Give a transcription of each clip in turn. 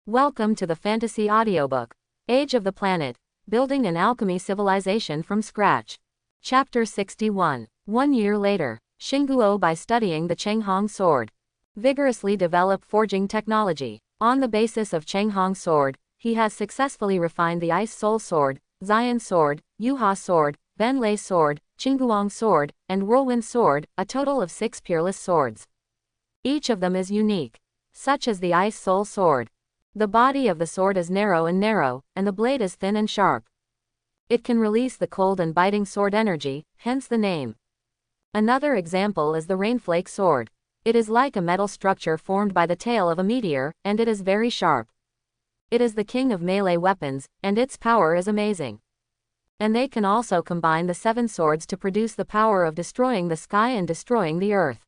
Welcome to the fantasy audiobook, Age of the Planet, Building an Alchemy Civilization from Scratch. Chapter 61. 1 year later, Xingguo by studying the Chenghong sword. Vigorously develop forging technology. On the basis of Chenghong sword, he has successfully refined the Ice Soul sword, Xian sword, Yuha sword, Benlei sword, Qingguang sword, and Whirlwind sword, a total of 6 peerless swords. Each of them is unique, such as the Ice Soul sword. The body of the sword is narrow, and the blade is thin and sharp. It can release the cold and biting sword energy, hence the name. Another example is the Rainflake sword. It is like a metal structure formed by the tail of a meteor, and it is very sharp. It is the king of melee weapons, and its power is amazing. And they can also combine the 7 swords to produce the power of destroying the sky and destroying the earth.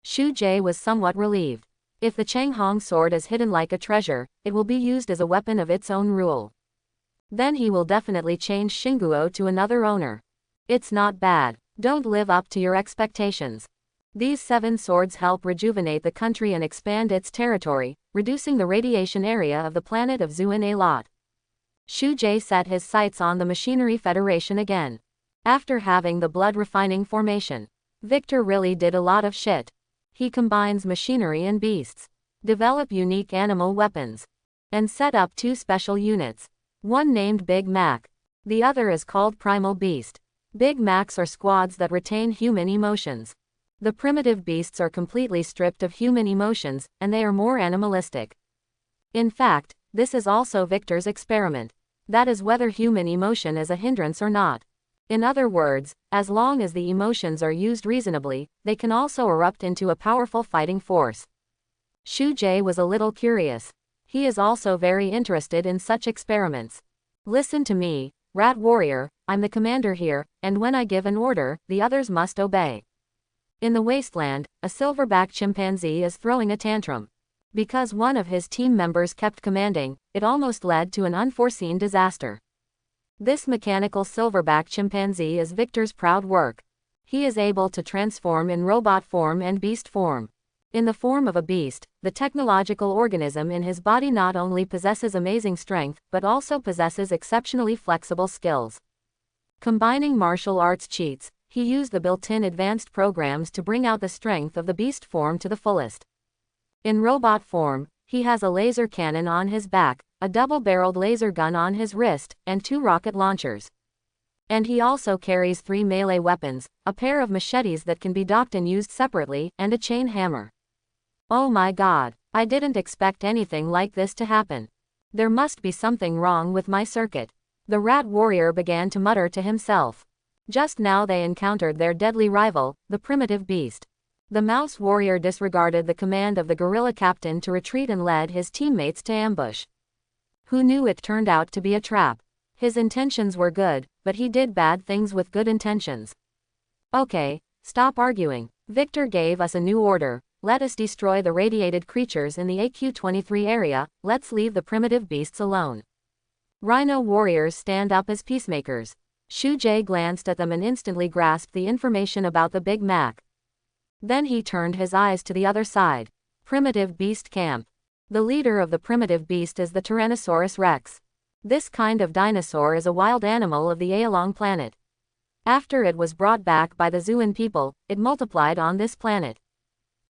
Shu Jay was somewhat relieved. If the Chenghong sword is hidden like a treasure, it will be used as a weapon of its own rule. Then he will definitely change Xingguo to another owner. It's not bad. Don't live up to your expectations. These 7 swords help rejuvenate the country and expand its territory, reducing the radiation area of the planet of Zuo-Away lot. Shu Jay set his sights on the Machinery Federation again. After having the blood refining formation, Victor really did a lot of shit. He combines machinery and beasts, develop unique animal weapons, and set up 2 special units. One named Big Mac. The other is called Primal Beast. Big Macs are squads that retain human emotions. The primitive beasts are completely stripped of human emotions, and they are more animalistic. In fact, this is also Victor's experiment. That is whether human emotion is a hindrance or not. In other words, as long as the emotions are used reasonably, they can also erupt into a powerful fighting force. Shu Jay was a little curious. He is also very interested in such experiments. Listen to me, Rat Warrior, I'm the commander here, and when I give an order, the others must obey. In the wasteland, a silverback chimpanzee is throwing a tantrum. Because one of his team members kept commanding, it almost led to an unforeseen disaster. This mechanical silverback chimpanzee is Victor's proud work. He is able to transform in robot form and beast form. In the form of a beast, the technological organism in his body not only possesses amazing strength, but also possesses exceptionally flexible skills. Combining martial arts cheats, he used the built-in advanced programs to bring out the strength of the beast form to the fullest. In robot form, he has a laser cannon on his back, a double-barreled laser gun on his wrist, and 2 rocket launchers. And he also carries 3 melee weapons, a pair of machetes that can be docked and used separately, and a chain hammer. Oh my god, I didn't expect anything like this to happen. There must be something wrong with my circuit. The Rat Warrior began to mutter to himself. Just now they encountered their deadly rival, the primitive beast. The Mouse Warrior disregarded the command of the gorilla captain to retreat and led his teammates to ambush. Who knew it turned out to be a trap? His intentions were good, but he did bad things with good intentions. Okay, stop arguing. Victor gave us a new order. Let us destroy the radiated creatures in the AQ-23 area, let's leave the primitive beasts alone. Rhino warriors stand up as peacemakers. Shu Jay glanced at them and instantly grasped the information about the Big Mac. Then he turned his eyes to the other side. Primitive beast camp. The leader of the primitive beast is the Tyrannosaurus rex. This kind of dinosaur is a wild animal of the Aolong planet. After it was brought back by the Zuan people, it multiplied on this planet.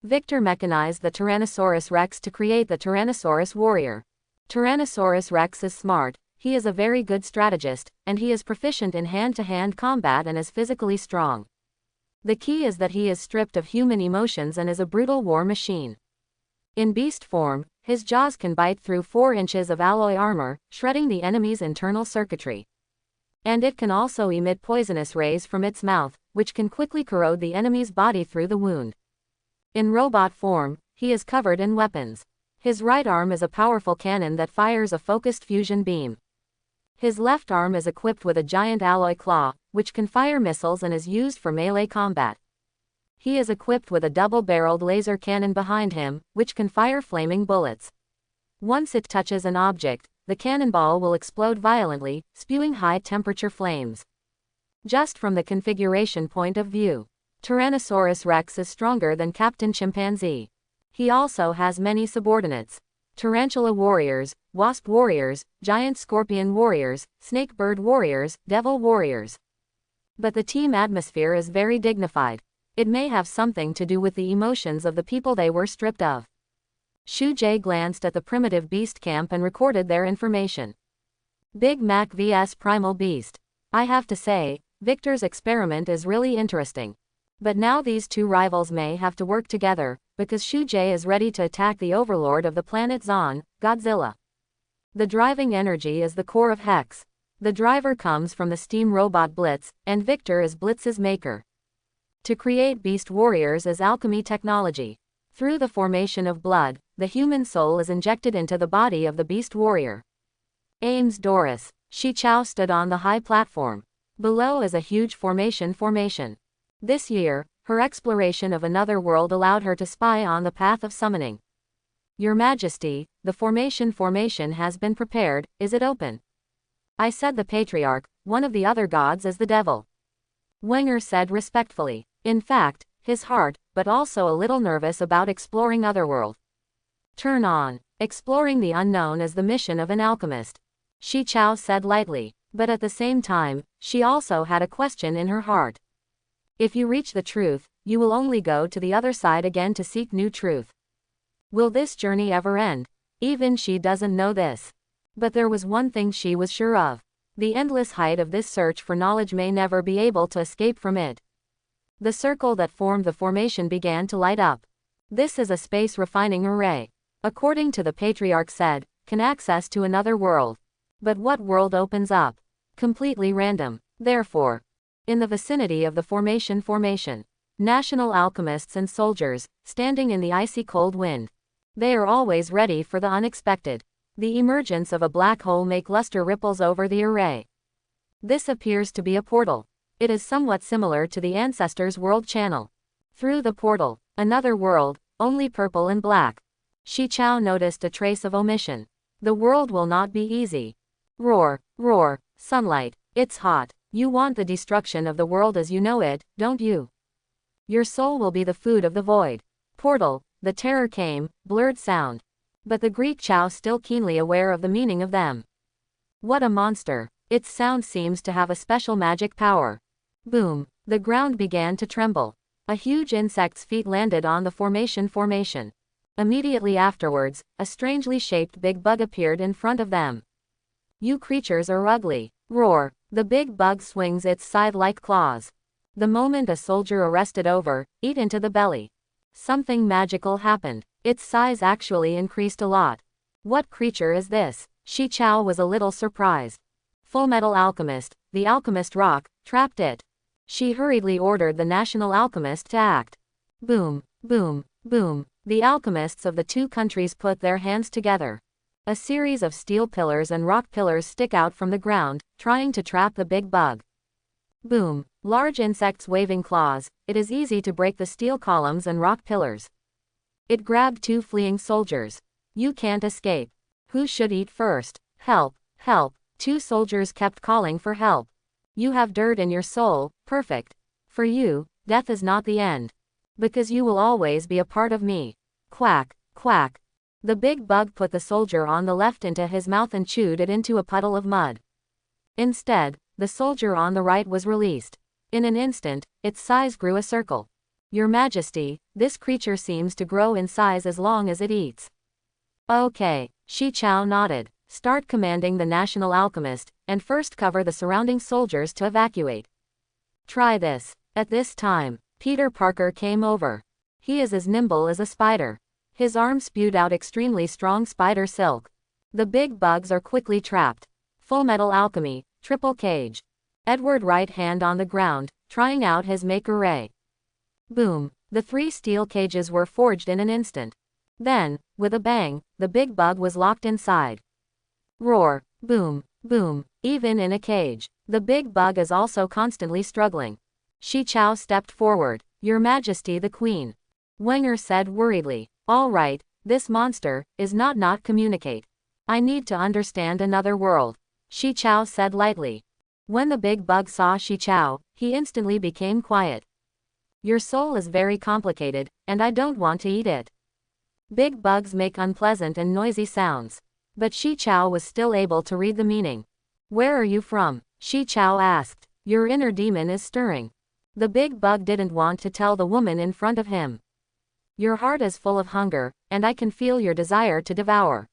Victor mechanized the Tyrannosaurus rex to create the Tyrannosaurus warrior. Tyrannosaurus rex is smart, he is a very good strategist, and he is proficient in hand-to-hand combat and is physically strong. The key is that he is stripped of human emotions and is a brutal war machine. In beast form, his jaws can bite through 4 inches of alloy armor, shredding the enemy's internal circuitry. And it can also emit poisonous rays from its mouth, which can quickly corrode the enemy's body through the wound. In robot form, he is covered in weapons. His right arm is a powerful cannon that fires a focused fusion beam. His left arm is equipped with a giant alloy claw, which can fire missiles and is used for melee combat. He is equipped with a double-barreled laser cannon behind him, which can fire flaming bullets. Once it touches an object, the cannonball will explode violently, spewing high-temperature flames. Just from the configuration point of view, Tyrannosaurus rex is stronger than Captain Chimpanzee. He also has many subordinates. tarantula warriors, wasp warriors, giant scorpion warriors, snake bird warriors, devil warriors. But the team atmosphere is very dignified. It may have something to do with the emotions of the people they were stripped of. Shu Jay glanced at the primitive beast camp and recorded their information. Big Mac vs Primal Beast. I have to say, Victor's experiment is really interesting. But now these two rivals may have to work together, because Shu Jay is ready to attack the overlord of the planet Zon, Godzilla. The driving energy is the core of Hex. The driver comes from the steam robot Blitz, and Victor is Blitz's maker. To create beast warriors is alchemy technology. Through the formation of blood, the human soul is injected into the body of the beast warrior. Ames Doris. Shi Chao stood on the high platform. Below is a huge formation. This year, her exploration of another world allowed her to spy on the path of summoning. Your Majesty, the formation has been prepared, is it open? I said the Patriarch, one of the other gods is the devil. Wenger said respectfully. In fact, his heart, but also a little nervous about exploring otherworld. Turn on. Exploring the unknown is the mission of an alchemist. Shi Chao said lightly, but at the same time, she also had a question in her heart. If you reach the truth, you will only go to the other side again to seek new truth. Will this journey ever end? Even she doesn't know this. But there was one thing she was sure of. The endless height of this search for knowledge may never be able to escape from it. The circle that formed the formation began to light up. This is a space refining array. According to the Patriarch said, can access to another world. But what world opens up? Completely random. Therefore, in the vicinity of the formation, national alchemists and soldiers, standing in the icy cold wind. They are always ready for the unexpected. The emergence of a black hole makes luster ripples over the array. This appears to be a portal. It is somewhat similar to the Ancestors World channel. Through the portal, another world, only purple and black. Shi Chao noticed a trace of omission. The world will not be easy. Roar, roar, sunlight, it's hot. You want the destruction of the world as you know it, don't you? Your soul will be the food of the void. Portal, the terror came, blurred sound. But the Greek Chao still keenly aware of the meaning of them. What a monster. Its sound seems to have a special magic power. Boom, the ground began to tremble. A huge insect's feet landed on the formation. Immediately afterwards, a strangely shaped big bug appeared in front of them. You creatures are ugly. Roar. The big bug swings its scythe-like claws. The moment a soldier arrested eat into the belly. Something magical happened. Its size actually increased a lot. What creature is this? Shi Chao was a little surprised. Fullmetal Alchemist, the alchemist rock, trapped it. She hurriedly ordered the national alchemist to act. Boom, boom, boom. The alchemists of the two countries put their hands together. A series of steel pillars and rock pillars stick out from the ground, trying to trap the big bug. Boom. Large insects waving claws, it is easy to break the steel columns and rock pillars. It grabbed two fleeing soldiers. You can't escape. Who should eat first? Help, help. Two soldiers kept calling for help. You have dirt in your soul, perfect. For you, death is not the end. Because you will always be a part of me. Quack, quack. The big bug put the soldier on the left into his mouth and chewed it into a puddle of mud. Instead, the soldier on the right was released. In an instant, its size grew a circle. Your Majesty, this creature seems to grow in size as long as it eats. Okay, Shi Chao nodded. Start commanding the national alchemist, and first cover the surrounding soldiers to evacuate. Try this. At this time, Peter Parker came over. He is as nimble as a spider. His arm spewed out extremely strong spider silk. The big bugs are quickly trapped. Fullmetal Alchemy, triple cage. Edward right hand on the ground, trying out his make array. Boom, the 3 steel cages were forged in an instant. Then, with a bang, the big bug was locked inside. Roar, boom, boom, even in a cage. The big bug is also constantly struggling. Shi Chao stepped forward. Your Majesty the Queen. Wenger said worriedly. All right, this monster is not communicate. I need to understand another world. Shi Chao said lightly. When the big bug saw Shi Chao, he instantly became quiet. Your soul is very complicated, and I don't want to eat it. Big bugs make unpleasant and noisy sounds. But Shi Chao was still able to read the meaning. Where are you from? Shi Chao asked. Your inner demon is stirring. The big bug didn't want to tell the woman in front of him. Your heart is full of hunger, and I can feel your desire to devour.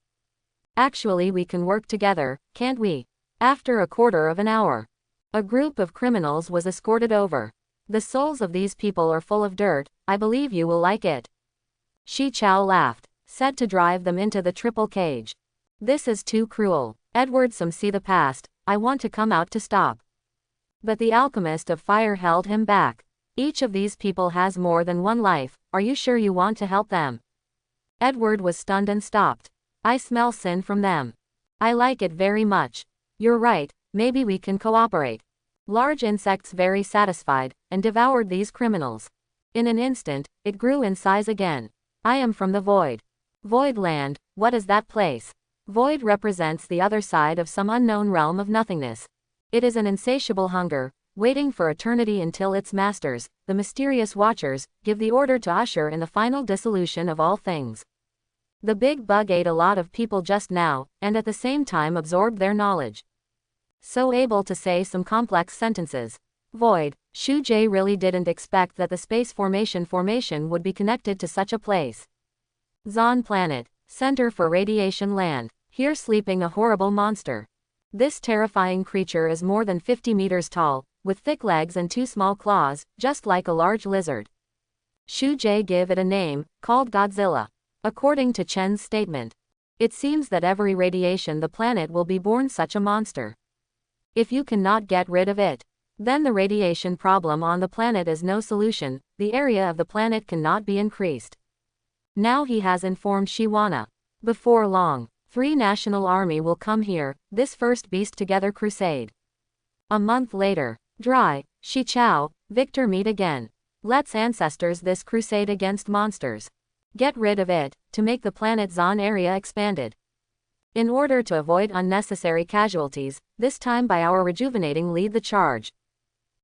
Actually, we can work together, can't we? After a quarter of an hour, a group of criminals was escorted over. The souls of these people are full of dirt, I believe you will like it. Shi Chao laughed, said to drive them into the triple cage. This is too cruel. Edward, some see the past, I want to come out to stop. But the alchemist of fire held him back. Each of these people has more than one life, are you sure you want to help them? Edward was stunned and stopped. I smell sin from them. I like it very much. You're right, maybe we can cooperate. Large insects very satisfied, and devoured these criminals. In an instant, it grew in size again. I am from the void. Void land, what is that place? Void represents the other side of some unknown realm of nothingness. It is an insatiable hunger, waiting for eternity until its masters, the mysterious watchers, give the order to usher in the final dissolution of all things. The big bug ate a lot of people just now, and at the same time absorbed their knowledge. So able to say some complex sentences. Void, Shu Jay really didn't expect that the space formation would be connected to such a place. Zon planet, center for radiation land, here sleeping a horrible monster. This terrifying creature is more than 50 meters tall, with thick legs and 2 small claws, just like a large lizard. Shu Jay gave it a name, called Godzilla. According to Chen's statement, it seems that every radiation the planet will be born such a monster. If you cannot get rid of it, then the radiation problem on the planet is no solution, the area of the planet cannot be increased. Now he has informed Shiwana. Before long, 3 national army will come here, this first beast together crusade. A month later, Dry, Shi Chao, Victor meet again. Let's ancestors this crusade against monsters. Get rid of it, to make the planet Zon area expanded. In order to avoid unnecessary casualties, this time by our rejuvenating lead the charge.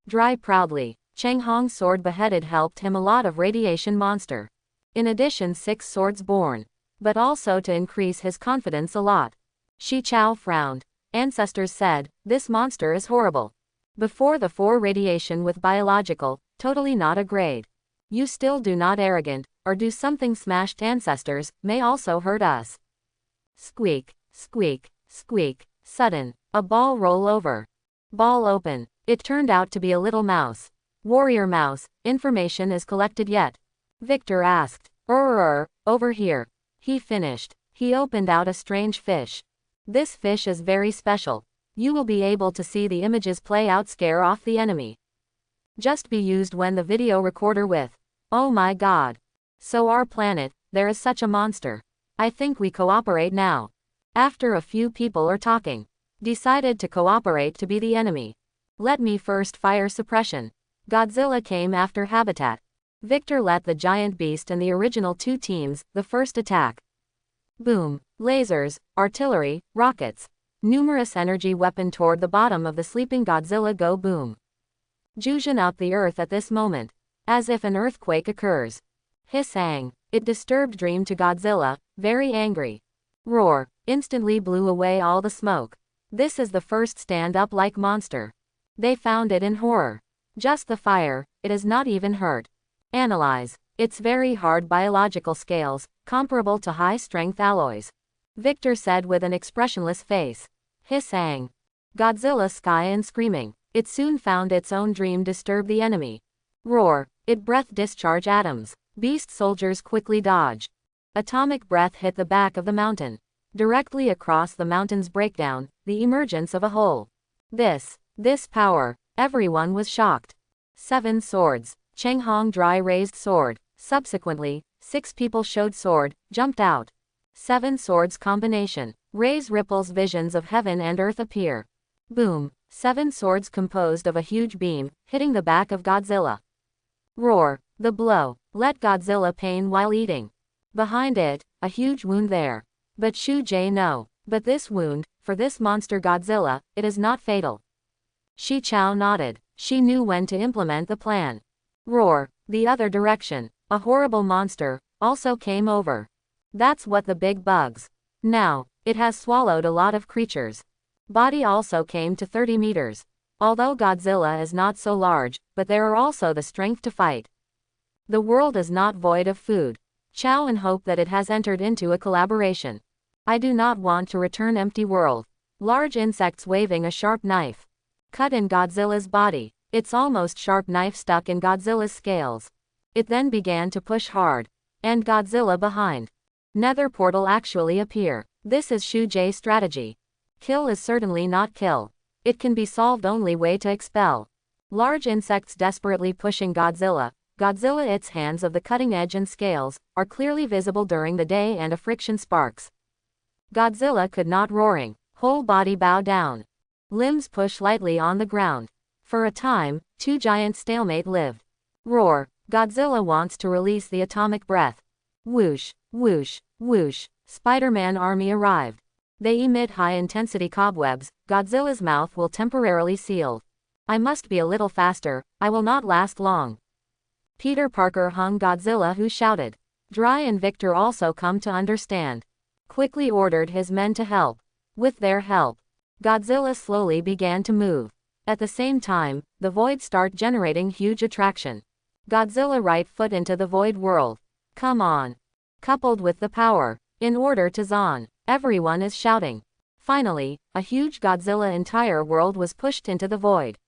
Dry proudly, Cheng Hong's sword beheaded helped him a lot of radiation monster. In addition 6 swords born. But also to increase his confidence a lot. Shi Chao frowned. Ancestors said, this monster is horrible. Before the 4 radiation with biological, totally not a grade. You still do not arrogant, or do something smashed ancestors, may also hurt us. Squeak, squeak, squeak, sudden, a ball roll over. Ball open, it turned out to be a little mouse. Warrior mouse, information is collected yet? Victor asked. Over here. He finished. He opened out a strange fish. This fish is very special. You will be able to see the images play out, scare off the enemy. Just be used when the video recorder with. Oh my god. So our planet, there is such a monster. I think we cooperate now. After a few people are talking. Decided to cooperate to be the enemy. Let me first fire suppression. Godzilla came after habitat. Victor let the giant beast and the original 2 teams, the first attack. Boom, lasers, artillery, rockets. Numerous energy weapon toward the bottom of the sleeping Godzilla go boom. Fusion up the earth at this moment. As if an earthquake occurs. Hissang, it disturbed dream to Godzilla, very angry. Roar, instantly blew away all the smoke. This is the first stand-up like monster. They found it in horror. Just the fire, it is not even hurt. Analyze. It's very hard biological scales, comparable to high-strength alloys. Victor said with an expressionless face. Hissang. Godzilla sky and screaming. It soon found its own dream disturb the enemy. Roar. It breath discharge atoms. Beast soldiers quickly dodge. Atomic breath hit the back of the mountain. Directly across the mountain's breakdown, the emergence of a hole. This power. Everyone was shocked. 7 swords. Cheng Hong dry raised sword. Subsequently, 6 people showed sword, jumped out. 7 swords combination. Raise ripples, visions of heaven and earth appear. Boom. 7 swords composed of a huge beam, hitting the back of Godzilla. Roar. The blow. Let Godzilla pain while eating. Behind it, a huge wound there. But Shu Jay no. But this wound, for this monster Godzilla, it is not fatal. Shi Chao nodded. She knew when to implement the plan. Roar. The other direction. A horrible monster, also came over. That's what the big bugs. Now, it has swallowed a lot of creatures. Body also came to 30 meters. Although Godzilla is not so large, but there are also the strength to fight. The world is not void of food. Chow and hope that it has entered into a collaboration. I do not want to return empty world. Large insects waving a sharp knife. Cut in Godzilla's body. Its almost sharp knife stuck in Godzilla's scales. It then began to push hard. And Godzilla behind. Nether portal actually appear. This is Shu Jay's strategy. Kill is certainly not kill. It can be solved only way to expel. Large insects desperately pushing Godzilla. Godzilla its hands of the cutting edge and scales, are clearly visible during the day and a friction sparks. Godzilla could not roaring. Whole body bow down. Limbs push lightly on the ground. For a time, two giants stalemate lived. Roar. Godzilla wants to release the atomic breath. Whoosh, whoosh, whoosh. Spider-Man army arrived. They emit high-intensity cobwebs. Godzilla's mouth will temporarily seal. I must be a little faster, I will not last long. Peter Parker hung Godzilla, who shouted. Dry and Victor also come to understand. Quickly ordered his men to help. With their help, Godzilla slowly began to move. At the same time, the void start generating huge attraction. Godzilla right foot into the void world. Come on. Coupled with the power. In order to Zon. Everyone is shouting. Finally, a huge Godzilla entire world was pushed into the void.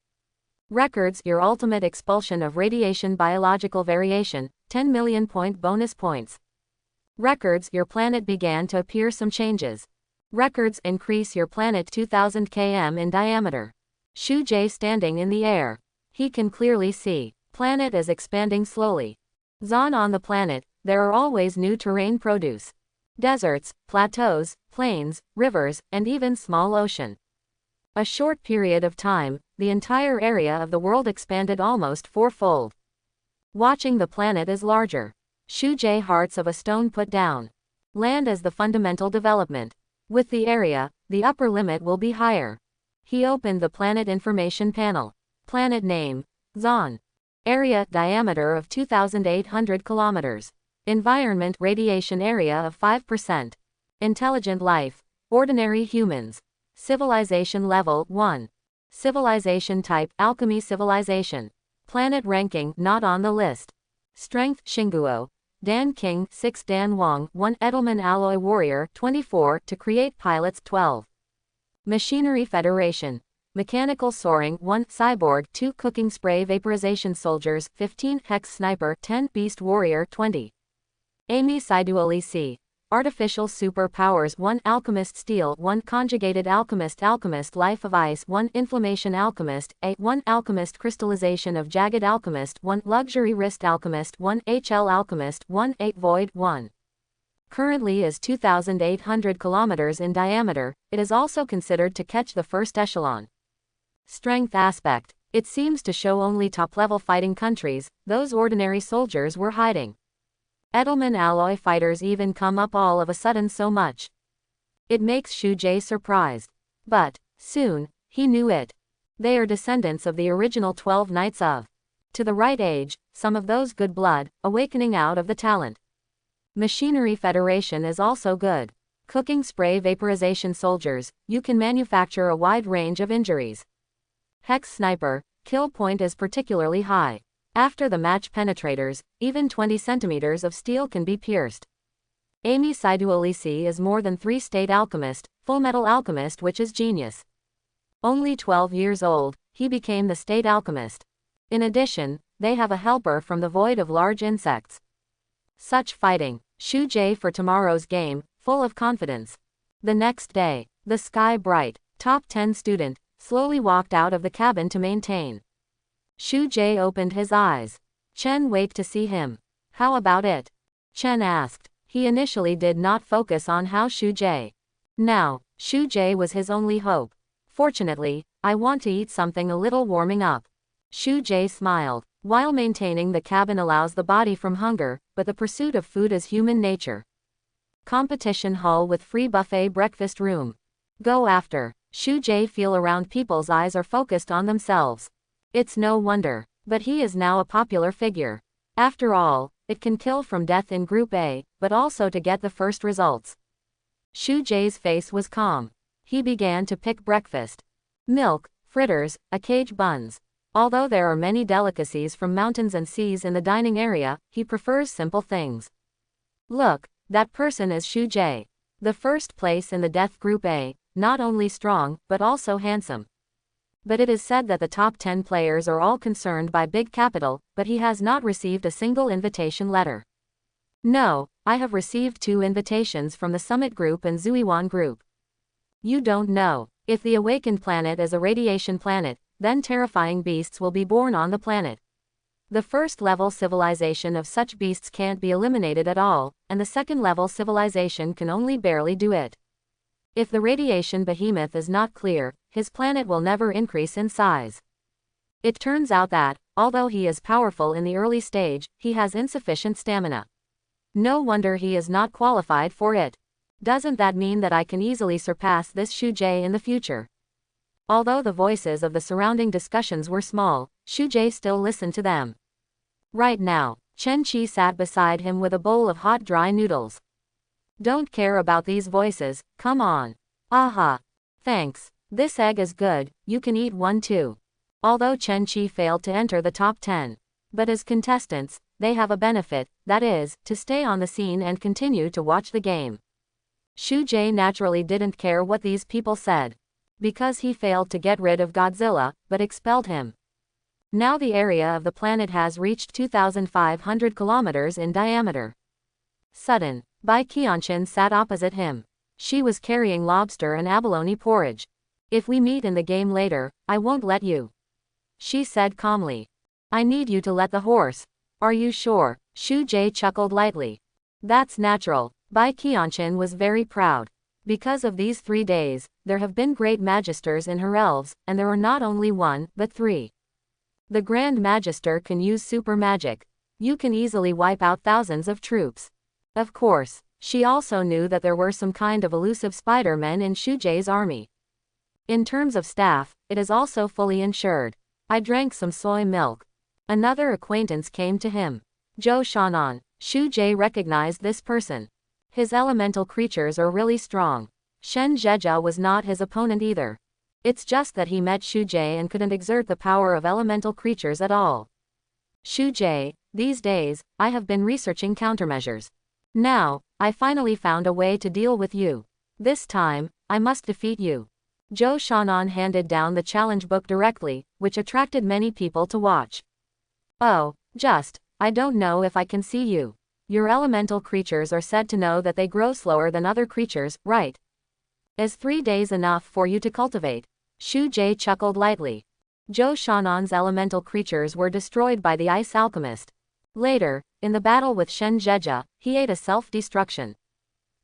Records your ultimate expulsion of radiation biological variation, 10 million point bonus points. Records your planet began to appear some changes. Records increase your planet 2000 km in diameter. Shu Jay standing in the air. He can clearly see. Planet is expanding slowly. Zon on the planet, there are always new terrain produce. Deserts, plateaus, plains, rivers, and even small ocean. A short period of time, the entire area of the world expanded almost fourfold. Watching the planet is larger. Shu Jay hearts of a stone put down. Land as the fundamental development. With the area, the upper limit will be higher. He opened the planet information panel. Planet name, Zon. Area, diameter of 2,800 kilometers. Environment, radiation area of 5%. Intelligent life, ordinary humans. Civilization level 1. Civilization type, alchemy civilization. Planet ranking, not on the list. Strength, Xinguo. Dan King, 6 Dan Wang, 1 Edelman Alloy Warrior, 24 to create pilots, 12. Machinery Federation. Mechanical Soaring, 1 Cyborg, 2 Cooking Spray Vaporization Soldiers, 15 Hex Sniper, 10 Beast Warrior, 20. Amy Siduoli C. Artificial Super Powers, 1 Alchemist Steel, 1 Conjugated Alchemist Alchemist Life of Ice, 1 Inflammation Alchemist, 1 Alchemist Crystallization of Jagged Alchemist, 1 Luxury Wrist Alchemist, 1 HL Alchemist, 1 8 Void, 1. Currently is 2,800 kilometers in diameter, it is also considered to catch the first echelon. Strength aspect. It seems to show only top-level fighting countries, those ordinary soldiers were hiding. Edelman alloy fighters even come up all of a sudden so much. It makes Shu Jay surprised. But, soon, he knew it. They are descendants of the original 12 Knights of. To the right age, some of those good blood, awakening out of the talent. Machinery Federation is also good. Cooking spray vaporization soldiers, you can manufacture a wide range of injuries. Hex Sniper, kill point is particularly high. After the match penetrators, even 20 centimeters of steel can be pierced. Amy Siduolisi is more than 3 State Alchemist, Full Metal Alchemist, which is genius. Only 12 years old, he became the State Alchemist. In addition, they have a helper from the void of large insects. Such fighting. Shu Jay for tomorrow's game, full of confidence. The next day, the sky bright, top 10 student, slowly walked out of the cabin to maintain. Shu Jay opened his eyes. Chen wait to see him. How about it? Chen asked. He initially did not focus on how Shu Jay. Now, Shu Jay was his only hope. Fortunately, I want to eat something a little warming up. Shu Jay smiled. While maintaining the cabin allows the body from hunger, but the pursuit of food is human nature. Competition hall with free buffet breakfast room. Go after. Shu Jay feel around people's eyes are focused on themselves. It's no wonder, but he is now a popular figure. After all, it can kill from death in Group A, but also to get the first results. Shu Jay's face was calm. He began to pick breakfast. Milk, fritters, cage buns. Although there are many delicacies from mountains and seas in the dining area, he prefers simple things. Look, that person is Shu Jay. The first place in the Death Group A, not only strong, but also handsome. But it is said that the top 10 players are all concerned by big capital, but he has not received a single invitation letter. No, I have received 2 invitations from the Summit Group and Zuo-Away Group. You don't know. If the awakened planet is a radiation planet, then terrifying beasts will be born on the planet. The first level civilization of such beasts can't be eliminated at all, and the second level civilization can only barely do it. If the radiation behemoth is not clear, his planet will never increase in size. It turns out that, although he is powerful in the early stage, he has insufficient stamina. No wonder he is not qualified for it. Doesn't that mean that I can easily surpass this Shu Jay in the future? Although the voices of the surrounding discussions were small, Shu Jay still listened to them. Right now, Chen Qi sat beside him with a bowl of hot dry noodles. Don't care about these voices, come on. Aha. Thanks. This egg is good, you can eat one too. Although Chen Qi failed to enter the top 10. But as contestants, they have a benefit, that is, to stay on the scene and continue to watch the game. Shu Jay naturally didn't care what these people said. Because he failed to get rid of Godzilla, but expelled him. Now the area of the planet has reached 2,500 kilometers in diameter. Sudden, Bai Qianchen sat opposite him. She was carrying lobster and abalone porridge. If we meet in the game later, I won't let you. She said calmly. I need you to let the horse. Are you sure? Shu Jay chuckled lightly. That's natural. Bai Qianchen was very proud. Because of these 3 days, there have been great magisters in her elves, and there are not only 1, but 3. The Grand Magister can use super magic. You can easily wipe out thousands of troops. Of course, she also knew that there were some kind of elusive Spider-Men in Shu Jay's army. In terms of staff, it is also fully insured. I drank some soy milk. Another acquaintance came to him. Zhou Shan'an. Shu Jay recognized this person. His elemental creatures are really strong. Shen Zheja was not his opponent either. It's just that he met Shu Jay and couldn't exert the power of elemental creatures at all. Shu Jay, these days, I have been researching countermeasures. Now, I finally found a way to deal with you. This time, I must defeat you. Zhou Shan'an handed down the challenge book directly, which attracted many people to watch. Oh, I don't know if I can see you. Your elemental creatures are said to know that they grow slower than other creatures, right? Is 3 days enough for you to cultivate? Shu Jay chuckled lightly. Zhou Shan'an's elemental creatures were destroyed by the ice alchemist. Later, in the battle with Shen Zheja, he ate a self-destruction.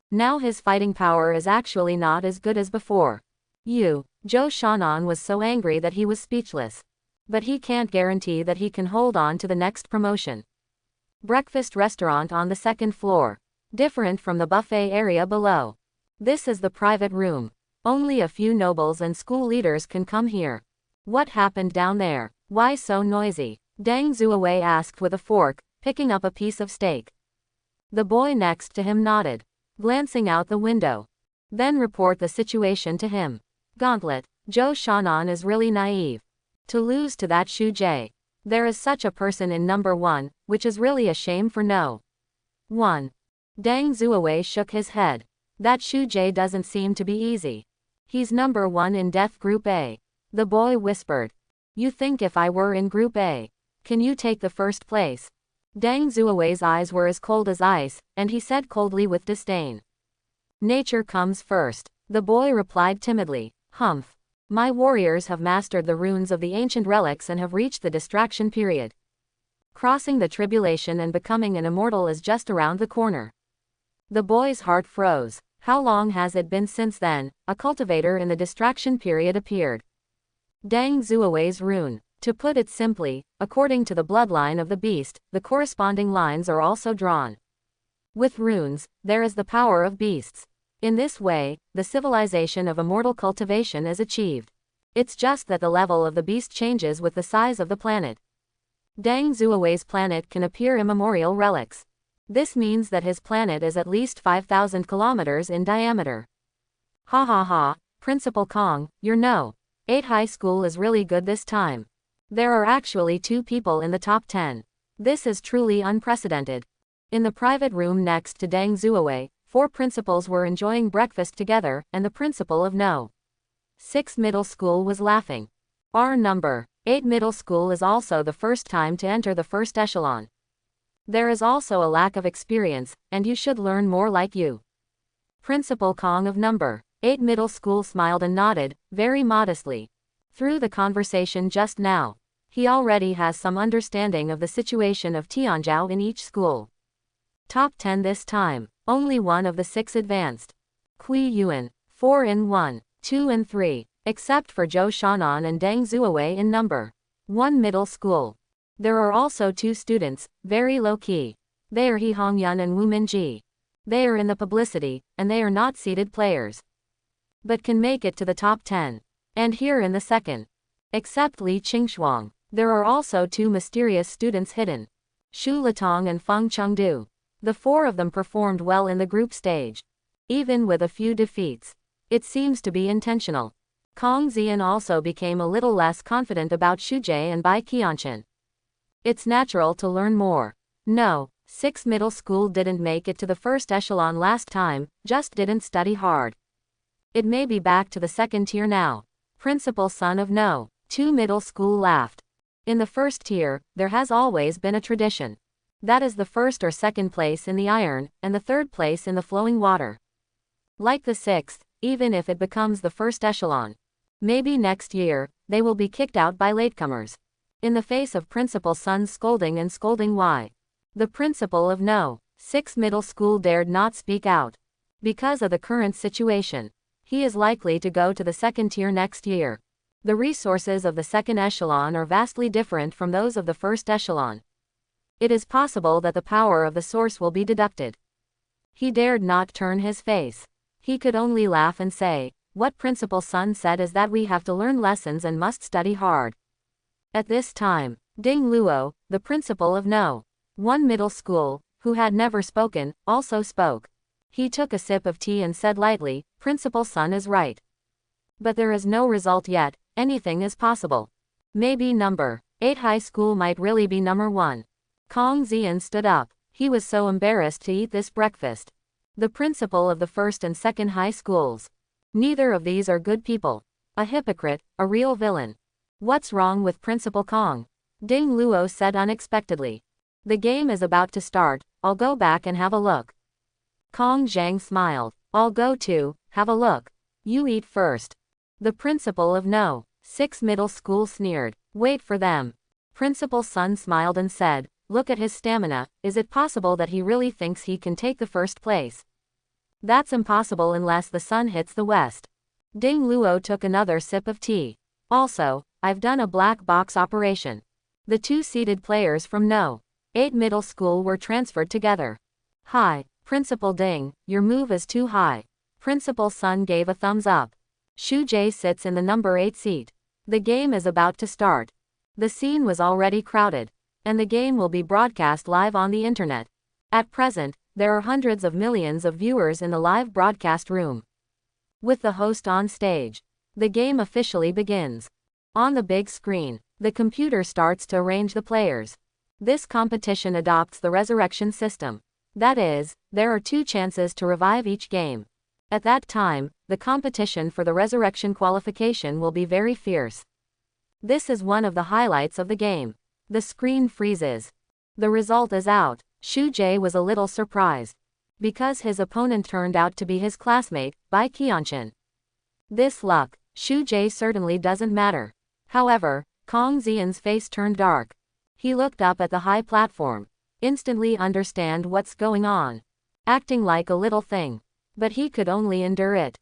Now his fighting power is actually not as good as before. Zhou Shan'an was so angry that he was speechless. But he can't guarantee that he can hold on to the next promotion. Breakfast restaurant on the 2nd floor. Different from the buffet area below. This is the private room. Only a few nobles and school leaders can come here. What happened down there? Why so noisy? Deng Zuo-Away asked with a fork, picking up a piece of steak. The boy next to him nodded, glancing out the window. Then report the situation to him. Gauntlet. Zhou Shan'an is really naive. To lose to that Shu Jay. There is such a person in number 1, which is really a shame for no one. Deng Zuo-Away shook his head. That Shu Jay doesn't seem to be easy. He's number 1 in Death Group A. The boy whispered. You think if I were in Group A, can you take the first place? Deng Zuo-Away's eyes were as cold as ice, and he said coldly with disdain. Nature comes first. The boy replied timidly. Humph. My warriors have mastered the runes of the ancient relics and have reached the distraction period. Crossing the tribulation and becoming an immortal is just around the corner. The boy's heart froze. How long has it been since then, a cultivator in the distraction period appeared? Deng Zuo-Away's rune. To put it simply, according to the bloodline of the beast, the corresponding lines are also drawn. With runes, there is the power of beasts. In this way, the civilization of immortal cultivation is achieved. It's just that the level of the beast changes with the size of the planet. Deng Zuo-Away's planet can appear immemorial relics. This means that his planet is at least 5,000 kilometers in diameter. Ha ha ha, Principal Kong, your No. 8 high school is really good this time. There are actually 2 people in the top 10. This is truly unprecedented. In the private room next to Deng Zuo-Away, 4 principals were enjoying breakfast together, and the principal of No. 6 middle school was laughing. Our number 8 middle school is also the first time to enter the first echelon. There is also a lack of experience, and you should learn more like you. Principal Kong of number 8 middle school smiled and nodded, very modestly. Through the conversation just now, he already has some understanding of the situation of Tianzhou in each school. Top 10 this time, only one of the 6 advanced. Kui Yuan, 4 in 1, 2 and 3, except for Zhou Shan'an and Deng Zuo-Away in number 1 middle school. There are also 2 students, very low-key. They are He Hongyun and Wu Minji. They are in the publicity, and they are not seeded players, but can make it to the top 10. And here in the second, except Lee Ching-Shuang, there are also 2 mysterious students hidden. Shu Latong and Feng Chengdu. The 4 of them performed well in the group stage, even with a few defeats. It seems to be intentional. Kong Xian also became a little less confident about Shu Jay and Bai Qianchen. It's natural to learn more. No, 6 middle school didn't make it to the first echelon last time, just didn't study hard. It may be back to the second tier now. Principal son of No. 2 middle school laughed. In the first tier, there has always been a tradition. That is the first or second place in the iron, and the third place in the flowing water. Like the 6th, even if it becomes the first echelon, maybe next year, they will be kicked out by latecomers. In the face of Principal Sun's scolding and scolding why, the principal of No. 6 middle school dared not speak out. Because of the current situation, he is likely to go to the second tier next year. The resources of the second echelon are vastly different from those of the first echelon. It is possible that the power of the source will be deducted. He dared not turn his face. He could only laugh and say, what Principal Sun said is that we have to learn lessons and must study hard. At this time, Ding Luo, the principal of No. 1 middle school, who had never spoken, also spoke. He took a sip of tea and said lightly, Principal Sun is right. But there is no result yet, anything is possible. Maybe number 8 high school might really be number 1. Kong Xian stood up. He was so embarrassed to eat this breakfast. The principal of the first and second high schools. Neither of these are good people. A hypocrite, a real villain. What's wrong with Principal Kong? Ding Luo said unexpectedly. The game is about to start, I'll go back and have a look. Kong Zhang smiled. I'll go too, have a look. You eat first. The principal of No. 6 middle school sneered. Wait for them. Principal Sun smiled and said, look at his stamina, is it possible that he really thinks he can take the first place? That's impossible unless the sun hits the west. Ding Luo took another sip of tea. Also, I've done a black box operation. The 2 seeded players from No. 8 middle school were transferred together. Hi, Principal Ding, your move is too high. Principal Sun gave a thumbs up. Shu Jay sits in the number 8 seat. The game is about to start. The scene was already crowded, and the game will be broadcast live on the internet. At present, there are hundreds of millions of viewers in the live broadcast room. With the host on stage, the game officially begins. On the big screen, the computer starts to arrange the players. This competition adopts the resurrection system. That is, there are 2 chances to revive each game. At that time, the competition for the resurrection qualification will be very fierce. This is one of the highlights of the game. The screen freezes. The result is out. Shu Jay was a little surprised, because his opponent turned out to be his classmate, Bai Qianchen. This luck, Shu Jay certainly doesn't matter. However, Kong Xian's face turned dark. He looked up at the high platform, instantly understand what's going on. Acting like a little thing. But he could only endure it.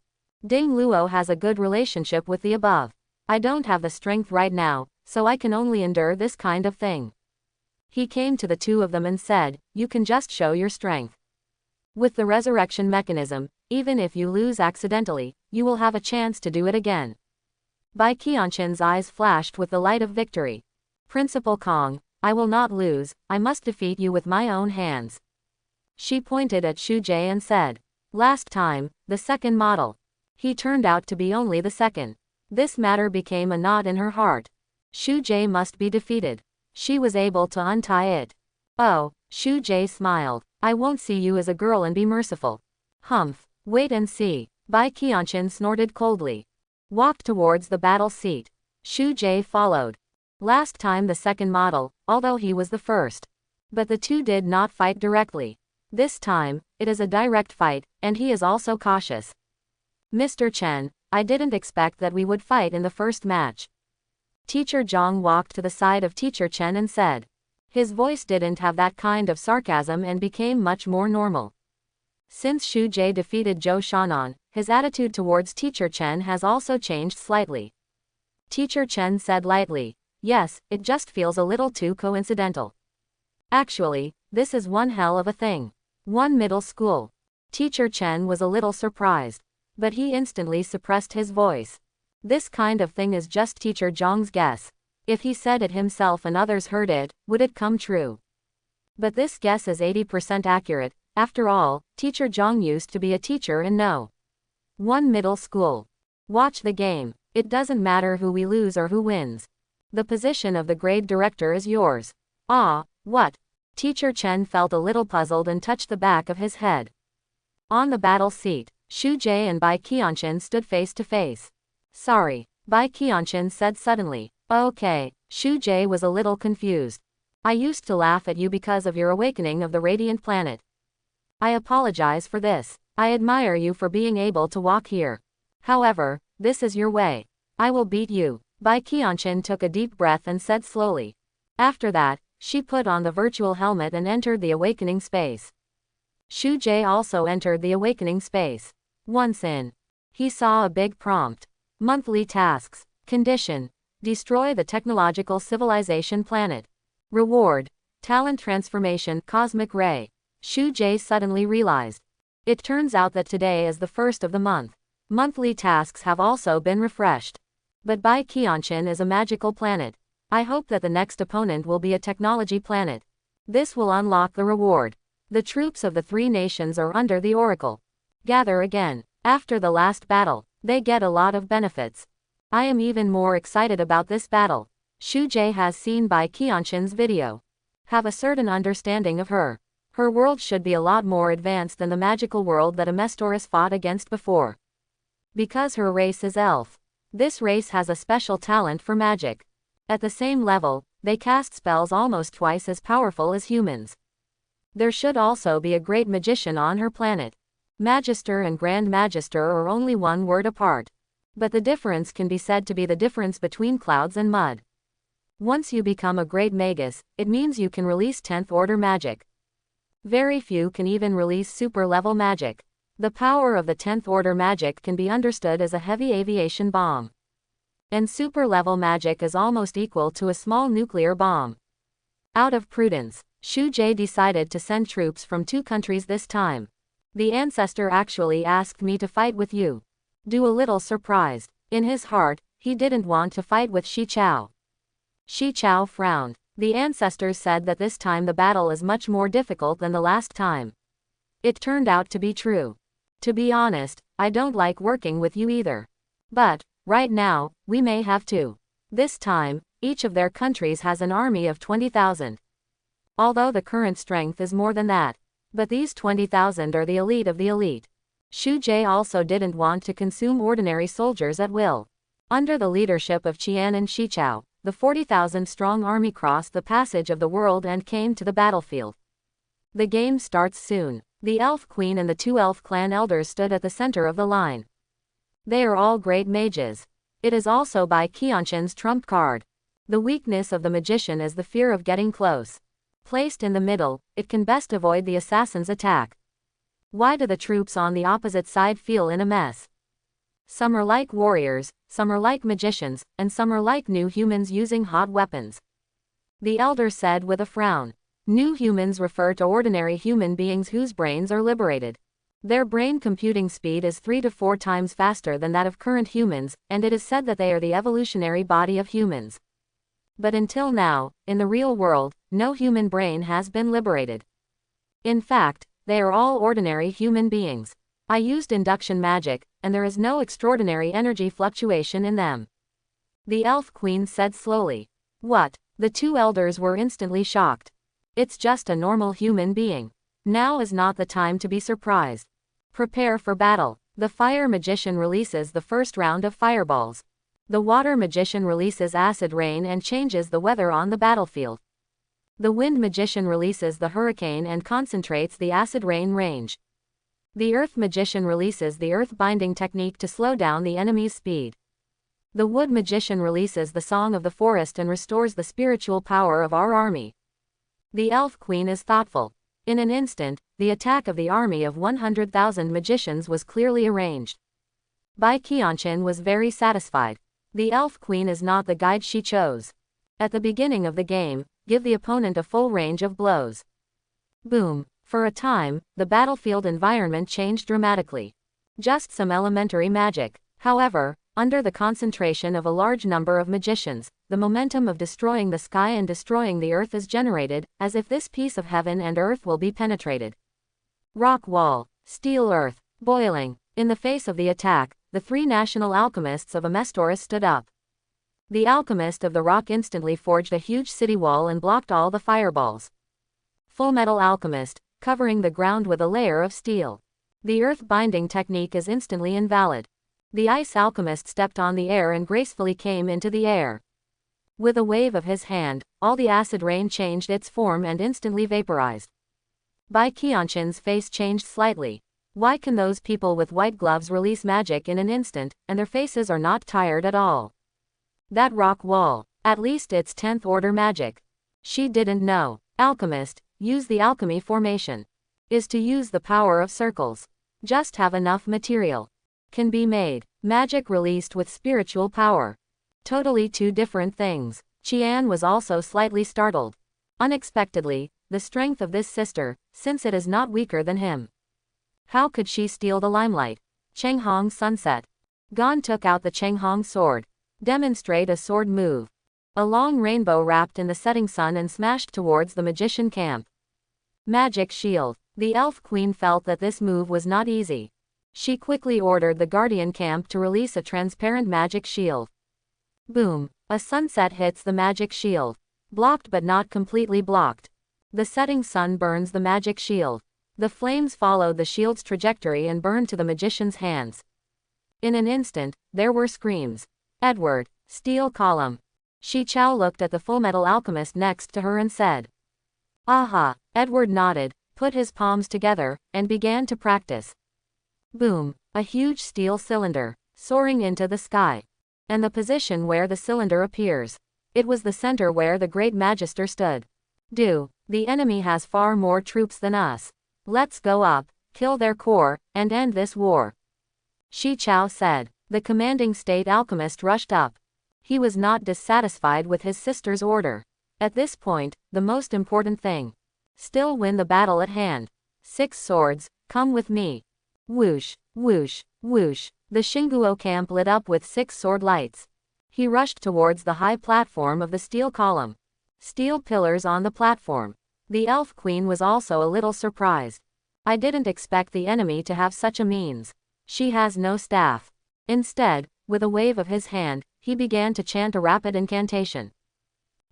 Ding Luo has a good relationship with the above. I don't have the strength right now, so I can only endure this kind of thing. He came to the 2 of them and said, you can just show your strength. With the resurrection mechanism, even if you lose accidentally, you will have a chance to do it again. Bai Qianchen's eyes flashed with the light of victory. Principal Kong, I will not lose, I must defeat you with my own hands. She pointed at Shu Jay and said. Last time, the second model. He turned out to be only the second. This matter became a knot in her heart. Shu Jay must be defeated. She was able to untie it. Oh, Shu Jay smiled. I won't see you as a girl and be merciful. Humph, wait and see. Bai Qianqun snorted coldly. Walked towards the battle seat. Shu Jay followed. Last time the second model, although he was the first. But the two did not fight directly. This time, it is a direct fight, and he is also cautious. Mr. Chen, I didn't expect that we would fight in the first match. Teacher Zhang walked to the side of Teacher Chen and said. His voice didn't have that kind of sarcasm and became much more normal. Since Shu Jay defeated Zhou Shan'an, his attitude towards Teacher Chen has also changed slightly. Teacher Chen said lightly, yes, it just feels a little too coincidental. Actually, this is one hell of a thing. One middle school. Teacher Chen was a little surprised. But he instantly suppressed his voice. This kind of thing is just Teacher Zhang's guess. If he said it himself and others heard it, would it come true? But this guess is 80% accurate. After all, Teacher Zhang used to be a teacher in no one middle school. Watch the game. It doesn't matter who we lose or who wins. The position of the grade director is yours. Ah, what? Teacher Chen felt a little puzzled and touched the back of his head. On the battle seat, Shu Jay and Bai Qianqun stood face to face. Sorry, Bai Qianqun said suddenly. Okay, Shu Jay was a little confused. I used to laugh at you because of your awakening of the radiant planet. I apologize for this. I admire you for being able to walk here. However, this is your way. I will beat you. Bai Qianqun took a deep breath and said slowly. After that, she put on the virtual helmet and entered the awakening space. Shu Jay also entered the awakening space. Once in, he saw a big prompt. Monthly tasks. Condition. Destroy the technological civilization planet. Reward. Talent transformation cosmic ray. Shu Jay suddenly realized. It turns out that today is the first of the month. Monthly tasks have also been refreshed. But Bai Qianqun is a magical planet. I hope that the next opponent will be a technology planet. This will unlock the reward. The troops of the three nations are under the oracle. Gather again. After the last battle, they get a lot of benefits. I am even more excited about this battle. Shu Jay has seen Bai Qianqun's video. Have a certain understanding of her. Her world should be a lot more advanced than the magical world that Amestoris fought against before. Because her race is elf. This race has a special talent for magic. At the same level, they cast spells almost twice as powerful as humans. There should also be a great magician on her planet. Magister and Grand Magister are only one word apart. But the difference can be said to be the difference between clouds and mud. Once you become a great magus, it means you can release 10th order magic. Very few can even release super level magic. The power of the 10th order magic can be understood as a heavy aviation bomb. And super level magic is almost equal to a small nuclear bomb. Out of prudence, Shu Jay decided to send troops from 2 countries this time. The ancestor actually asked me to fight with you. Do a little surprised. In his heart, he didn't want to fight with Shi Chao. Shi Chao frowned. The ancestors said that this time the battle is much more difficult than the last time. It turned out to be true. To be honest, I don't like working with you either. But, right now, we may have to. This time, each of their countries has an army of 20,000. Although the current strength is more than that. But these 20,000 are the elite of the elite. Shu Jay also didn't want to consume ordinary soldiers at will. Under the leadership of Qian and Shichao, the 40,000-strong army crossed the passage of the world and came to the battlefield. The game starts soon. The Elf Queen and the 2 Elf Clan elders stood at the center of the line. They are all great mages. It is also Bai Qianqun's trump card. The weakness of the magician is the fear of getting close. Placed in the middle, it can best avoid the assassin's attack. Why do the troops on the opposite side feel in a mess? Some are like warriors, some are like magicians, and some are like new humans using hot weapons. The elder said with a frown. New humans refer to ordinary human beings whose brains are liberated. Their brain computing speed is 3 to 4 times faster than that of current humans, and it is said that they are the evolutionary body of humans. But until now, in the real world, no human brain has been liberated. In fact, they are all ordinary human beings. I used induction magic, and there is no extraordinary energy fluctuation in them. The Elf Queen said slowly. What? The two elders were instantly shocked. It's just a normal human being. Now is not the time to be surprised. Prepare for battle. The fire magician releases the first round of fireballs. The water magician releases acid rain and changes the weather on the battlefield. The wind magician releases the hurricane and concentrates the acid rain range. The earth magician releases the earth binding technique to slow down the enemy's speed. The wood magician releases the song of the forest and restores the spiritual power of our army. The Elf Queen is thoughtful. In an instant, the attack of the army of 100,000 magicians was clearly arranged. Bai Qianqun was very satisfied. The Elf Queen is not the guide she chose. At the beginning of the game, give the opponent a full range of blows. Boom. For a time, the battlefield environment changed dramatically. Just some elementary magic. However, under the concentration of a large number of magicians, the momentum of destroying the sky and destroying the earth is generated, as if this piece of heaven and earth will be penetrated. Rock wall, steel earth, boiling. In the face of the attack, the three national alchemists of Amestoris stood up. The alchemist of the rock instantly forged a huge city wall and blocked all the fireballs. Full metal alchemist, covering the ground with a layer of steel. The earth binding technique is instantly invalid. The ice alchemist stepped on the air and gracefully came into the air. With a wave of his hand, all the acid rain changed its form and instantly vaporized. Bai Qianqun's face changed slightly. Why can those people with white gloves release magic in an instant, and their faces are not tired at all? That rock wall, at least it's 10th order magic. She didn't know. Alchemist, use the alchemy formation. Is to use the power of circles. Just have enough material. Can be made. Magic released with spiritual power. Totally two different things. Qian was also slightly startled. Unexpectedly, the strength of this sister, since it is not weaker than him. How could she steal the limelight? Chenghong sunset. Gon took out the Chenghong sword. Demonstrate a sword move. A long rainbow wrapped in the setting sun and smashed towards the magician camp. Magic shield. The Elf Queen felt that this move was not easy. She quickly ordered the Guardian camp to release a transparent magic shield. Boom. A sunset hits the magic shield. Blocked but not completely blocked. The setting sun burns the magic shield. The flames followed the shield's trajectory and burned to the magician's hands. In an instant, there were screams. Edward, steel column. Shi Chao looked at the full metal alchemist next to her and said. Aha. Edward nodded, put his palms together, and began to practice. Boom. A huge steel cylinder, soaring into the sky. And the position where the cylinder appears. It was the center where the great magister stood. The enemy has far more troops than us. Let's go up, kill their core, and end this war. Shi Chao said. The commanding state alchemist rushed up. He was not dissatisfied with his sister's order. At this point, the most important thing. Still win the battle at hand. 6 swords, come with me. Whoosh, whoosh, whoosh. The Xingguo camp lit up with 6 sword lights. He rushed towards the high platform of the steel column. Steel pillars on the platform. The Elf Queen was also a little surprised. I didn't expect the enemy to have such a means. She has no staff. Instead, with a wave of his hand, he began to chant a rapid incantation.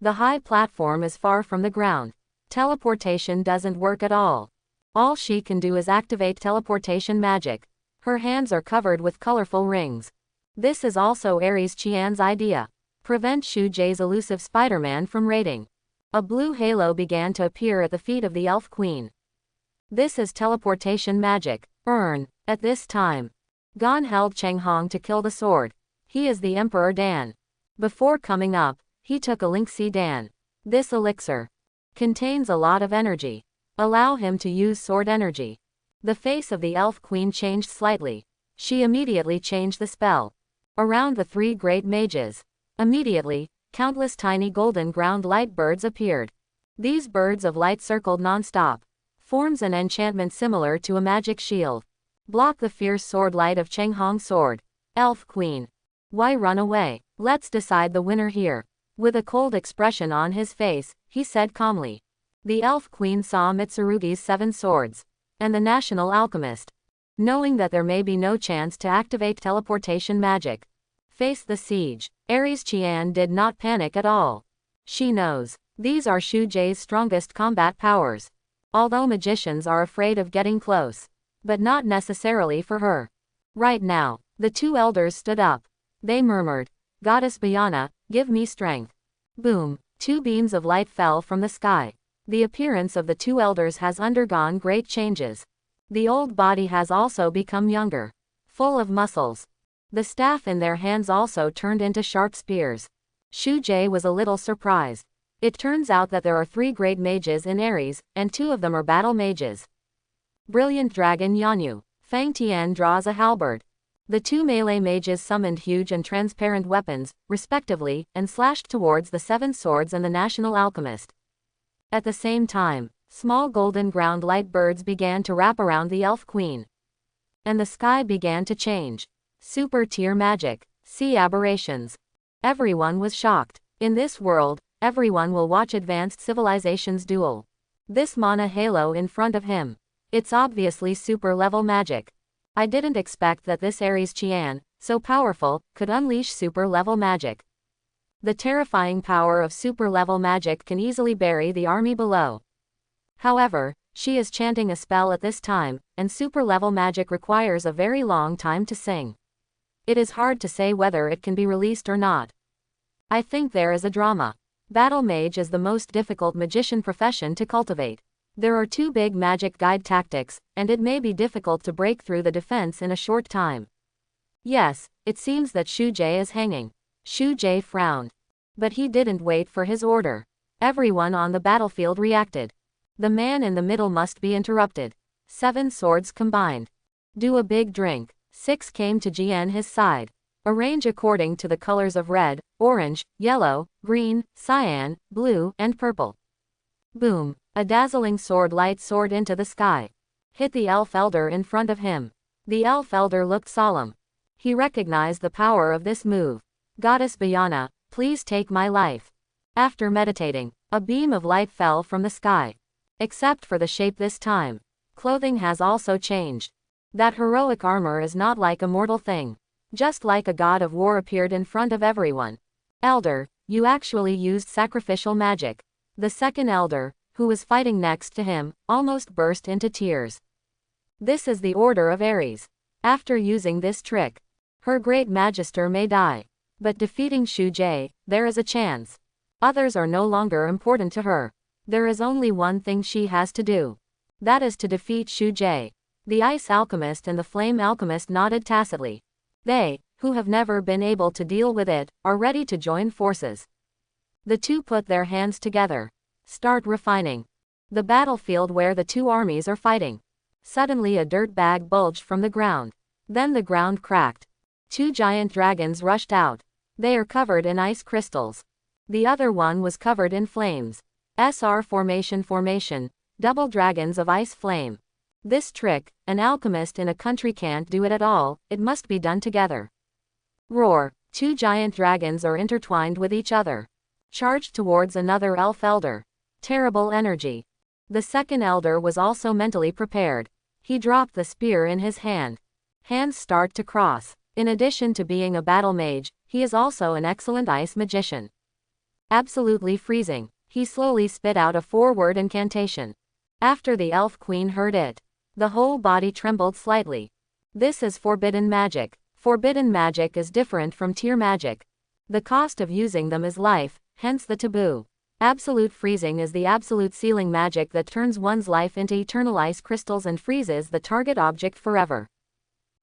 The high platform is far from the ground. Teleportation doesn't work at all. All she can do is activate teleportation magic. Her hands are covered with colorful rings. This is also Aries Chen's idea. Prevent Shu Jay's elusive Spider-Man from raiding. A blue halo began to appear at the feet of the Elf Queen. This is teleportation magic. At this time, Gon held Chenghong to kill the sword. He is the Emperor Dan. Before coming up, he took a Lingxi Dan. This elixir contains a lot of energy. Allow him to use sword energy. The face of the Elf Queen changed slightly. She immediately changed the spell. Around the 3 great mages. Immediately, countless tiny golden ground light birds appeared. These birds of light circled non-stop. Forms an enchantment similar to a magic shield. Block the fierce sword light of Chenghong's sword. Elf Queen. Why run away? Let's decide the winner here. With a cold expression on his face, he said calmly. The elf queen saw Mitsurugi's 7 swords. And the national alchemist, knowing that there may be no chance to activate teleportation magic, face the siege. Aries Chen did not panic at all. She knows these are Shu Jay's strongest combat powers. Although magicians are afraid of getting close, but not necessarily for her. Right now, the 2 elders stood up. They murmured, "Goddess Bayana, give me strength." Boom! 2 beams of light fell from the sky. The appearance of the 2 elders has undergone great changes. The old body has also become younger, full of muscles. The staff in their hands also turned into sharp spears. Shu Jay was a little surprised. It turns out that there are 3 great mages in Aries, and 2 of them are battle mages. Brilliant Dragon Yanyu. Fang Tian draws a halberd. The 2 melee mages summoned huge and transparent weapons, respectively, and slashed towards the 7 swords and the national alchemist. At the same time, small golden ground light birds began to wrap around the elf queen. And the sky began to change. Super tier magic. See aberrations. Everyone was shocked. In this world, everyone will watch advanced civilizations duel. This mana halo in front of him. It's obviously super level magic. I didn't expect that this Aries Chen, so powerful, could unleash super level magic. The terrifying power of super level magic can easily bury the army below. However, she is chanting a spell at this time, and super level magic requires a very long time to sing. It is hard to say whether it can be released or not. I think there is a drama. Battle mage is the most difficult magician profession to cultivate. There are 2 big magic guide tactics, and it may be difficult to break through the defense in a short time. Yes, it seems that Shu Jay is hanging. Shu Jay frowned. But he didn't wait for his order. Everyone on the battlefield reacted. The man in the middle must be interrupted. 7 swords combined. Do a big drink. 6 came to Jian his side. Arrange according to the colors of red, orange, yellow, green, cyan, blue, and purple. Boom! A dazzling sword light soared into the sky. Hit the elf elder in front of him. The elf elder looked solemn. He recognized the power of this move. Goddess Bayana, please take my life. After meditating, a beam of light fell from the sky. Except for the shape this time. Clothing has also changed. That heroic armor is not like a mortal thing. Just like a god of war appeared in front of everyone. Elder, you actually used sacrificial magic. The second elder, who was fighting next to him, almost burst into tears. This is the order of Aries. After using this trick, her great magister may die. But defeating Shu Jay, there is a chance. Others are no longer important to her. There is only one thing she has to do. That is to defeat Shu Jay. The ice alchemist and the flame alchemist nodded tacitly. They, who have never been able to deal with it, are ready to join forces. The 2 put their hands together. Start refining. The battlefield where the 2 armies are fighting. Suddenly a dirt bag bulged from the ground. Then the ground cracked. 2 giant dragons rushed out. They are covered in ice crystals. The other one was covered in flames. SR formation, double dragons of ice flame. This trick, an alchemist in a country can't do it at all, it must be done together. Roar! 2 giant dragons are intertwined with each other. Charged towards another elf elder. Terrible energy. The second elder was also mentally prepared. He dropped the spear in his hand. Hands start to cross. In addition to being a battle mage, he is also an excellent ice magician. Absolutely freezing, he slowly spit out a 4-word incantation. After the elf queen heard it, the whole body trembled slightly. This is forbidden magic. Forbidden magic is different from tier magic. The cost of using them is life, hence the taboo. Absolute freezing is the absolute sealing magic that turns one's life into eternal ice crystals and freezes the target object forever.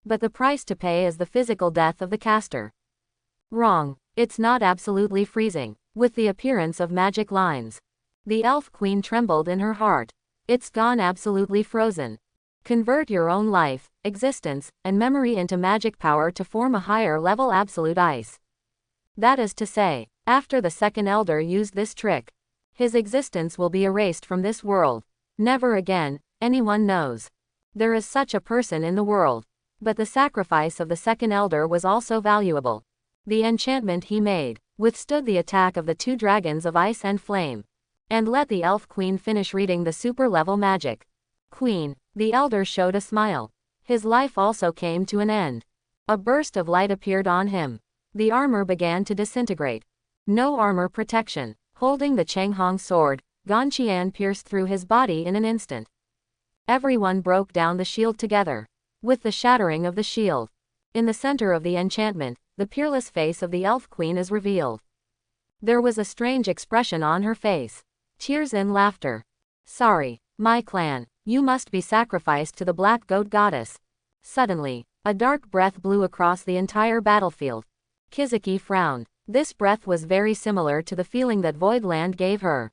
But the price to pay is the physical death of the caster. Wrong. It's not absolutely freezing, with the appearance of magic lines. The elf queen trembled in her heart. It's gone absolutely frozen. Convert your own life, existence, and memory into magic power to form a higher level absolute ice. That is to say, after the second elder used this trick, his existence will be erased from this world. Never again, anyone knows. There is such a person in the world. But the sacrifice of the second elder was also valuable. The enchantment he made, withstood the attack of the two dragons of ice and flame, and let the elf queen finish reading the super-level magic. Queen, the elder showed a smile. His life also came to an end. A burst of light appeared on him. The armor began to disintegrate. No armor protection. Holding the Chenghong sword, Gan Qian pierced through his body in an instant. Everyone broke down the shield together. With the shattering of the shield, in the center of the enchantment, the peerless face of the elf queen is revealed. There was a strange expression on her face. Tears and laughter. Sorry, my clan, you must be sacrificed to the black goat goddess. Suddenly, a dark breath blew across the entire battlefield. Kizuki frowned. This breath was very similar to the feeling that Voidland gave her.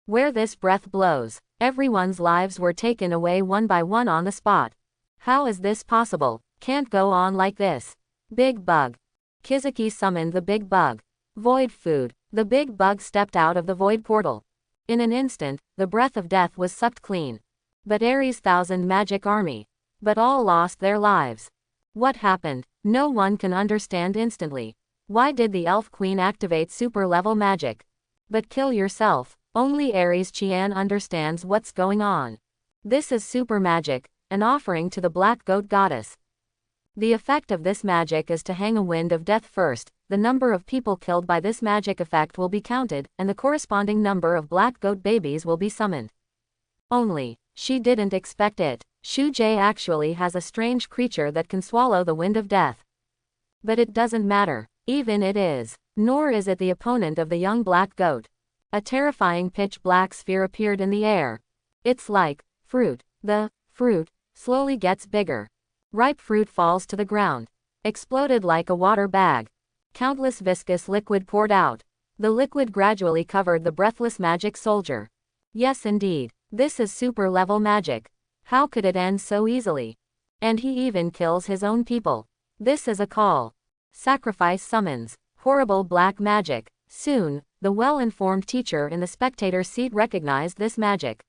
Where this breath blows, everyone's lives were taken away one by one on the spot. How is this possible? Can't go on like this. Big bug. Kizuki summoned the big bug. Void food. The big bug stepped out of the void portal. In an instant, the breath of death was sucked clean. But Aries' 1,000 magic army. But all lost their lives. What happened? No one can understand instantly. Why did the elf queen activate super-level magic? But kill yourself. Only Aries Chen understands what's going on. This is super magic, an offering to the black goat goddess. The effect of this magic is to hang a wind of death first. The number of people killed by this magic effect will be counted, and the corresponding number of black goat babies will be summoned. Only, she didn't expect it. Shu Jay actually has a strange creature that can swallow the wind of death. But it doesn't matter, even it is. Nor is it the opponent of the young black goat. A terrifying pitch-black sphere appeared in the air. It's like fruit. The fruit slowly gets bigger. Ripe fruit falls to the ground. Exploded like a water bag. Countless viscous liquid poured out. The liquid gradually covered the breathless magic soldier. Yes indeed, this is super-level magic. How could it end so easily? And he even kills his own people. This is a call. Sacrifice summons. Horrible black magic. Soon, the well-informed teacher in the spectator seat recognized this magic.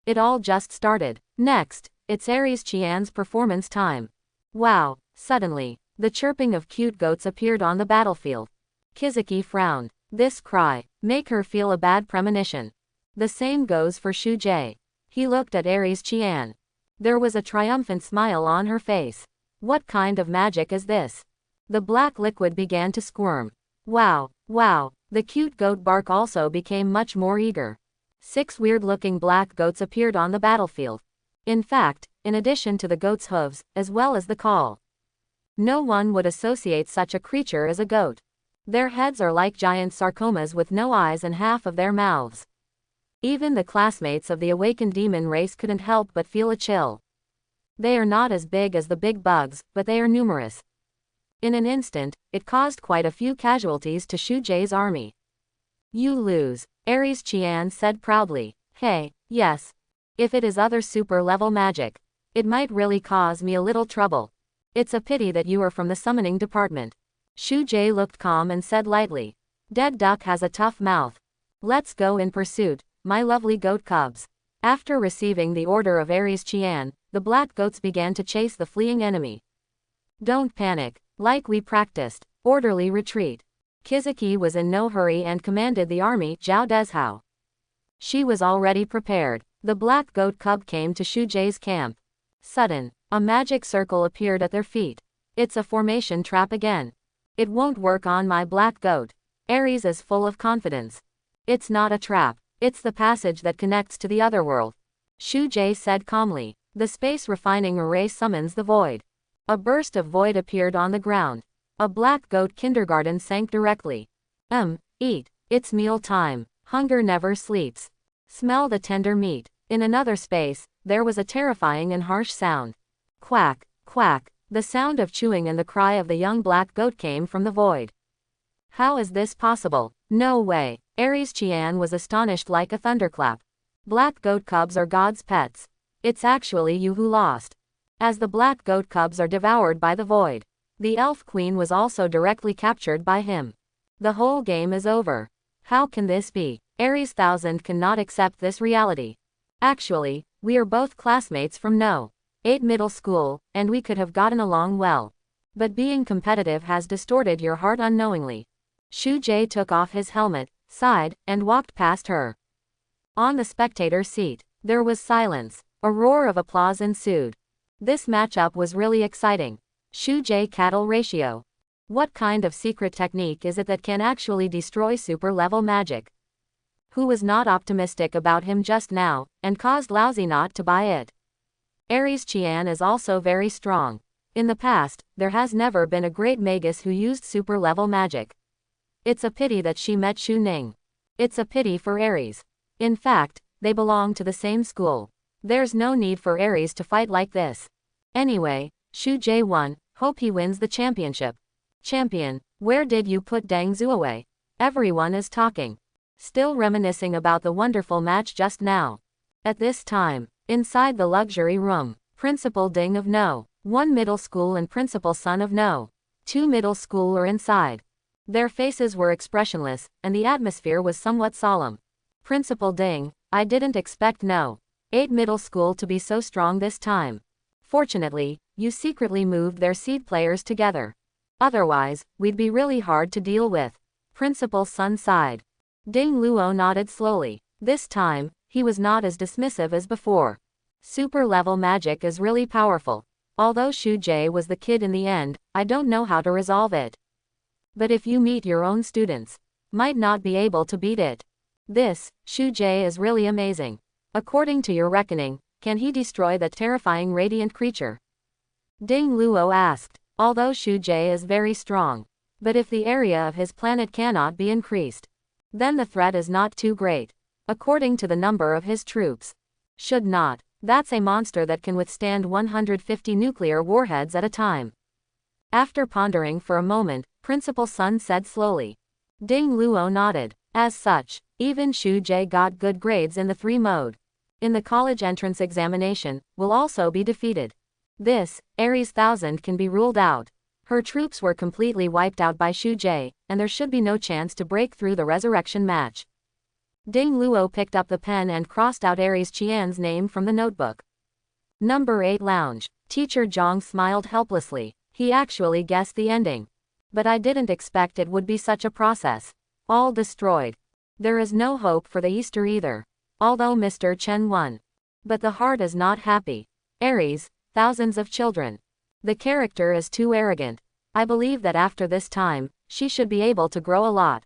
It all just started. Next, it's Aries Chen's performance time. Wow, suddenly, the chirping of cute goats appeared on the battlefield. Kizuki frowned. This cry, make her feel a bad premonition. The same goes for Shu Jay. He looked at Aries Chen. There was a triumphant smile on her face. What kind of magic is this? The black liquid began to squirm. Wow, wow, the cute goat bark also became much more eager. 6 weird-looking black goats appeared on the battlefield. In fact, in addition to the goat's hooves, as well as the call. No one would associate such a creature as a goat. Their heads are like giant sarcomas with no eyes and half of their mouths. Even the classmates of the awakened demon race couldn't help but feel a chill. They are not as big as the big bugs, but they are numerous. In an instant, it caused quite a few casualties to Shu Jay's army. You lose, Aries Chen said proudly. Hey, yes. If it is other super-level magic, it might really cause me a little trouble. It's a pity that you are from the summoning department. Shu Jay looked calm and said lightly. Dead duck has a tough mouth. Let's go in pursuit, my lovely goat cubs. After receiving the order of Aries Chen, the black goats began to chase the fleeing enemy. Don't panic, like we practiced. Orderly retreat. Kizuki was in no hurry and commanded the army Zhao Dezhao. She was already prepared. The black goat cub came to Shu Jay's camp. Sudden, a magic circle appeared at their feet. It's a formation trap again. It won't work on my black goat. Aries is full of confidence. It's not a trap. It's the passage that connects to the other world. Shu Jay said calmly. The space refining array summons the void. A burst of void appeared on the ground. A black goat kindergarten sank directly. Eat. It's meal time. Hunger never sleeps. Smell the tender meat. In another space, there was a terrifying and harsh sound. Quack, quack. The sound of chewing and the cry of the young black goat came from the void. How is this possible? No way. Aries Chen was astonished like a thunderclap. Black goat cubs are God's pets. It's actually you who lost. As the black goat cubs are devoured by the void. The elf queen was also directly captured by him. The whole game is over. How can this be? Aries 1000 cannot accept this reality. Actually, we are both classmates from No. 8 middle school, and we could have gotten along well. But being competitive has distorted your heart unknowingly. Shu Jay took off his helmet, sighed, and walked past her. On the spectator seat, there was silence. A roar of applause ensued. This matchup was really exciting. Shu Jay cattle ratio. What kind of secret technique is it that can actually destroy super-level magic? Who was not optimistic about him just now, and caused Lousy not to buy it? Aries Chen is also very strong. In the past, there has never been a great magus who used super-level magic. It's a pity that she met Shu Ning. It's a pity for Aries. In fact, they belong to the same school. There's no need for Aries to fight like this. Anyway, Shu Jay won, hope he wins the championship. Champion, where did you put dang Zuo-Away? Everyone is talking. Still reminiscing about the wonderful match just now. At this time, inside the luxury room, Principal Ding of No, 1 middle school and Principal Sun of No, 2 middle school are inside. Their faces were expressionless, and the atmosphere was somewhat solemn. Principal Ding, I didn't expect No. 8 middle school to be so strong this time. Fortunately, you secretly moved their seed players together. Otherwise, we'd be really hard to deal with. Principal Sun sighed. Ding Luo nodded slowly. This time, he was not as dismissive as before. Super-level magic is really powerful. Although Shu Jay was the kid in the end, I don't know how to resolve it. But if you meet your own students, might not be able to beat it. This, Shu Jay is really amazing. According to your reckoning, can he destroy that terrifying radiant creature? Ding Luo asked. Although Shu Jay is very strong, but if the area of his planet cannot be increased, then the threat is not too great. According to the number of his troops. Should not. That's a monster that can withstand 150 nuclear warheads at a time. After pondering for a moment, Principal Sun said slowly. Ding Luo nodded. As such, even Shu Jay got good grades in the 3 mode. In the college entrance examination, will also be defeated. This, Aries 1000 can be ruled out. Her troops were completely wiped out by Shu Jay, and there should be no chance to break through the resurrection match. Ding Luo picked up the pen and crossed out Aries Chen's name from the notebook. Number 8 Lounge. Teacher Zhang smiled helplessly. He actually guessed the ending. But I didn't expect it would be such a process. All destroyed. There is no hope for the Easter either. Although Mr. Chen won. But the heart is not happy. Aries, thousands of children. The character is too arrogant. I believe that after this time, she should be able to grow a lot.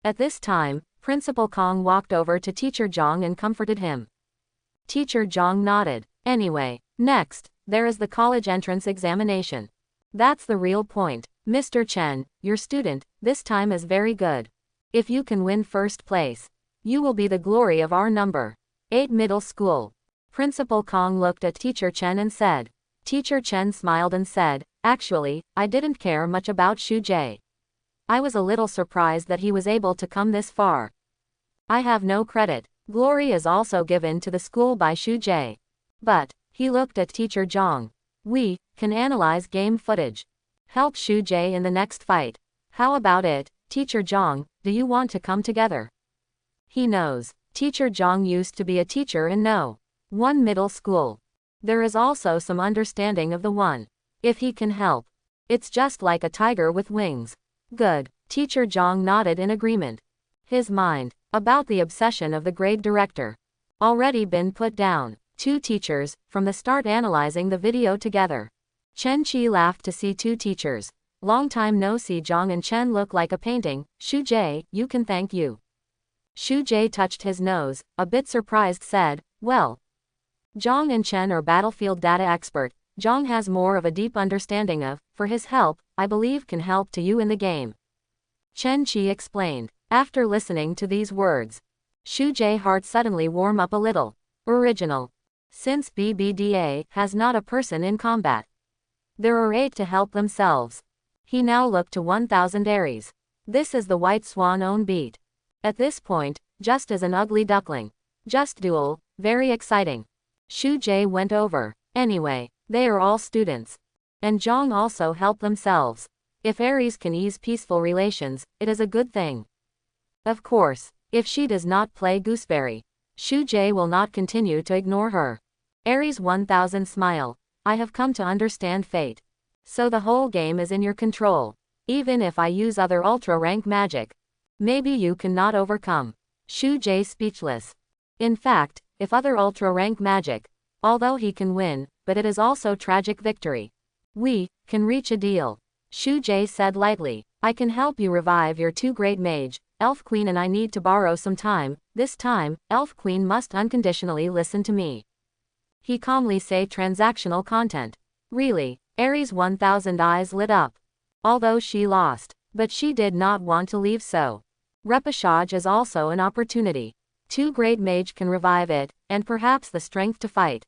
At this time, Principal Kong walked over to Teacher Zhang and comforted him. Teacher Zhang nodded. Anyway, next, there is the college entrance examination. That's the real point. Mr. Chen, your student, this time is very good. If you can win first place, you will be the glory of our number 8 middle school. Principal Kong looked at Teacher Chen and said. Teacher Chen smiled and said, actually, I didn't care much about Shu Jay. I was a little surprised that he was able to come this far. I have no credit. Glory is also given to the school by Shu Jay. But, he looked at Teacher Zhang. We can analyze game footage. Help Shu Jay in the next fight. How about it, Teacher Zhang, do you want to come together? He knows. Teacher Zhang used to be a teacher in No. 1 middle school. There is also some understanding of the one. If he can help. It's just like a tiger with wings. Good. Teacher Zhang nodded in agreement. His mind, about the obsession of the grade director, already been put down. 2 teachers, from the start analyzing the video together. Chen Qi laughed to see 2 teachers. Long time no see. Zhang and Chen look like a painting. Shu Jay, you can thank you. Shu Jay touched his nose, a bit surprised said, well. Zhang and Chen are battlefield data expert. Zhang has more of a deep understanding of, for his help, I believe can help to you in the game. Chen Qi explained. After listening to these words, Shu Jay's heart suddenly warmed up a little. Original. Since BBDA has not a person in combat, there are 8 to help themselves. He now looked to 1000 Aries. This is the White Swan own beat. At this point, just as an ugly duckling. Just duel, very exciting. Shu Jay went over. Anyway, they are all students. And Zhang also help themselves. If Aries can ease peaceful relations, it is a good thing. Of course, if she does not play gooseberry, Shu Jay will not continue to ignore her. Aries 1000 smile. I have come to understand fate. So the whole game is in your control. Even if I use other ultra-rank magic, maybe you cannot overcome. Shu Jay speechless. In fact, if other ultra-rank magic, although he can win, but it is also tragic victory. We can reach a deal. Shu Jay said lightly. I can help you revive your two great mage. Elf Queen and I need to borrow some time. This time, Elf Queen must unconditionally listen to me. He calmly say transactional content. Really? Aries 1000 eyes lit up. Although she lost, but she did not want to leave, so repechage is also an opportunity. Two great mage can revive it, and perhaps the strength to fight.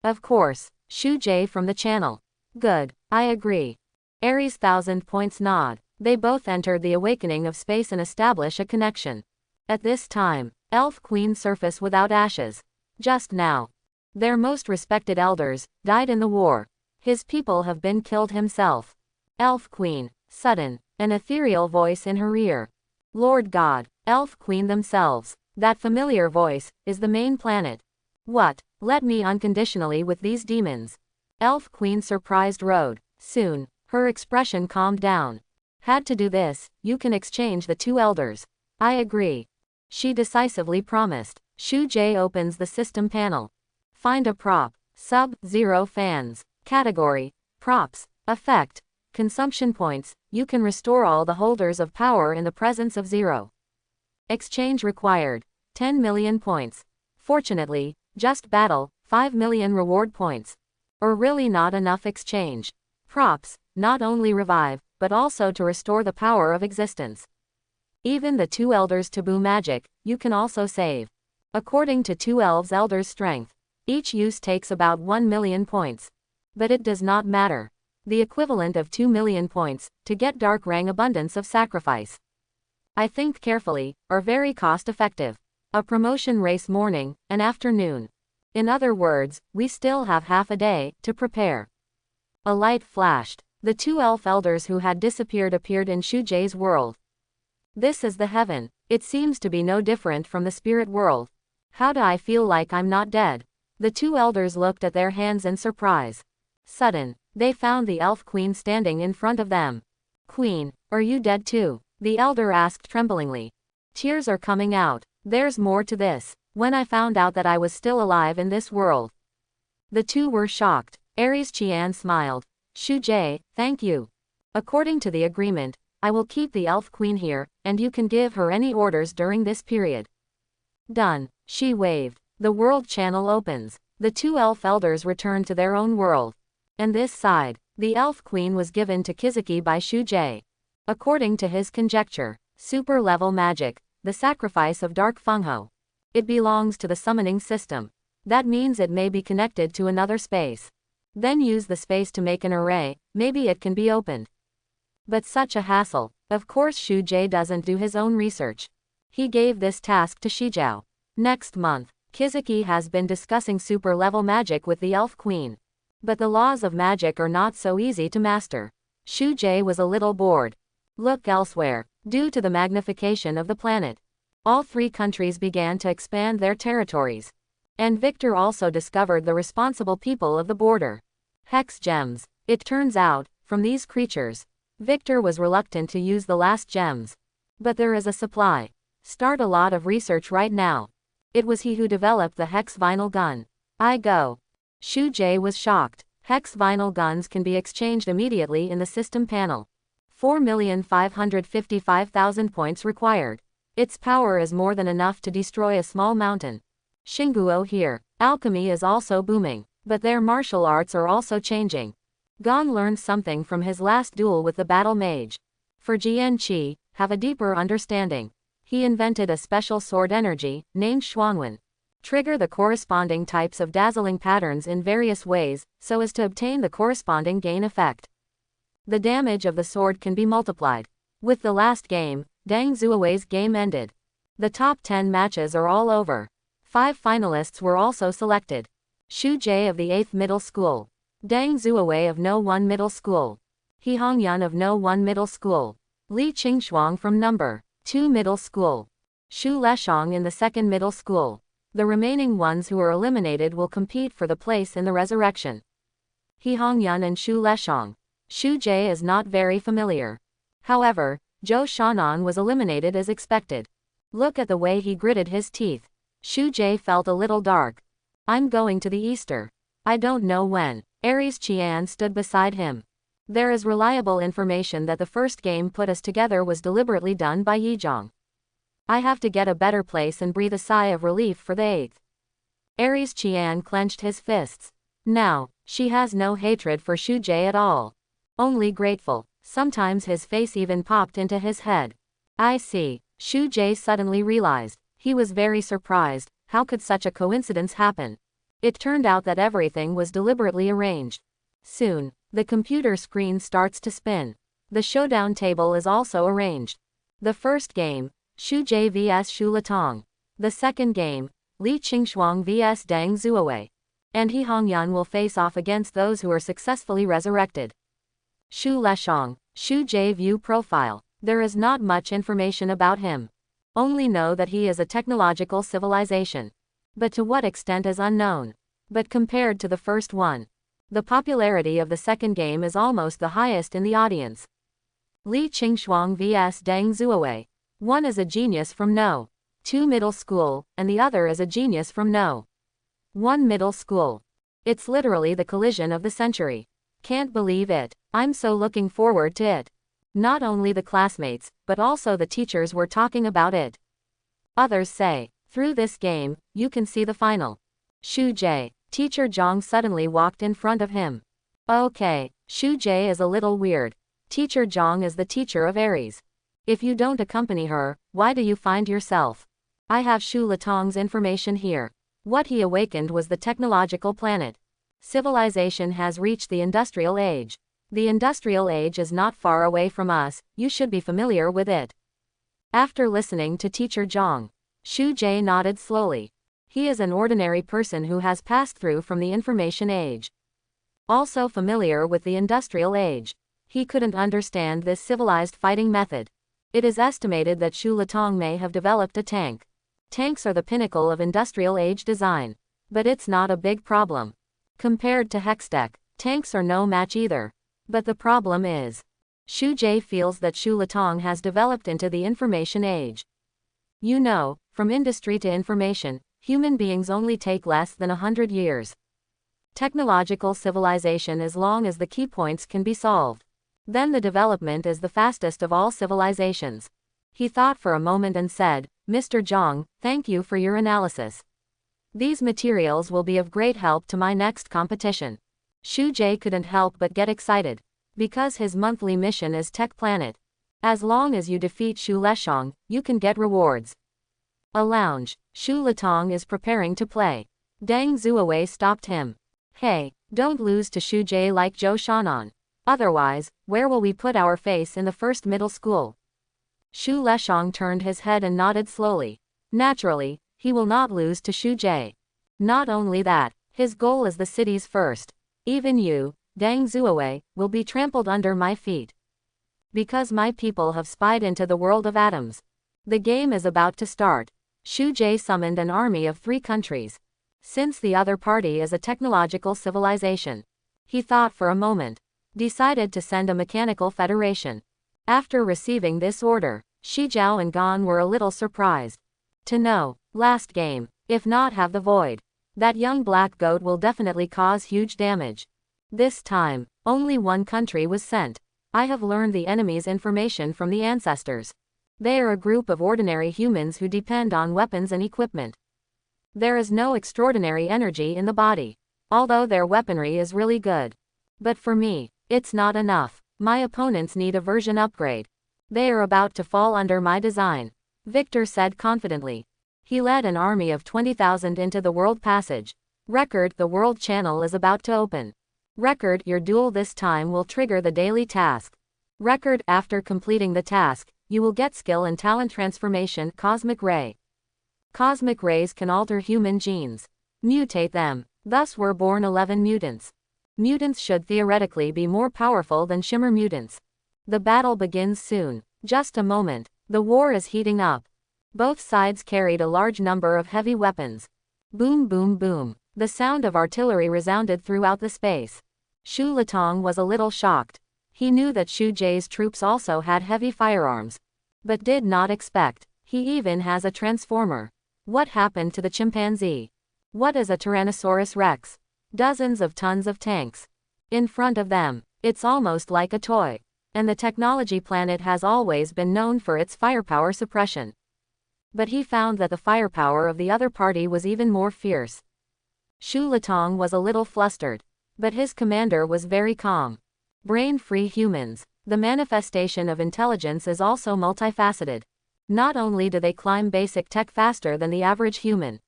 Of course. Shu Jay from the channel. Good. I agree. Aries 1000 points nod. They both entered the awakening of space and establish a connection. At this time, Elf Queen surface without ashes. Just now, their most respected elders died in the war. His people have been killed himself. Elf Queen. Sudden, an ethereal voice in her ear. Lord God, Elf Queen themselves. That familiar voice is the main planet. What? Let me unconditionally with these demons. Elf Queen surprised rode. Soon, her expression calmed down. Had to do this, you can exchange the two elders. I agree. She decisively promised. Shu Jay opens the system panel. Find a prop. Sub-Zero fans. Category. Props. Effect. Consumption points. You can restore all the holders of power in the presence of zero. Exchange required. 10 million points. Fortunately, just battle. 5 million reward points. Or really not enough exchange. Props. Not only revive, but also to restore the power of existence. Even the two elders taboo magic, you can also save. According to two elves' elders' strength, each use takes about 1 million points. But it does not matter. The equivalent of 2 million points, to get Dark Rang abundance of sacrifice. I think carefully, are very cost-effective. A promotion race morning, and afternoon. In other words, we still have half a day, to prepare. A light flashed. The two elf elders who had disappeared appeared in Shu Jay's world. This is the heaven. It seems to be no different from the spirit world. How do I feel like I'm not dead? The two elders looked at their hands in surprise. Sudden, they found the elf queen standing in front of them. Queen, are you dead too? The elder asked tremblingly. Tears are coming out. There's more to this. When I found out that I was still alive in this world. The two were shocked. Aries Chen smiled. Shu Jay, thank you. According to the agreement, I will keep the elf queen here, and you can give her any orders during this period. Done. She waved. The world channel opens. The two elf elders return to their own world. And this side, the elf queen was given to Kizuki by Shu Jay. According to his conjecture, super level magic, the sacrifice of Dark Fengho. It belongs to the summoning system. That means it may be connected to another space. Then use the space to make an array, maybe it can be opened. But such a hassle. Of course Shu Jay doesn't do his own research. He gave this task to Shijiao. Next month, Kizuki has been discussing super level magic with the elf queen. But the laws of magic are not so easy to master. Shu Jay was a little bored. Look elsewhere. Due to the magnification of the planet, all three countries began to expand their territories. And Victor also discovered the responsible people of the border. Hex gems. It turns out, from these creatures, Victor was reluctant to use the last gems. But there is a supply. Start a lot of research right now. It was he who developed the hex vinyl gun. I go. Shu Jay was shocked. Hex vinyl guns can be exchanged immediately in the system panel. 4,555,000 points required. Its power is more than enough to destroy a small mountain. Xinguo here. Alchemy is also booming, but their martial arts are also changing. Gon learned something from his last duel with the battle mage. For Jian Qi, have a deeper understanding. He invented a special sword energy, named Shuangwen. Trigger the corresponding types of dazzling patterns in various ways, so as to obtain the corresponding gain effect. The damage of the sword can be multiplied. With the last game, Deng Zuo-Away's game ended. The top 10 matches are all over. 5 finalists were also selected. Shu Jay of the 8th Middle School. Deng Zuo-Away of No 1 Middle School. He Hongyun of No 1 Middle School. Lee Ching-Shuang from Number 2 Middle School. Shu Leshang in the 2nd Middle School. The remaining ones who are eliminated will compete for the place in the resurrection. He Hongyun and Shu Leshang. Shu Jay is not very familiar. However, Zhou Shan'an was eliminated as expected. Look at the way he gritted his teeth. Shu Jay felt a little dark. I'm going to the Easter. I don't know when. Aries Chen stood beside him. There is reliable information that the first game put us together was deliberately done by Yizhong. I have to get a better place and breathe a sigh of relief for the 8th. Aries Chen clenched his fists. Now, she has no hatred for Shu Jay at all. Only grateful. Sometimes his face even popped into his head. I see. Shu Jay suddenly realized. He was very surprised. How could such a coincidence happen? It turned out that everything was deliberately arranged. Soon, the computer screen starts to spin. The showdown table is also arranged. The first game, Shu Jay vs Shu Latong. The second game, Lee Ching-Shuang vs Deng Zuo-Away. And He Hongyan will face off against those who are successfully resurrected. Shu Leshang, Shu Jay view profile. There is not much information about him. Only know that he is a technological civilization. But to what extent is unknown. But compared to the first one, the popularity of the second game is almost the highest in the audience. Lee Ching-Shuang vs Deng Zuo-Away. One is a genius from No. 2 middle school, and the other is a genius from No. 1 middle school. It's literally the collision of the century. Can't believe it. I'm so looking forward to it. Not only the classmates, but also the teachers were talking about it. Others say, through this game, you can see the final. Shu Jay. Teacher Zhang suddenly walked in front of him. Okay, Shu Jay is a little weird. Teacher Zhang is the teacher of Aries. If you don't accompany her, why do you find yourself? I have Shu Latong's information here. What he awakened was the technological planet. Civilization has reached the industrial age. The industrial age is not far away from us, you should be familiar with it. After listening to Teacher Zhang, Shu Jay nodded slowly. He is an ordinary person who has passed through from the information age. Also familiar with the industrial age. He couldn't understand this civilized fighting method. It is estimated that Shu Latong may have developed a tank. Tanks are the pinnacle of industrial age design. But it's not a big problem. Compared to Hextech, tanks are no match either. But the problem is, Shu Jay feels that Shu Latong has developed into the information age. You know, from industry to information, human beings only take less than 100 years. Technological civilization as long as the key points can be solved. Then the development is the fastest of all civilizations. He thought for a moment and said, Mr. Zhang, thank you for your analysis. These materials will be of great help to my next competition. Shu Jay couldn't help but get excited. Because his monthly mission is Tech Planet. As long as you defeat Shu Leshang, you can get rewards. A lounge. Shu Latong is preparing to play. Deng Zuo-Away stopped him. Hey, don't lose to Shu Jay like Zhou Shan'an. Otherwise, where will we put our face in the first middle school? Shu Leshang turned his head and nodded slowly. Naturally, he will not lose to Shu Jay. Not only that, his goal is the city's first. Even you, Deng Zuo-Away, will be trampled under my feet. Because my people have spied into the world of atoms. The game is about to start. Shu Jay summoned an army of 3 countries. Since the other party is a technological civilization, he thought for a moment. Decided to send a mechanical federation. After receiving this order, Shi Jiao and Gan were a little surprised. To know, last game, if not have the void. That young black goat will definitely cause huge damage. This time, only 1 country was sent. I have learned the enemy's information from the ancestors. They are a group of ordinary humans who depend on weapons and equipment. There is no extraordinary energy in the body. Although their weaponry is really good. But for me, it's not enough. My opponents need a version upgrade. They are about to fall under my design. Victor said confidently. He led an army of 20,000 into the world passage. Record, the world channel is about to open. Record, your duel this time will trigger the daily task. Record, after completing the task, you will get skill and talent transformation Cosmic Ray. Cosmic rays can alter human genes. Mutate them. Thus were born 11 mutants. Mutants should theoretically be more powerful than Shimmer mutants. The battle begins soon. Just a moment. The war is heating up. Both sides carried a large number of heavy weapons. Boom boom boom. The sound of artillery resounded throughout the space. Shu Latong was a little shocked. He knew that Shu Jay's troops also had heavy firearms, but did not expect. He even has a transformer. What happened to the chimpanzee? What is a Tyrannosaurus Rex? Dozens of tons of tanks. In front of them, it's almost like a toy. And the technology planet has always been known for its firepower suppression. But he found that the firepower of the other party was even more fierce. Shu Latong was a little flustered, but his commander was very calm. Brain-free humans. The manifestation of intelligence is also multifaceted. Not only do they climb basic tech faster than the average human,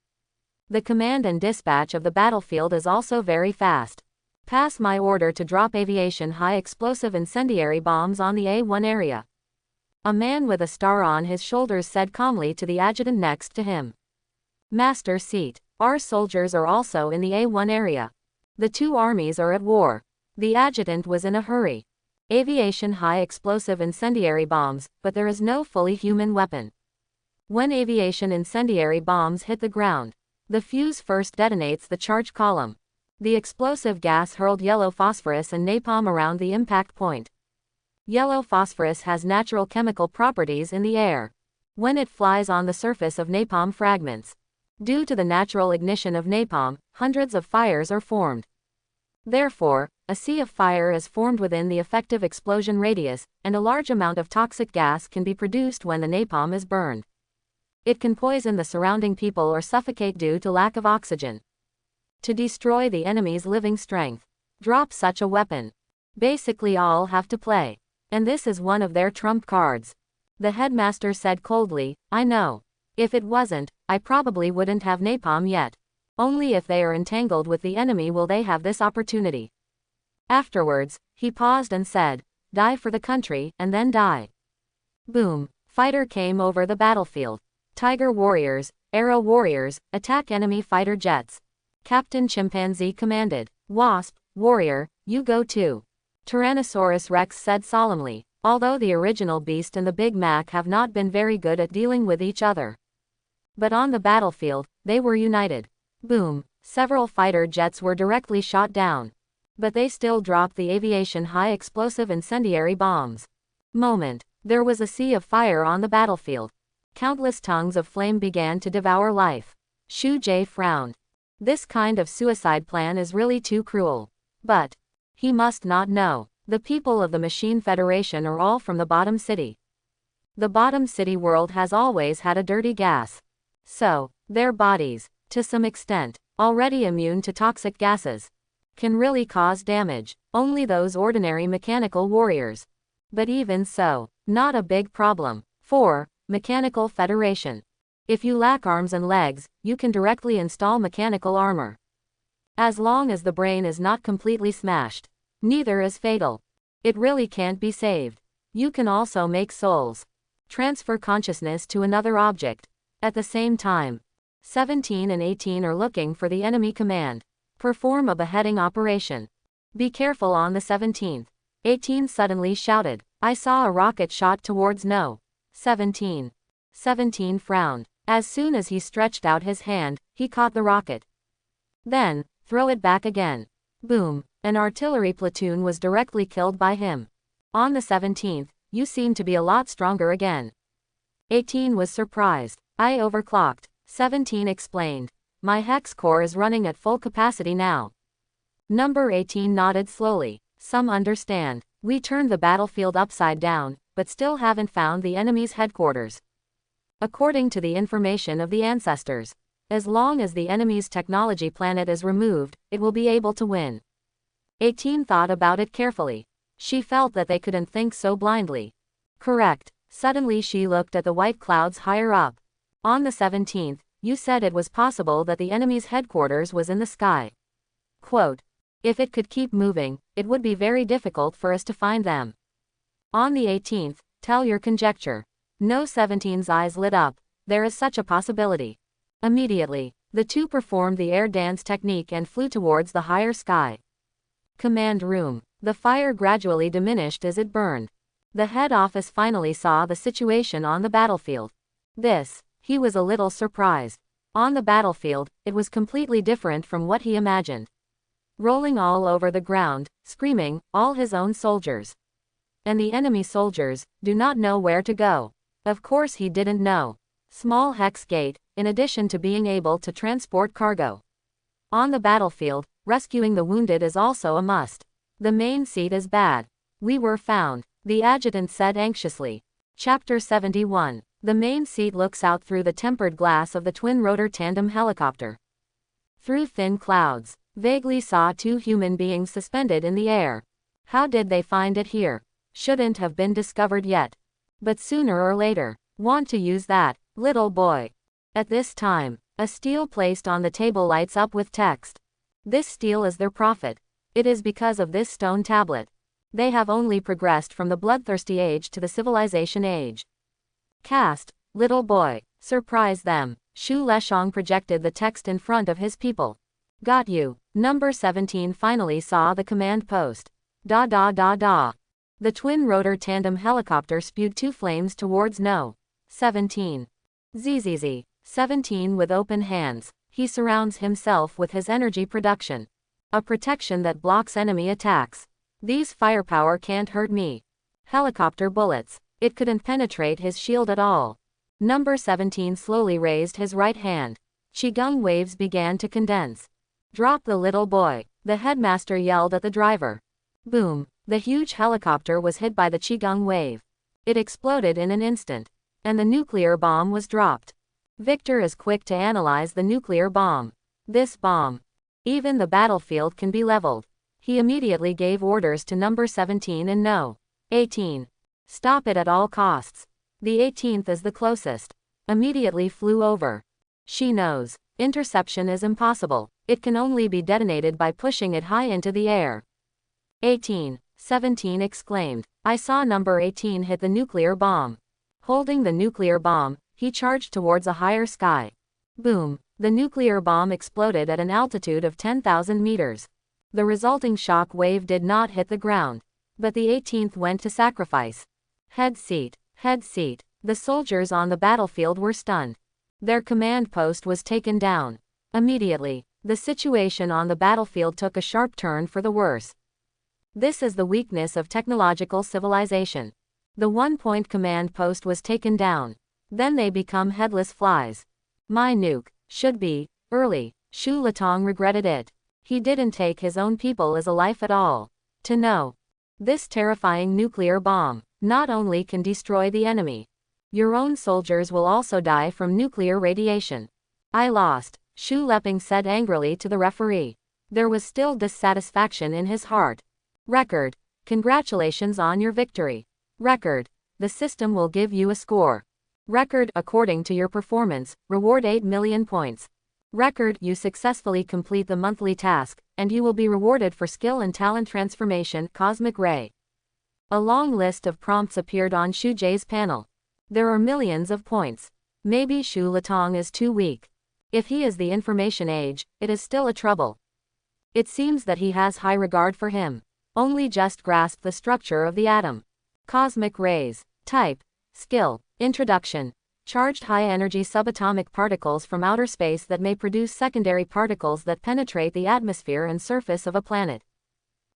the command and dispatch of the battlefield is also very fast. Pass my order to drop aviation high explosive incendiary bombs on the A1 area. A man with a star on his shoulders said calmly to the adjutant next to him. Master seat. Our soldiers are also in the A1 area. The two armies are at war. The adjutant was in a hurry. Aviation high explosive incendiary bombs, but there is no fully human weapon. When aviation incendiary bombs hit the ground, the fuse first detonates the charge column. The explosive gas hurled yellow phosphorus and napalm around the impact point. Yellow phosphorus has natural chemical properties in the air. When it flies on the surface of napalm fragments, due to the natural ignition of napalm, hundreds of fires are formed. Therefore, a sea of fire is formed within the effective explosion radius, and a large amount of toxic gas can be produced when the napalm is burned. It can poison the surrounding people or suffocate due to lack of oxygen. To destroy the enemy's living strength, drop such a weapon. Basically all have to play. And this is one of their trump cards. The headmaster said coldly, I know. If it wasn't, I probably wouldn't have napalm yet. Only if they are entangled with the enemy will they have this opportunity. Afterwards, he paused and said, die for the country, and then die. Boom. Fighter came over the battlefield. Tiger warriors, arrow warriors, attack enemy fighter jets. Captain Chimpanzee commanded. Wasp, warrior, you go too. Tyrannosaurus Rex said solemnly, although the original beast and the Big Mac have not been very good at dealing with each other. But on the battlefield, they were united. Boom. Several fighter jets were directly shot down. But they still dropped the aviation high explosive incendiary bombs. Moment. There was a sea of fire on the battlefield. Countless tongues of flame began to devour life. Shu Jay frowned. This kind of suicide plan is really too cruel. But he must not know. The people of the Machine Federation are all from the bottom city. The bottom city world has always had a dirty gas. So, their bodies, to some extent, already immune to toxic gases, can really cause damage. Only those ordinary mechanical warriors. But even so, not a big problem. 4. Mechanical Federation. If you lack arms and legs, you can directly install mechanical armor. As long as the brain is not completely smashed. Neither is fatal. It really can't be saved. You can also make souls. Transfer consciousness to another object. At the same time, 17 and 18 are looking for the enemy command. Perform a beheading operation. Be careful on the 17th. 18 suddenly shouted. I saw a rocket shot towards No. 17. 17 frowned. As soon as he stretched out his hand, he caught the rocket. Then, throw it back again. Boom. An artillery platoon was directly killed by him. On the 17th, you seem to be a lot stronger again. 18 was surprised. I overclocked. 17 explained. My hex core is running at full capacity now. Number 18 nodded slowly. Some understand. We turned the battlefield upside down, but still haven't found the enemy's headquarters. According to the information of the ancestors, as long as the enemy's technology planet is removed, it will be able to win. 18 thought about it carefully. She felt that they couldn't think so blindly. Correct. Suddenly she looked at the white clouds higher up. On the 17th, you said it was possible that the enemy's headquarters was in the sky. Quote. If it could keep moving, it would be very difficult for us to find them. On the 18th, tell your conjecture. No 17's eyes lit up. There is such a possibility. Immediately, the two performed the air dance technique and flew towards the higher sky. Command room. The fire gradually diminished as it burned. The head office finally saw the situation on the battlefield. He was a little surprised. On the battlefield, it was completely different from what he imagined. Rolling all over the ground, screaming, all his own soldiers. And the enemy soldiers do not know where to go. Of course he didn't know. Small hex gate, in addition to being able to transport cargo. On the battlefield, rescuing the wounded is also a must. The main seat is bad. We were found, the adjutant said anxiously. Chapter 71. The main seat looks out through the tempered glass of the twin-rotor tandem helicopter. Through thin clouds, vaguely saw two human beings suspended in the air. How did they find it here? Shouldn't have been discovered yet. But sooner or later, want to use that, little boy. At this time, a stele placed on the table lights up with text. This stele is their prophet. It is because of this stone tablet. They have only progressed from the bloodthirsty age to the civilization age. Cast, little boy, surprise them. Shu Leshang projected the text in front of his people. Got you. Number 17 finally saw the command post. Da da da da. The twin-rotor tandem helicopter spewed two flames towards No. 17. ZZZ. 17 with open hands. He surrounds himself with his energy production. A protection that blocks enemy attacks. These firepower can't hurt me. Helicopter bullets. It couldn't penetrate his shield at all. Number 17 slowly raised his right hand. Qigong waves began to condense. Drop the little boy, the headmaster yelled at the driver. Boom. The huge helicopter was hit by the Qigong wave. It exploded in an instant. And the nuclear bomb was dropped. Victor is quick to analyze the nuclear bomb. This bomb. Even the battlefield can be leveled. He immediately gave orders to number 17 and No. 18. Stop it at all costs. The 18th is the closest. Immediately flew over. She knows. Interception is impossible. It can only be detonated by pushing it high into the air. 18. 17 exclaimed. I saw number 18 hit the nuclear bomb. Holding the nuclear bomb, he charged towards a higher sky. Boom. The nuclear bomb exploded at an altitude of 10,000 meters. The resulting shock wave did not hit the ground. But the 18th went to sacrifice. Head seat. Head seat. The soldiers on the battlefield were stunned. Their command post was taken down. Immediately, the situation on the battlefield took a sharp turn for the worse. This is the weakness of technological civilization. The one-point command post was taken down. Then they become headless flies. My nuke should be early. Shu Latong regretted it. He didn't take his own people as a life at all. To know. This terrifying nuclear bomb not only can destroy the enemy. Your own soldiers will also die from nuclear radiation. I lost, Shu Leping said angrily to the referee. There was still dissatisfaction in his heart. Record. Congratulations on your victory. Record. The system will give you a score. Record. According to your performance, reward 8 million points. Record. You successfully complete the monthly task, and you will be rewarded for skill and talent transformation, Cosmic Ray. A long list of prompts appeared on Shu Jay's panel. There are millions of points. Maybe Shu Latong is too weak. If he is the information age, it is still a trouble. It seems that he has high regard for him. Only just grasp the structure of the atom. Cosmic rays. Type. Skill. Introduction. Charged high-energy subatomic particles from outer space that may produce secondary particles that penetrate the atmosphere and surface of a planet.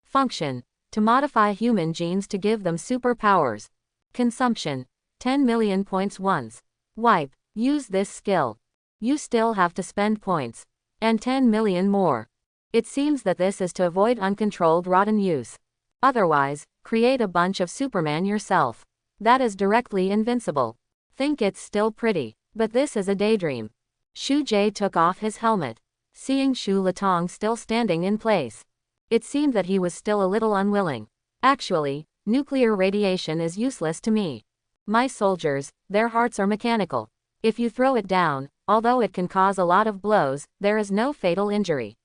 Function. To modify human genes to give them superpowers. Consumption. 10 million points once. Wipe. Use this skill. You still have to spend points. And 10 million more. It seems that this is to avoid uncontrolled rotten use. Otherwise, create a bunch of Superman yourself. That is directly invincible. Think it's still pretty, but this is a daydream. Shu Jay took off his helmet. Seeing Shu Latong still standing in place. It seemed that he was still a little unwilling. Actually, nuclear radiation is useless to me. My soldiers, their hearts are mechanical. If you throw it down, although it can cause a lot of blows, there is no fatal injury.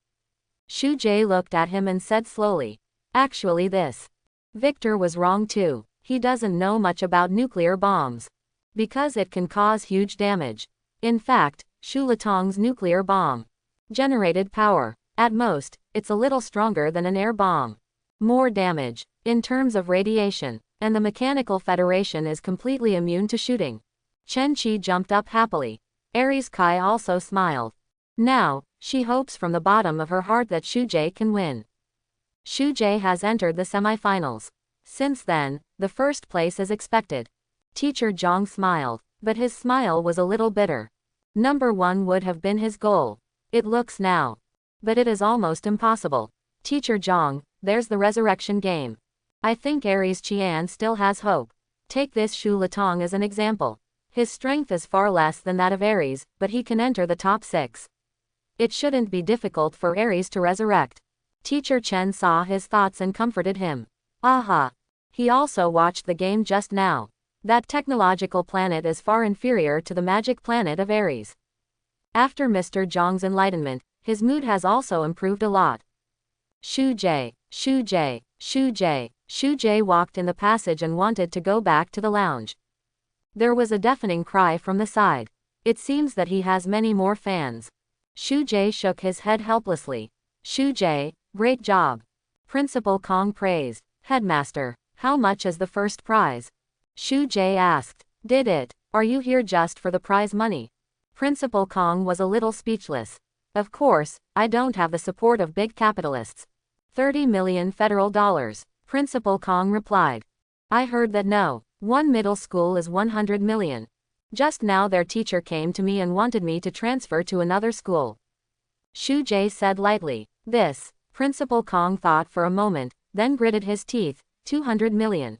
Shu Jay looked at him and said slowly. Actually this. Victor was wrong too. He doesn't know much about nuclear bombs. Because it can cause huge damage. In fact, Shu Latong's nuclear bomb generated power. At most, it's a little stronger than an air bomb. More damage, in terms of radiation, and the Mechanical Federation is completely immune to shooting. Chen Qi jumped up happily. Aries Kai also smiled. Now, she hopes from the bottom of her heart that Shu Jay can win. Shu Jay has entered the semifinals. Since then, the first place is expected. Teacher Zhang smiled, but his smile was a little bitter. Number 1 would have been his goal. It looks now. But it is almost impossible. Teacher Zhang, there's the resurrection game. I think Aries Chen still has hope. Take this Shu Latong as an example. His strength is far less than that of Aries, but he can enter the top 6. It shouldn't be difficult for Aries to resurrect. Teacher Chen saw his thoughts and comforted him. Aha! He also watched the game just now. That technological planet is far inferior to the magic planet of Aries. After Mr. Zhang's enlightenment, his mood has also improved a lot. Shu Jay, Shu Jay, Shu Jay. Shu Jay walked in the passage and wanted to go back to the lounge. There was a deafening cry from the side. It seems that he has many more fans. Shu Jay shook his head helplessly. Shu Jay, great job. Principal Kong praised. Headmaster, how much is the first prize? Shu Jay asked. Did it? Are you here just for the prize money? Principal Kong was a little speechless. Of course, I don't have the support of big capitalists. 30 million federal dollars. Principal Kong replied. I heard that no. One middle school is 100 million. Just now their teacher came to me and wanted me to transfer to another school. Shu Jay said lightly. This. Principal Kong thought for a moment, then gritted his teeth. 200 million.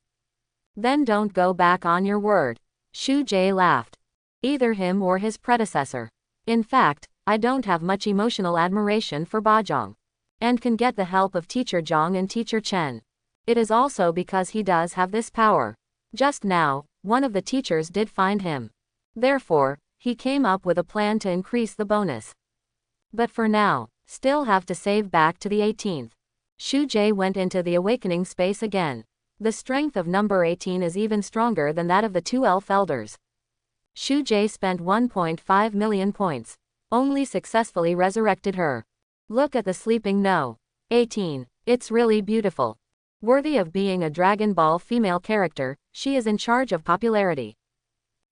Then don't go back on your word. Shu Jay laughed. Either him or his predecessor. In fact, I don't have much emotional admiration for Bajong. And can get the help of Teacher Zhang and Teacher Chen. It is also because he does have this power. Just now, one of the teachers did find him. Therefore, he came up with a plan to increase the bonus. But for now, still have to save back to the 18th. Shu Jay went into the awakening space again. The strength of number 18 is even stronger than that of the 2 elf elders. Shu Jay spent 1.5 million points. Only successfully resurrected her. Look at the sleeping No. 18. It's really beautiful. Worthy of being a Dragon Ball female character, she is in charge of popularity.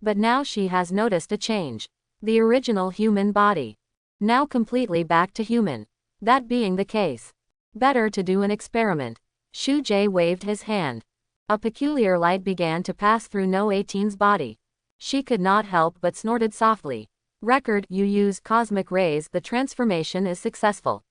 But now she has noticed a change. The original human body. Now completely back to human. That being the case. Better to do an experiment. Shu Jay waved his hand. A peculiar light began to pass through No 18's body. She could not help but snorted softly. Record, you use cosmic rays, the transformation is successful.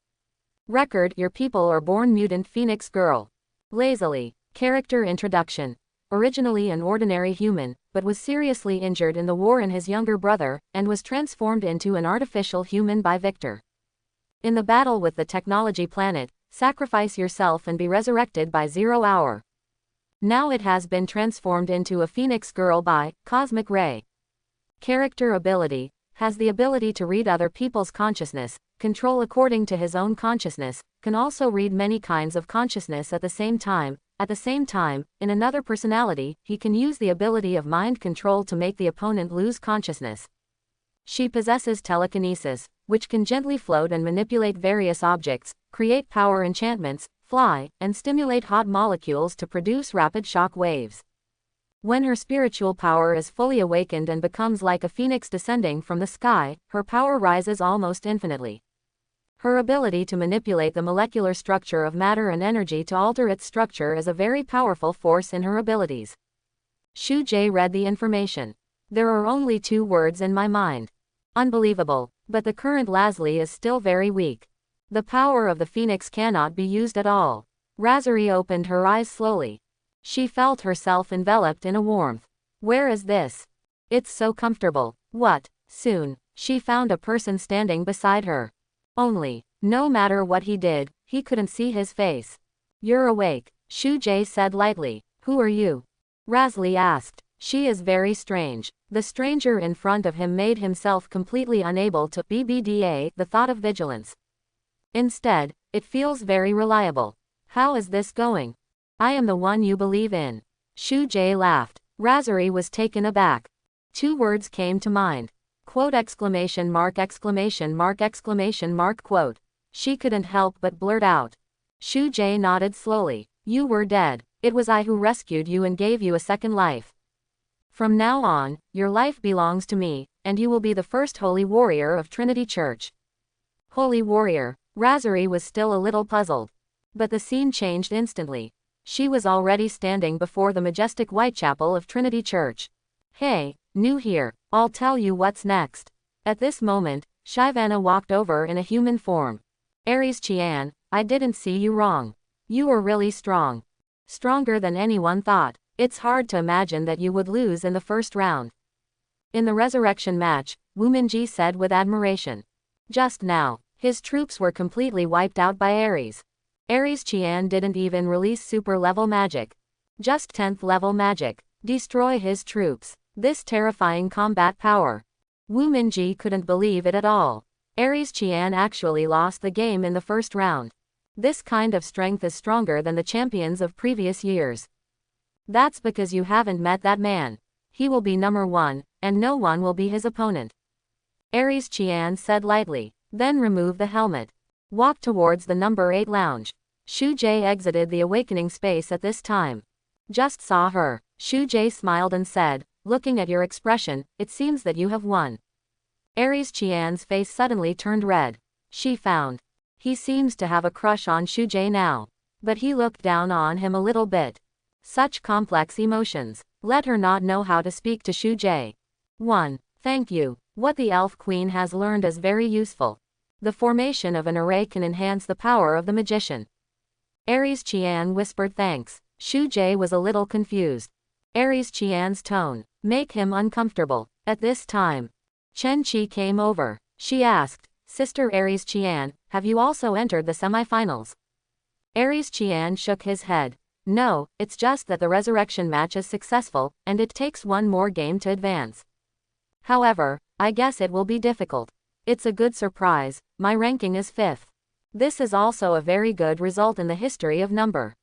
Record, your people are born mutant phoenix girl. Lazily. Character introduction. Originally an ordinary human, but was seriously injured in the war in his younger brother, and was transformed into an artificial human by Victor. In the battle with the technology planet, sacrifice yourself and be resurrected by 0 hour. Now it has been transformed into a phoenix girl by cosmic ray. Character ability. Has the ability to read other people's consciousness, control according to his own consciousness, can also read many kinds of consciousness at the same time. At the same time, in another personality, he can use the ability of mind control to make the opponent lose consciousness. She possesses telekinesis, which can gently float and manipulate various objects, create power enchantments, fly, and stimulate hot molecules to produce rapid shock waves. When her spiritual power is fully awakened and becomes like a phoenix descending from the sky, her power rises almost infinitely. Her ability to manipulate the molecular structure of matter and energy to alter its structure is a very powerful force in her abilities. Shu Jay read the information. There are only 2 words in my mind. Unbelievable, but the current Leslie is still very weak. The power of the phoenix cannot be used at all. Razari opened her eyes slowly. She felt herself enveloped in a warmth. Where is this? It's so comfortable. What? Soon, she found a person standing beside her. Only, no matter what he did, he couldn't see his face. You're awake, Shu Jay said lightly. Who are you? Razli asked. She is very strange. The stranger in front of him made himself completely unable to BBDA the thought of vigilance. Instead, it feels very reliable. How is this going? I am the one you believe in. Shu Jay laughed. Razari was taken aback. 2 words came to mind. Quote exclamation mark exclamation mark exclamation mark quote. She couldn't help but blurt out. Shu Jay nodded slowly. You were dead. It was I who rescued you and gave you a second life. From now on, your life belongs to me, and you will be the first holy warrior of Trinity Church. Holy warrior. Razari was still a little puzzled. But the scene changed instantly. She was already standing before the majestic Whitechapel of Trinity Church. Hey, new here, I'll tell you what's next. At this moment, Shyvana walked over in a human form. Aries Chen, I didn't see you wrong. You were really strong. Stronger than anyone thought. It's hard to imagine that you would lose in the first round. In the resurrection match, Wu Minji said with admiration. Just now, his troops were completely wiped out by Aries. Aries Chen didn't even release super-level magic. Just 10th level magic. Destroy his troops. This terrifying combat power. Wu Minji couldn't believe it at all. Aries Chen actually lost the game in the first round. This kind of strength is stronger than the champions of previous years. That's because you haven't met that man. He will be number 1, and no one will be his opponent. Aries Chen said lightly, then remove the helmet. Walk towards the number 8 lounge. Shu Jay exited the awakening space at this time. Just saw her. Shu Jay smiled and said, looking at your expression, it seems that you have won. Aries Chen's face suddenly turned red. She found. He seems to have a crush on Shu Jay now. But he looked down on him a little bit. Such complex emotions. Let her not know how to speak to Shu Jay. 1. Thank you. What the Elf Queen has learned is very useful. The formation of an array can enhance the power of the magician. Aries Chen whispered thanks. Shu Jay was a little confused. Aries Chen's tone make him uncomfortable. At this time, Chen Qi came over. She asked, Sister Aries Chen, have you also entered the semifinals? Aries Chen shook his head. No, it's just that the resurrection match is successful, and it takes one more game to advance. However, I guess it will be difficult. It's a good surprise, my ranking is 5th. This is also a very good result in the history of number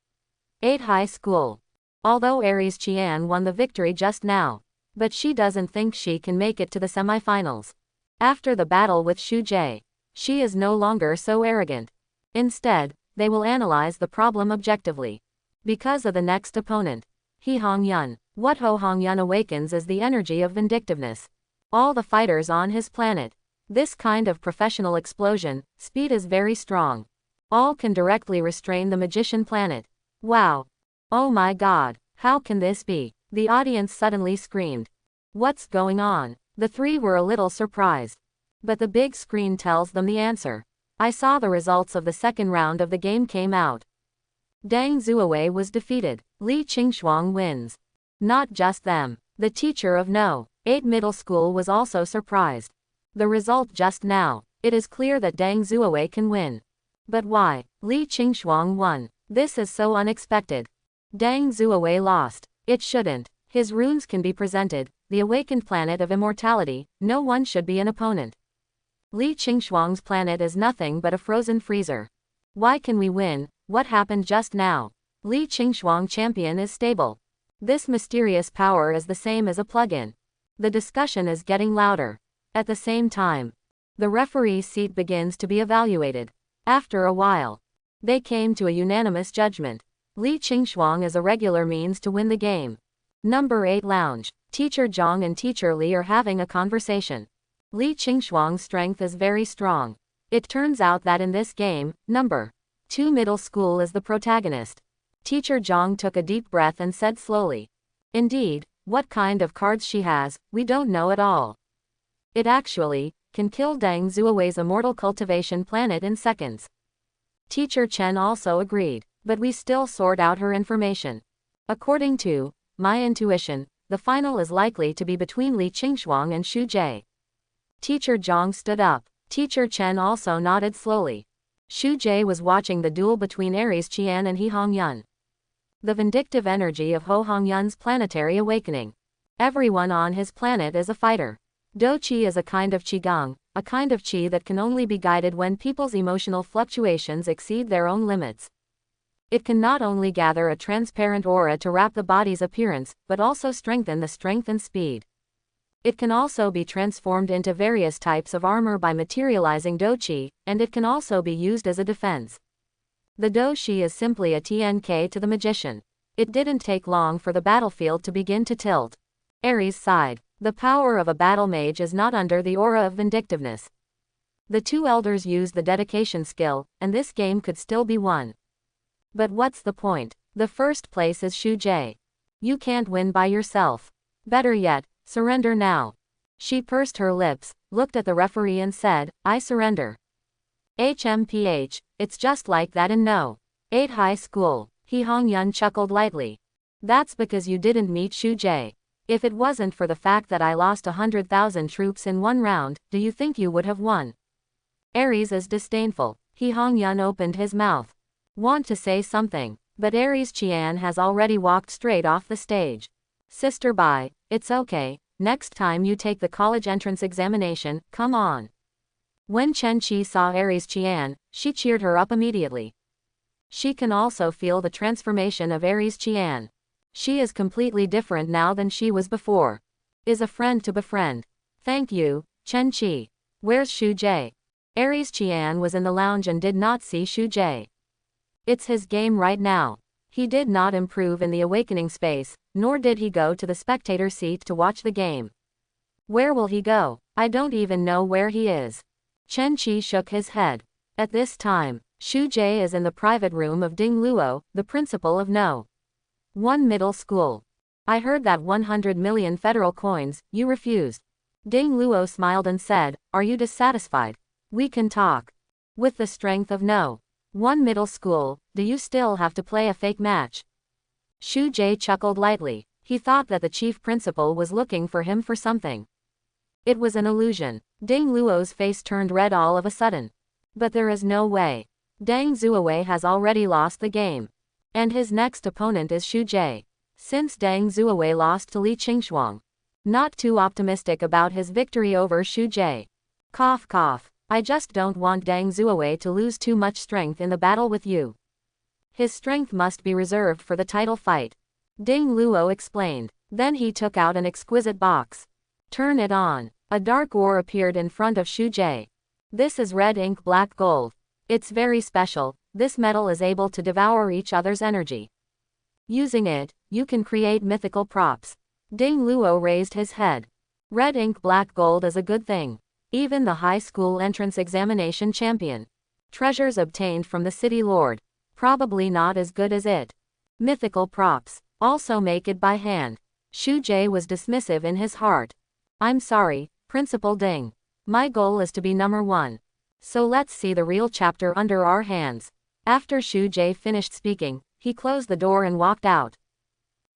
8 high school. Although Aries Chen won the victory just now, but she doesn't think she can make it to the semifinals. After the battle with Shu Jay, she is no longer so arrogant. Instead, they will analyze the problem objectively. Because of the next opponent, He Hongyun. What Ho Hongyun awakens is the energy of vindictiveness. All the fighters on his planet. This kind of professional explosion, speed is very strong. All can directly restrain the magician planet. Wow. Oh my god, how can this be? The audience suddenly screamed. What's going on? The three were a little surprised. But the big screen tells them the answer. I saw the results of the second round of the game came out. Deng Zuo-Away was defeated. Lee Ching-Shuang wins. Not just them. The teacher of No. 8 middle school was also surprised. The result just now. It is clear that Deng Zuo-Away can win. But why? Lee Ching-Shuang won. This is so unexpected. Deng Zuo-Away lost. It shouldn't. His runes can be presented. The awakened planet of immortality, no one should be an opponent. Lee Ching-Shuang's planet is nothing but a frozen freezer. Why can we win? What happened just now? Lee Ching-Shuang champion is stable. This mysterious power is the same as a plug-in. The discussion is getting louder. At the same time, the referee's seat begins to be evaluated. After a while, they came to a unanimous judgment. Lee Ching-Shuang is a regular means to win the game. Number 8 lounge. Teacher Zhang and Teacher Li are having a conversation. Lee Ching-Shuang's strength is very strong. It turns out that in this game, number 2 middle school is the protagonist. Teacher Zhang took a deep breath and said slowly. Indeed, what kind of cards she has, we don't know at all. It actually can kill Deng Zuo-Away's immortal cultivation planet in seconds. Teacher Chen also agreed, but we still sort out her information. According to my intuition, the final is likely to be between Lee Ching-Shuang and Shu Jay. Teacher Zhang stood up. Teacher Chen also nodded slowly. Shu Jay was watching the duel between Aries Chen and He Hongyun. The vindictive energy of Ho Hongyun's planetary awakening. Everyone on his planet is a fighter. Do Qi is a kind of Qigong, a kind of Qi that can only be guided when people's emotional fluctuations exceed their own limits. It can not only gather a transparent aura to wrap the body's appearance, but also strengthen the strength and speed. It can also be transformed into various types of armor by materializing Do Qi, and it can also be used as a defense. The Do Qi is simply a TNK to the magician. It didn't take long for the battlefield to begin to tilt. Aries sighed. The power of a battle mage is not under the aura of vindictiveness. The two elders used the dedication skill, and this game could still be won. But what's the point? The first place is Shu Jay. You can't win by yourself. Better yet, surrender now. She pursed her lips, looked at the referee and said, I surrender. HMPH, it's just like that in No. 8 high school. He Hongyun chuckled lightly. That's because you didn't meet Shu Jay. If it wasn't for the fact that I lost 100,000 troops in one round, do you think you would have won? Aries is disdainful. He Hongyun opened his mouth. Want to say something, but Aries Chen has already walked straight off the stage. Sister bye, it's okay, next time you take the college entrance examination, come on. When Chen Qi saw Aries Chen, she cheered her up immediately. She can also feel the transformation of Aries Chen. She is completely different now than she was before. Is a friend to befriend. Thank you, Chen Qi. Where's Shu Jay? Aries Chen was in the lounge and did not see Shu Jay. It's his game right now. He did not improve in the awakening space, nor did he go to the spectator seat to watch the game. Where will he go? I don't even know where he is. Chen Qi shook his head. At this time, Shu Jay is in the private room of Ding Luo, the principal of No. 1 middle school. I heard that 100 million federal coins, you refused. Ding Luo smiled and said, are you dissatisfied? We can talk. With the strength of No. 1 middle school, do you still have to play a fake match? Shu Jay chuckled lightly. He thought that the chief principal was looking for him for something. It was an illusion. Ding Luo's face turned red all of a sudden. But there is no way. Dang Zuo-Away has already lost the game. And his next opponent is Shu Jay. Since Dang Zuo-Away lost to Lee Ching-Shuang. Not too optimistic about his victory over Shu Jay. Cough cough. I just don't want Dang Zuo-Away to lose too much strength in the battle with you. His strength must be reserved for the title fight. Ding Luo explained. Then he took out an exquisite box. Turn it on. A dark ore appeared in front of Shu Jay. This is red ink black gold. It's very special. This metal is able to devour each other's energy. Using it, you can create mythical props. Ding Luo raised his head. Red ink black gold is a good thing. Even the high school entrance examination champion. Treasures obtained from the city lord. Probably not as good as it. Mythical props. Also make it by hand. Shu Jay was dismissive in his heart. I'm sorry, Principal Ding. My goal is to be number 1. So let's see the real chapter under our hands. After Shu Jay finished speaking, he closed the door and walked out.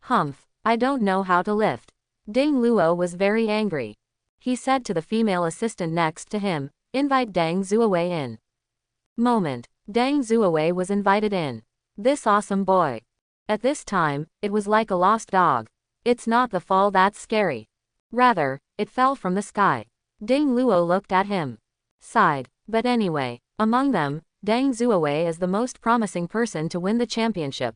Humph, I don't know how to lift. Ding Luo was very angry. He said to the female assistant next to him, invite Dang Zuo-Away in. Moment. Dang Zuo-Away was invited in. This awesome boy. At this time, it was like a lost dog. It's not the fall that's scary. Rather, it fell from the sky. Ding Luo looked at him. Sighed. But anyway, among them, Dang Zuo-Away is the most promising person to win the championship.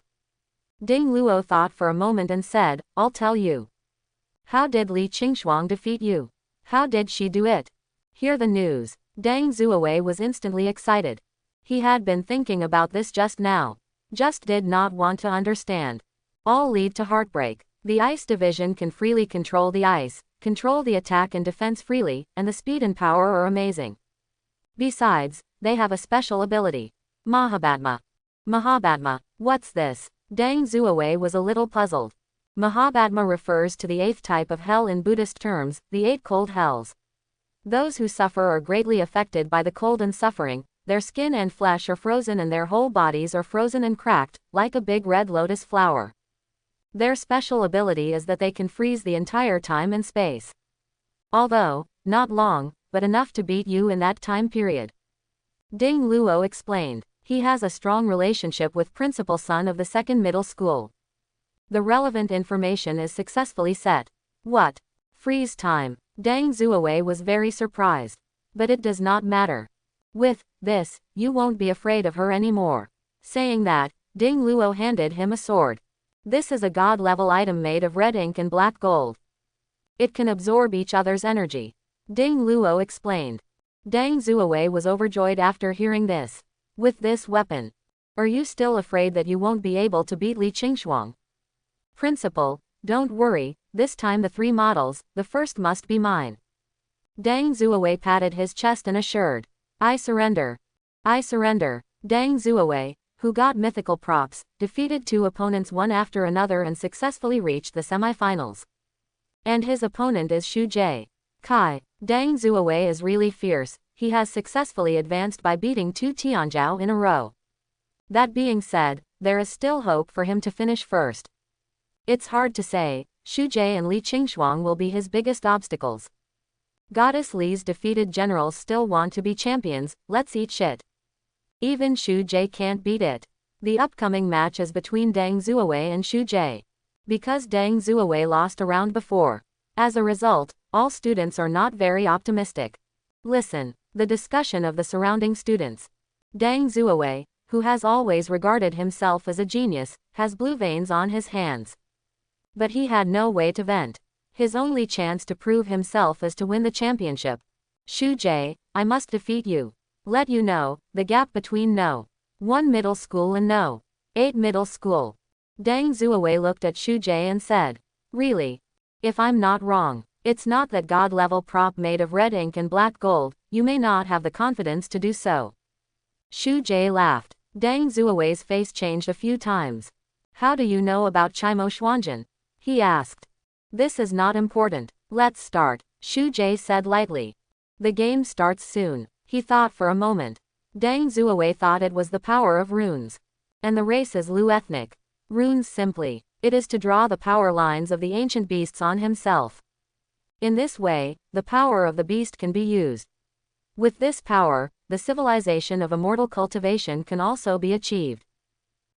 Ding Luo thought for a moment and said, I'll tell you. How did Lee Ching-Shuang defeat you? How did she do it? Hear the news. Dang Zuo-Away was instantly excited. He had been thinking about this just now. Just did not want to understand. All lead to heartbreak. The ice division can freely control the ice, control the attack and defense freely, and the speed and power are amazing. Besides, they have a special ability. Mahabhatma. Mahabhatma, what's this? Dang Zuo-Away was a little puzzled. Mahabhatma refers to the 8th type of hell in Buddhist terms, the 8 cold hells. Those who suffer are greatly affected by the cold and suffering, their skin and flesh are frozen and their whole bodies are frozen and cracked, like a big red lotus flower. Their special ability is that they can freeze the entire time and space. Although, not long, but enough to beat you in that time period. Ding Luo explained. He has a strong relationship with principal son of the 2nd middle school. The relevant information is successfully set. What? Freeze time. Dang Zuo-Away was very surprised. But it does not matter. With this, you won't be afraid of her anymore. Saying that, Ding Luo handed him a sword. This is a god-level item made of red ink and black gold. It can absorb each other's energy. Ding Luo explained. Dang Zuo-Away was overjoyed after hearing this. With this weapon. Are you still afraid that you won't be able to beat Lee Ching-Shuang? Principal, don't worry, this time the 3 models, the first must be mine. Dang Zuo-Away patted his chest and assured. I surrender. I surrender. Dang Zuo-Away, who got mythical props, defeated 2 opponents one after another and successfully reached the semifinals. And his opponent is Shu Jay. Kai, dang, Zuo-Away is really fierce. He has successfully advanced by beating 2 Tianzhao in a row. That being said, there is still hope for him to finish first. It's hard to say. Shu Jay and Lee Ching-Shuang will be his biggest obstacles. Goddess Lee's defeated generals still want to be champions. Let's eat shit. Even Shu Jay can't beat it. The upcoming match is between Dang Zuo-Away and Shu Jay. Because Dang Zuo-Away lost a round before. As a result, all students are not very optimistic. Listen, the discussion of the surrounding students. Dang Zuo-Away, who has always regarded himself as a genius, has blue veins on his hands. But he had no way to vent. His only chance to prove himself is to win the championship. Shu Jay, I must defeat you. Let you know, the gap between No. 1 middle school and No. 8 middle school. Dang Zuo-Away looked at Shu Jay and said, really? If I'm not wrong, it's not that god-level prop made of red ink and black gold, you may not have the confidence to do so. Shu Jay laughed. Dang Zuo-Away's face changed a few times. How do you know about Chimo Xuanjin? He asked. This is not important. Let's start, Shu Jay said lightly. The game starts soon. He thought for a moment. Dang Zuo-Away thought it was the power of runes. And the race is Lu ethnic. Runes simply, it is to draw the power lines of the ancient beasts on himself. In this way, the power of the beast can be used. With this power, the civilization of immortal cultivation can also be achieved.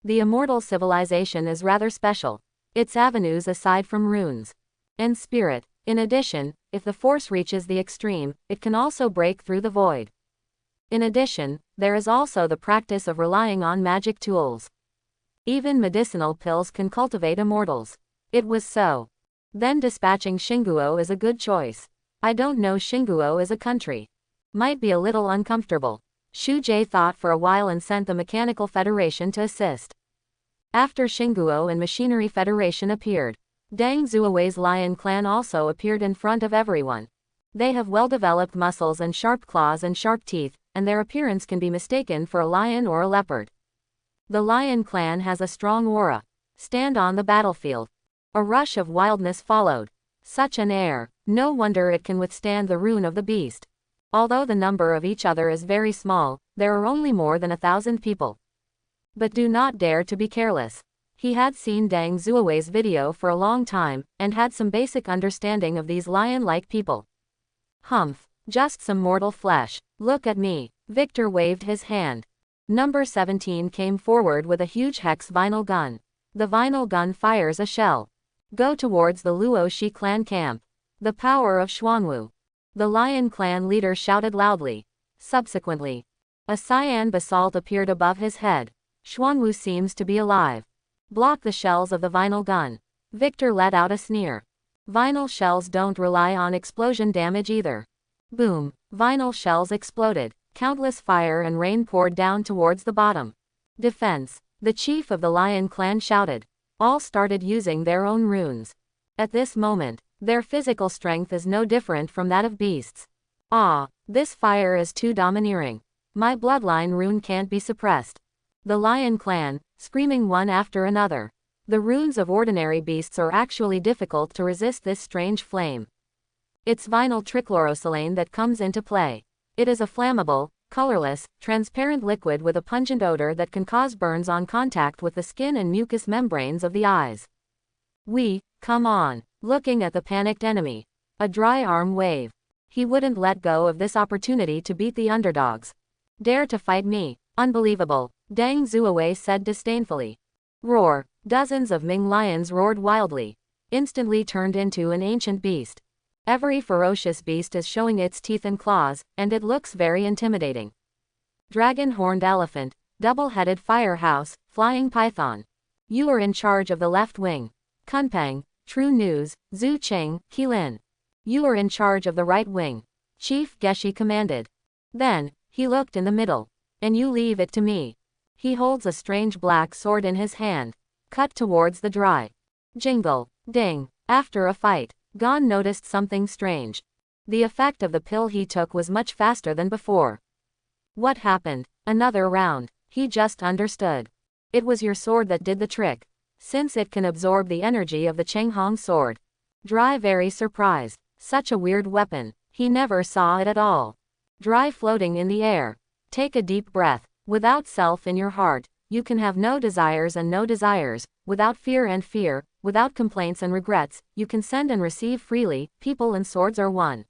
The immortal civilization is rather special. Its avenues aside from runes. And spirit. In addition, if the force reaches the extreme, it can also break through the void. In addition, there is also the practice of relying on magic tools. Even medicinal pills can cultivate immortals. It was so. Then dispatching Xinguo is a good choice. I don't know Xinguo is a country. Might be a little uncomfortable. Shu Jay thought for a while and sent the Mechanical Federation to assist. After Xinguo and Machinery Federation appeared, Dang Zuo-Away's Lion Clan also appeared in front of everyone. They have well-developed muscles and sharp claws and sharp teeth, and their appearance can be mistaken for a lion or a leopard. The Lion Clan has a strong aura. Stand on the battlefield. A rush of wildness followed. Such an air, no wonder it can withstand the rune of the beast. Although the number of each other is very small, there are only more than 1,000 people. But do not dare to be careless. He had seen Dang Zuo-Away's video for a long time, and had some basic understanding of these lion-like people. Humph, just some mortal flesh. Look at me. Victor waved his hand. Number 17 came forward with a huge hex vinyl gun. The vinyl gun fires a shell. Go towards the Luo Shi clan camp. The power of Xuanwu. The Lion Clan leader shouted loudly. Subsequently, a cyan basalt appeared above his head. Xuanwu seems to be alive. Block the shells of the vinyl gun. Victor let out a sneer. Vinyl shells don't rely on explosion damage either. Boom, vinyl shells exploded. Countless fire and rain poured down towards the bottom. Defense. The chief of the Lion Clan shouted. All started using their own runes. At this moment, their physical strength is no different from that of beasts. Ah, this fire is too domineering. My bloodline rune can't be suppressed. The Lion Clan, screaming one after another. The runes of ordinary beasts are actually difficult to resist this strange flame. It's vinyl trichlorosilane that comes into play. It is a flammable, colorless, transparent liquid with a pungent odor that can cause burns on contact with the skin and mucous membranes of the eyes. Come on, looking at the panicked enemy. A dry arm wave. He wouldn't let go of this opportunity to beat the underdogs. Dare to fight me. Unbelievable, Dang Zuo-Away said disdainfully. Roar. Dozens of Ming lions roared wildly. Instantly turned into an ancient beast. Every ferocious beast is showing its teeth and claws, and it looks very intimidating. Dragon-horned elephant, double-headed firehouse, flying python. You are in charge of the left wing. Kunpeng, True News, Zhu Qing, Qilin. You are in charge of the right wing. Chief Geshi commanded. Then, he looked in the middle. And you leave it to me. He holds a strange black sword in his hand. Cut towards the dry. Jingle, ding. After a fight, Gon noticed something strange. The effect of the pill he took was much faster than before. What happened? Another round. He just understood. It was your sword that did the trick, since it can absorb the energy of the Chenghong sword. Dry very surprised. Such a weird weapon. He never saw it at all. Dry floating in the air. Take a deep breath. Without self in your heart, you can have no desires and no desires. Without fear and fear, without complaints and regrets, you can send and receive freely. People and swords are one.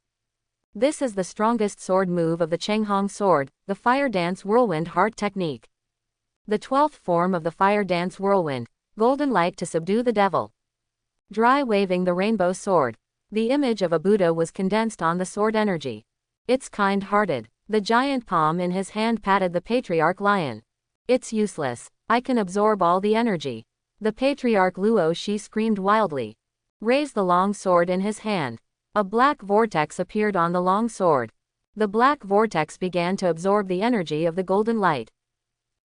This is the strongest sword move of the Chenghong sword, the Fire Dance Whirlwind Heart technique. The 12th form of the Fire Dance Whirlwind, golden light to subdue the devil. Dry waving the rainbow sword. The image of a Buddha was condensed on the sword energy. It's kind-hearted. The giant palm in his hand patted the patriarch lion. It's useless. I can absorb all the energy. The patriarch Luo Shi screamed wildly. Raised the long sword in his hand. A black vortex appeared on the long sword. The black vortex began to absorb the energy of the golden light.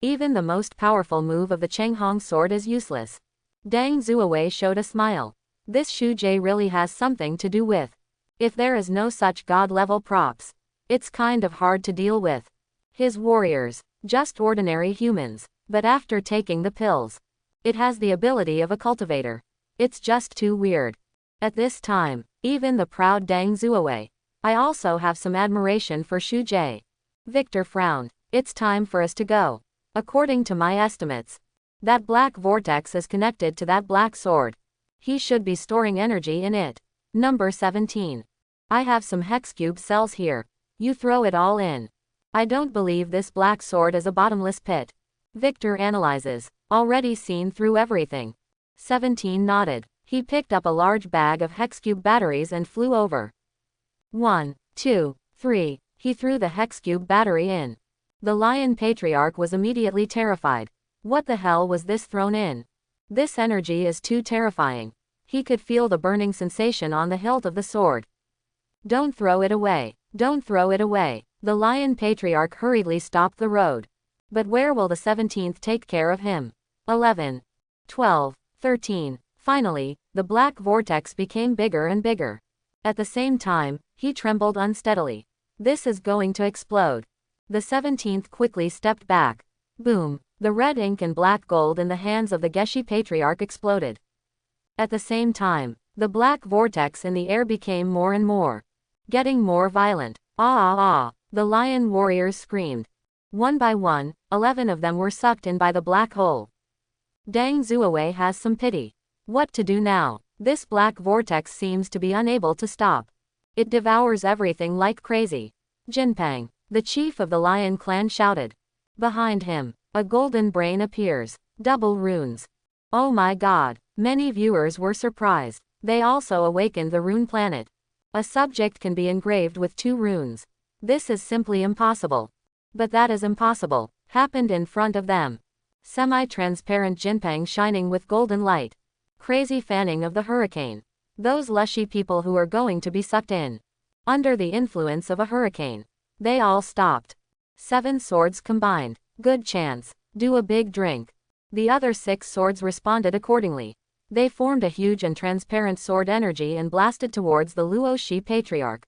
Even the most powerful move of the Chenghong sword is useless. Dang Zuo-Away showed a smile. This Shu Jay really has something to do with. If there is no such god-level props, it's kind of hard to deal with. His warriors, just ordinary humans, but after taking the pills, it has the ability of a cultivator. It's just too weird. At this time, even the proud Dang Zuo-Away. I also have some admiration for Shu Jay. Victor frowned. It's time for us to go. According to my estimates, that black vortex is connected to that black sword. He should be storing energy in it. Number 17. I have some hex cube cells here. You throw it all in. I don't believe this black sword is a bottomless pit. Victor analyzes. Already seen through everything. 17 nodded. He picked up a large bag of hex cube batteries and flew over. 1, 2, 3. He threw the hex cube battery in. The lion patriarch was immediately terrified. What the hell was this thrown in? This energy is too terrifying. He could feel the burning sensation on the hilt of the sword. Don't throw it away. Don't throw it away. The lion patriarch hurriedly stopped the road. But where will the 17th take care of him? 11, 12, 13. Finally, the black vortex became bigger and bigger. At the same time, he trembled unsteadily. This is going to explode. The 17th quickly stepped back. Boom. The red ink and black gold in the hands of the Geshe patriarch exploded. At the same time, the black vortex in the air became more and more. Getting more violent. Ah ah ah. The lion warriors screamed. One by one, 11 of them were sucked in by the black hole. Dang Zuo-Away has some pity. What to do now? This black vortex seems to be unable to stop. It devours everything like crazy. Jinpeng, the chief of the lion clan, shouted. Behind him, a golden brain appears. Double runes. Oh my god. Many viewers were surprised. They also awakened the rune planet. A subject can be engraved with 2 runes. This is simply impossible. But that is impossible. Happened in front of them. Semi-transparent Jinpeng shining with golden light. Crazy fanning of the hurricane. Those lushy people who are going to be sucked in. Under the influence of a hurricane. They all stopped. 7 swords combined. Good chance. Do a big drink. The other 6 swords responded accordingly. They formed a huge and transparent sword energy and blasted towards the Luo Shi patriarch.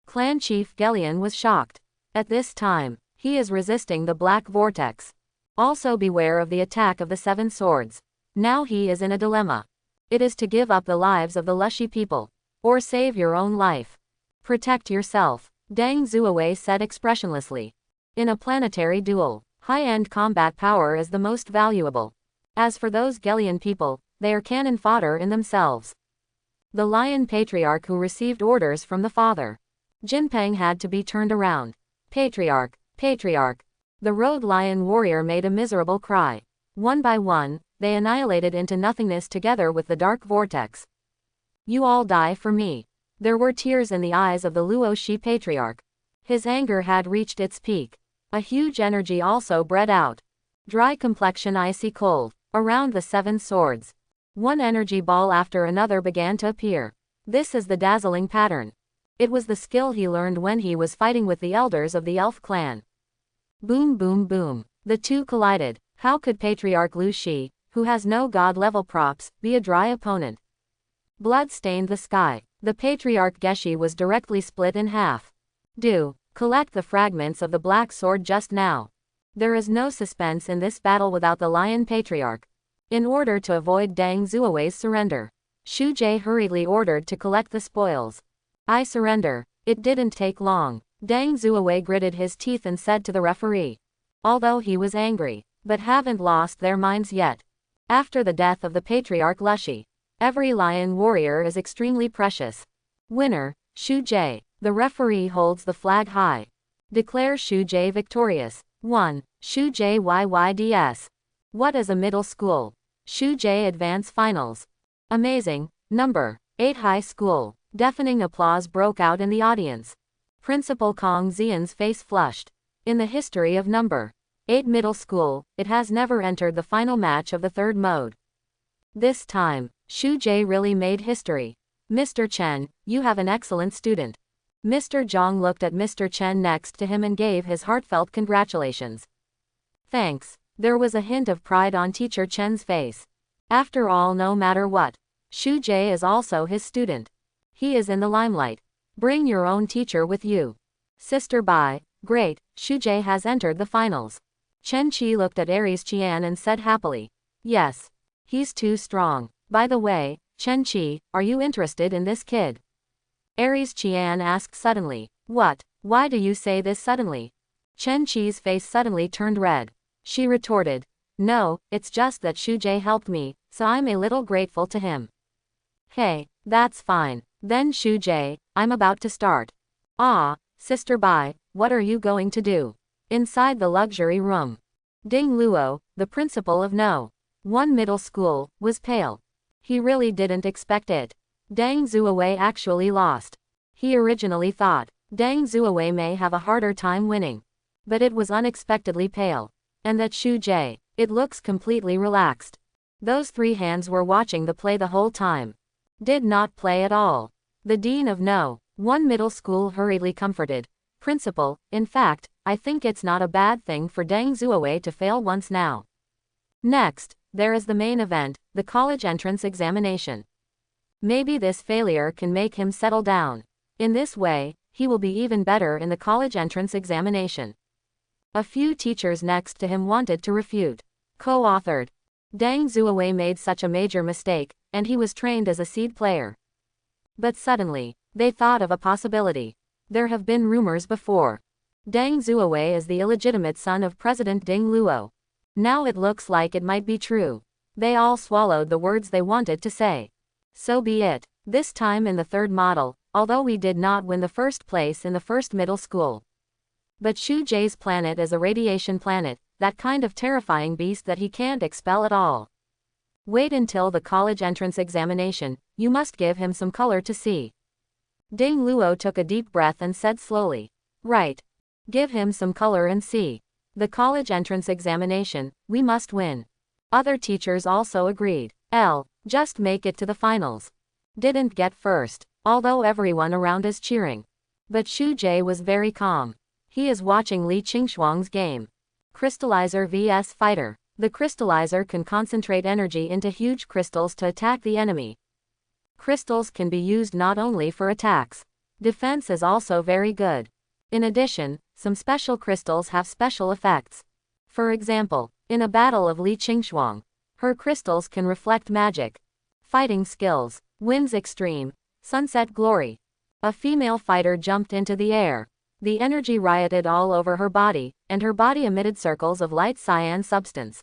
Clan Chief Gelian was shocked. At this time, he is resisting the black vortex. Also beware of the attack of the 7 swords. Now he is in a dilemma. It is to give up the lives of the Lushy people, or save your own life. Protect yourself, Dang Zuo-Away said expressionlessly. In a planetary duel, high-end combat power is the most valuable. As for those Gelian people, they are cannon fodder in themselves. The lion patriarch who received orders from the father. Jinpeng had to be turned around. Patriarch, patriarch. The road lion warrior made a miserable cry. One by one, they annihilated into nothingness together with the dark vortex. You all die for me. There were tears in the eyes of the Luo Shi patriarch. His anger had reached its peak. A huge energy also bred out. Dry complexion icy cold. Around the 7 swords. One energy ball after another began to appear. This is the dazzling pattern. It was the skill he learned when he was fighting with the elders of the elf clan. Boom boom boom. The 2 collided. How could Patriarch Lu Shi, who has no god-level props, be a dry opponent? Blood stained the sky. The Patriarch Geshe was directly split in half. Do collect the fragments of the black sword just now. There is no suspense in this battle without the Lion Patriarch. In order to avoid Deng Zuo-Away's surrender, Shu Jay hurriedly ordered to collect the spoils. I surrender. It didn't take long. Deng Zuo-Away gritted his teeth and said to the referee. Although he was angry, but haven't lost their minds yet. After the death of the Patriarch Lushi, every lion warrior is extremely precious. Winner, Shu Jay. The referee holds the flag high. Declares Shu Jay victorious. 1. Shu Jay YYDS. What is a middle school? Shu Jay Advance Finals. Amazing. Number 8 High School. Deafening applause broke out in the audience. Principal Kong Xian's face flushed. In the history of number 8 Middle School, it has never entered the final match of the third mode. This time, Shu Jay really made history. Mr. Chen, you have an excellent student. Mr. Zhang looked at Mr. Chen next to him and gave his heartfelt congratulations. Thanks. There was a hint of pride on Teacher Chen's face. After all, no matter what, Shu Jay is also his student. He is in the limelight. Bring your own teacher with you. Sister Bai, great, Shu Jay has entered the finals. Chen Qi looked at Aries Chen and said happily. Yes. He's too strong. By the way, Chen Qi, are you interested in this kid? Aries Chen asked suddenly. What? Why do you say this suddenly? Chen Qi's face suddenly turned red. She retorted. No, it's just that Shu Jay helped me, so I'm a little grateful to him. Hey, that's fine. Then Shu Jay, I'm about to start. Ah, Sister Bai, what are you going to do? Inside the luxury room. Ding Luo, the principal of No. 1 Middle School, was pale. He really didn't expect it. Deng Zuo-Away actually lost. He originally thought Deng Zuo-Away may have a harder time winning. But it was unexpectedly pale. And that Shu Jay, it looks completely relaxed. Those 3 hands were watching the play the whole time. Did not play at all. The dean of No. 1 Middle School hurriedly comforted. Principal, in fact, I think it's not a bad thing for Deng Zuo-Away to fail once now. Next, there is the main event, the college entrance examination. Maybe this failure can make him settle down. In this way, he will be even better in the college entrance examination. A few teachers next to him wanted to refute. Co-authored. Deng Zuo-Away made such a major mistake, and he was trained as a seed player. But suddenly, they thought of a possibility. There have been rumors before. Deng Zuo-Away is the illegitimate son of President Ding Luo. Now it looks like it might be true. They all swallowed the words they wanted to say. So be it. This time in the third model, although we did not win the first place in the first middle school. But Shu Jay's planet is a radiation planet, that kind of terrifying beast that he can't expel at all. Wait until the college entrance examination, you must give him some color to see. Ding Luo took a deep breath and said slowly. Right. Give him some color and see. The college entrance examination, we must win. Other teachers also agreed. Just make it to the finals. Didn't get first, although everyone around is cheering. But Shu Jay was very calm. He is watching Lee Ching-Shuang's game. Crystallizer vs Fighter. The crystallizer can concentrate energy into huge crystals to attack the enemy. Crystals can be used not only for attacks. Defense is also very good. In addition, some special crystals have special effects. For example, in a battle of Lee Ching-Shuang, her crystals can reflect magic. Fighting skills. Winds extreme. Sunset glory. A female fighter jumped into the air. The energy rioted all over her body, and her body emitted circles of light cyan substance.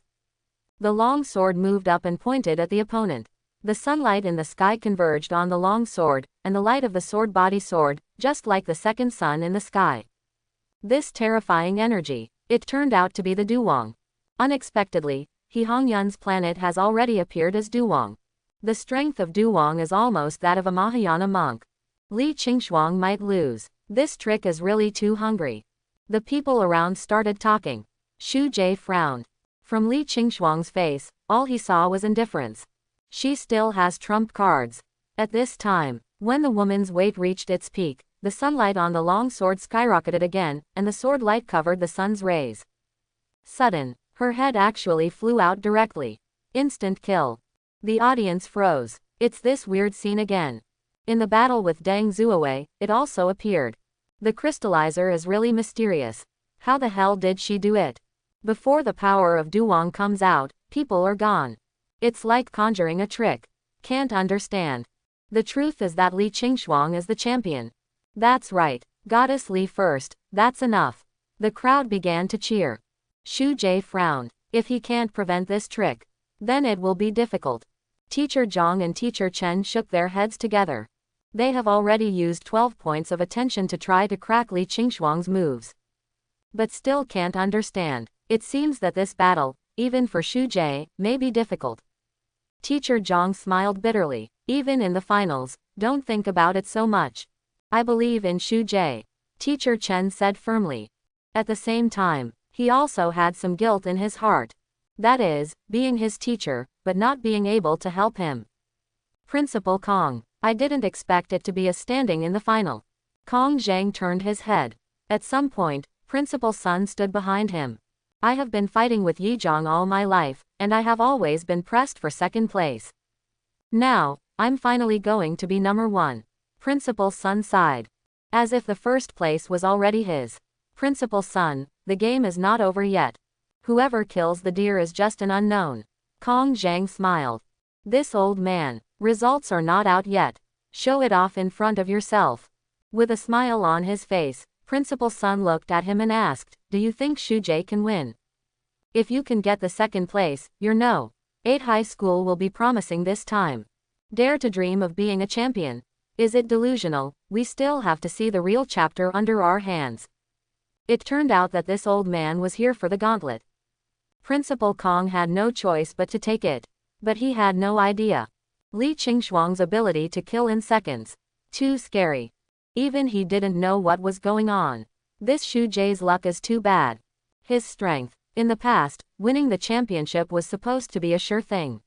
The long sword moved up and pointed at the opponent. The sunlight in the sky converged on the long sword, and the light of the sword body soared, just like the second sun in the sky. This terrifying energy, it turned out to be the Duwang. Unexpectedly, He Hongyun's planet has already appeared as Duwang. The strength of Duwang is almost that of a Mahayana monk. Lee Ching-Shuang might lose. This trick is really too hungry. The people around started talking. Shu Jay frowned. From Lee Ching-Shuang's face, all he saw was indifference. She still has trump cards. At this time, when the woman's weight reached its peak, the sunlight on the long sword skyrocketed again, and the sword light covered the sun's rays. Sudden, her head actually flew out directly. Instant kill. The audience froze. It's this weird scene again. In the battle with Deng Zuo-Away, it also appeared. The crystallizer is really mysterious. How the hell did she do it? Before the power of Duwang comes out, people are gone. It's like conjuring a trick. Can't understand. The truth is that Lee Ching-Shuang is the champion. That's right. Goddess Lee first, that's enough. The crowd began to cheer. Shu Jay frowned. If he can't prevent this trick, then it will be difficult. Teacher Zhang and Teacher Chen shook their heads together. They have already used 12 points of attention to try to crack Lee Ching-Shuang's moves, but still can't understand. It seems that this battle, even for Shu Jay, may be difficult. Teacher Zhang smiled bitterly. Even in the finals, don't think about it so much. I believe in Shu Jay, Teacher Chen said firmly. At the same time, he also had some guilt in his heart. That is, being his teacher, but not being able to help him. Principal Kong, I didn't expect it to be a standing in the final. Kong Zhang turned his head. At some point, Principal Sun stood behind him. I have been fighting with Yizhang all my life, and I have always been pressed for second place. Now, I'm finally going to be number 1. Principal Sun sighed. As if the first place was already his. Principal Sun, the game is not over yet. Whoever kills the deer is just an unknown. Kong Zhang smiled. This old man, results are not out yet. Show it off in front of yourself. With a smile on his face, Principal Sun looked at him and asked, do you think Shu Jay can win? If you can get the second place, your No. 8 high school will be promising this time. Dare to dream of being a champion. Is it delusional? We still have to see the real chapter under our hands. It turned out that this old man was here for the gauntlet. Principal Kong had no choice but to take it. But he had no idea. Lee Ching-Shuang's ability to kill in seconds. Too scary. Even he didn't know what was going on. This Shu Jay's luck is too bad. His strength. In the past, winning the championship was supposed to be a sure thing.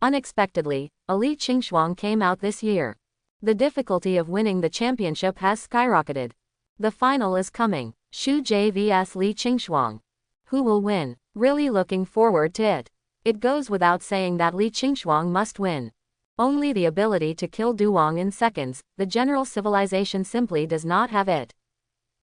Unexpectedly, a Lee Ching-Shuang came out this year. The difficulty of winning the championship has skyrocketed. The final is coming. Shu Jay vs Lee Ching-Shuang. Who will win? Really looking forward to it. It goes without saying that Lee Ching-Shuang must win. Only the ability to kill Duwang in seconds, the general civilization simply does not have it.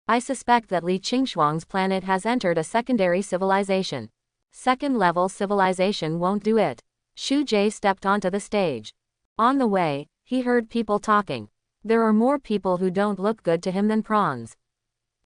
I suspect that Lee Ching-Shuang's planet has entered a secondary civilization. Second-level civilization won't do it. Shu Jay stepped onto the stage. On the way, he heard people talking. There are more people who don't look good to him than prawns.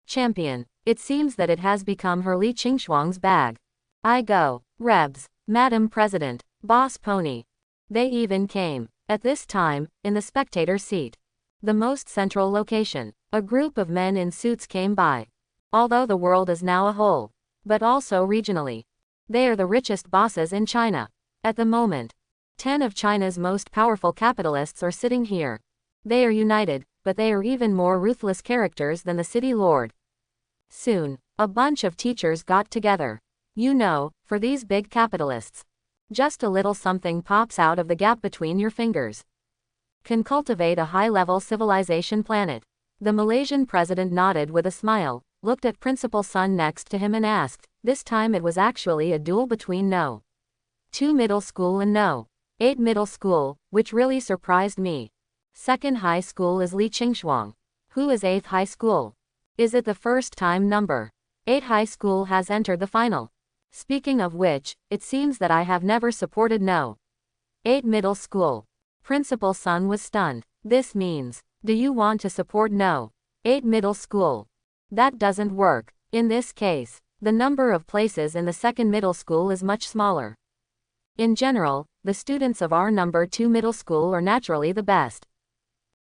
Champion. It seems that it has become her Lee Ching-Shuang's bag. I go. Rebs. Madam President. Boss Pony. They even came. At this time, in the spectator seat. The most central location. A group of men in suits came by. Although the world is now a whole. But also regionally. They are the richest bosses in China. At the moment. 10 of China's most powerful capitalists are sitting here. They are united, but they are even more ruthless characters than the city lord. Soon, a bunch of teachers got together. You know, for these big capitalists. Just a little something pops out of the gap between your fingers. Can cultivate a high-level civilization planet. The Malaysian president nodded with a smile, looked at Principal Sun next to him and asked. This time it was actually a duel between No. 2 middle school and No. 8 middle school, which really surprised me. Second high school is Lee Ching-Shuang. Who is 8th high school? Is it the first time number 8 high school has entered the final? Speaking of which, it seems that I have never supported No. 8 middle school. Principal Sun was stunned. This means, do you want to support No. 8 middle school? That doesn't work. In this case, the number of places in the second middle school is much smaller. In general, the students of our number 2 middle school are naturally the best.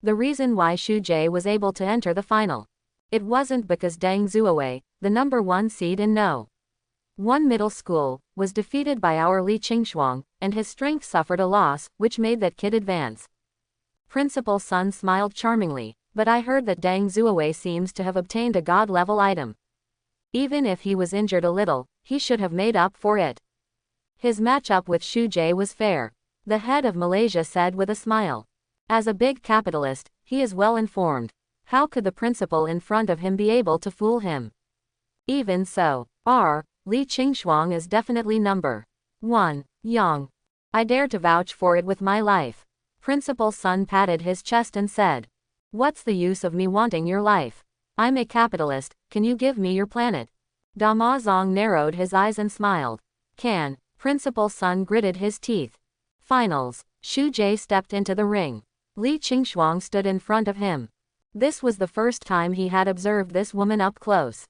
The reason why Shu Jay was able to enter the final. It wasn't because Deng Zuo-Away, the number 1 seed in No. 1 middle school, was defeated by our Lee Ching-Shuang, and his strength suffered a loss, which made that kid advance. Principal Sun smiled charmingly, but I heard that Deng Zuo-Away seems to have obtained a god-level item. Even if he was injured a little, he should have made up for it. His matchup with Shu Jay was fair, the head of Malaysia said with a smile. As a big capitalist, he is well informed. How could the principal in front of him be able to fool him? Even so, Lee Ching-Shuang is definitely number 1, young. I dare to vouch for it with my life. Principal Sun patted his chest and said. What's the use of me wanting your life? I'm a capitalist, can you give me your planet? Ma Zong narrowed his eyes and smiled. Can. Principal Sun gritted his teeth. Finals. Shu Jay stepped into the ring. Lee Ching-Shuang stood in front of him. This was the first time he had observed this woman up close.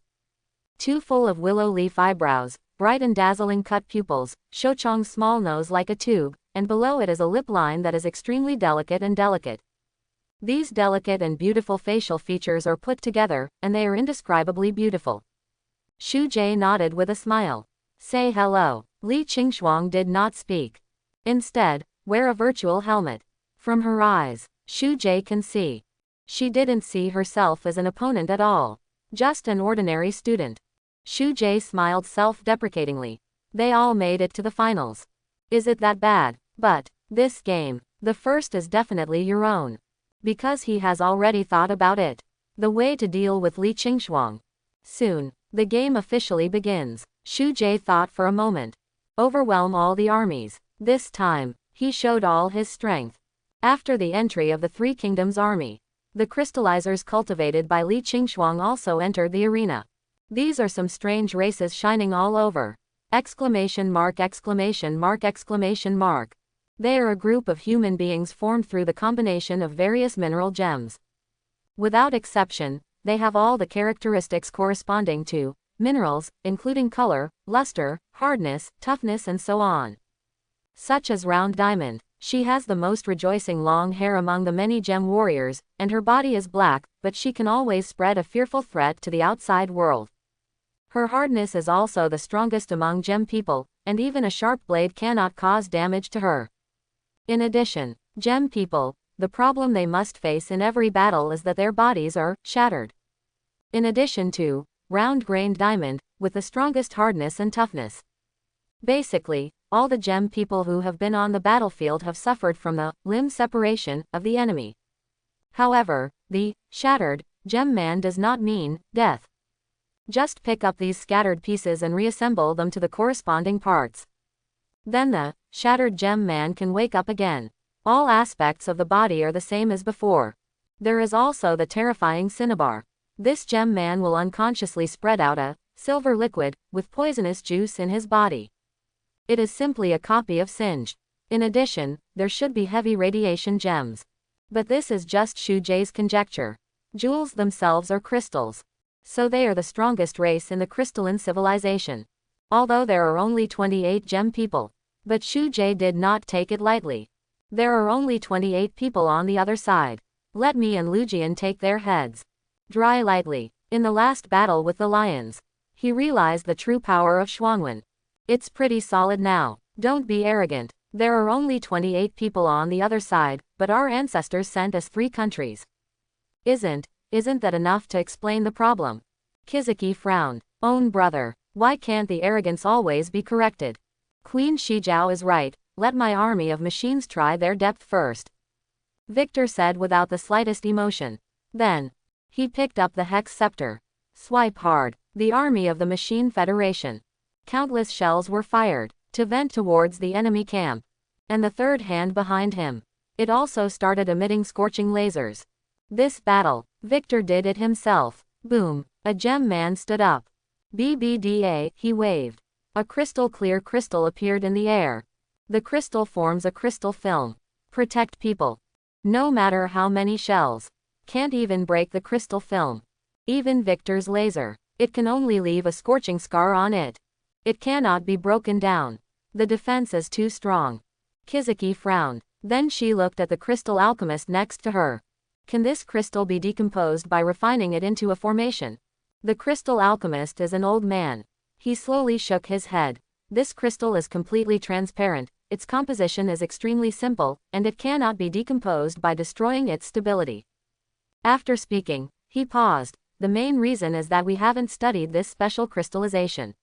Too full of willow leaf eyebrows, bright and dazzling cut pupils, Shouchong's small nose like a tube, and below it is a lip line that is extremely delicate and delicate. These delicate and beautiful facial features are put together, and they are indescribably beautiful. Shu Jay nodded with a smile. Say hello. Lee Ching-Shuang did not speak. Instead, wear a virtual helmet. From her eyes, Shu Jay can see. She didn't see herself as an opponent at all. Just an ordinary student. Shu Jay smiled self-deprecatingly. They all made it to the finals. Is it that bad? But, this game, the first is definitely your own. Because he has already thought about it. The way to deal with Lee Ching-Shuang. Soon, the game officially begins. Shu Jay thought for a moment. Overwhelm all the armies. This time, he showed all his strength. After the entry of the Three Kingdoms army, the crystallizers cultivated by Lee Ching-Shuang also entered the arena. These are some strange races shining all over. Exclamation mark, exclamation mark, exclamation mark. They are a group of human beings formed through the combination of various mineral gems. Without exception, they have all the characteristics corresponding to minerals, including color, luster, hardness, toughness and so on. Such as Round Diamond. She has the most rejoicing long hair among the many gem warriors, and her body is black, but she can always spread a fearful threat to the outside world. Her hardness is also the strongest among gem people, and even a sharp blade cannot cause damage to her. In addition, gem people, the problem they must face in every battle is that their bodies are shattered. In addition to round-grained diamond, with the strongest hardness and toughness. Basically, all the gem people who have been on the battlefield have suffered from the limb separation of the enemy. However, the shattered gem man does not mean death. Just pick up these scattered pieces and reassemble them to the corresponding parts. Then the shattered gem man can wake up again. All aspects of the body are the same as before. There is also the terrifying cinnabar. This gem man will unconsciously spread out a silver liquid with poisonous juice in his body. It is simply a copy of Singe. In addition, there should be heavy radiation gems. But this is just Shu Jay's conjecture. Jewels themselves are crystals. So they are the strongest race in the crystalline civilization. Although there are only 28 gem people. But Shu Jay did not take it lightly. There are only 28 people on the other side. Let me and Lu Jian take their heads. Dry lightly. In the last battle with the lions, he realized the true power of Shuangwen. It's pretty solid now. Don't be arrogant. There are only 28 people on the other side, but our ancestors sent us 3 countries. Isn't that enough to explain the problem? Kizuki frowned. Own brother. Why can't the arrogance always be corrected? Queen Shijiao is right. Let my army of machines try their depth first. Victor said without the slightest emotion. Then, he picked up the hex scepter. Swipe hard. The army of the Machine Federation. Countless shells were fired, to vent towards the enemy camp. And the third hand behind him. It also started emitting scorching lasers. This battle, Victor did it himself. Boom. A gem man stood up. BBDA, he waved. A crystal-clear crystal appeared in the air. The crystal forms a crystal film. Protect people. No matter how many shells. Can't even break the crystal film. Even Victor's laser. It can only leave a scorching scar on it. It cannot be broken down. The defense is too strong. Kizuki frowned. Then she looked at the crystal alchemist next to her. Can this crystal be decomposed by refining it into a formation? The crystal alchemist is an old man. He slowly shook his head. This crystal is completely transparent, its composition is extremely simple, and it cannot be decomposed by destroying its stability. After speaking, he paused. The main reason is that we haven't studied this special crystallization.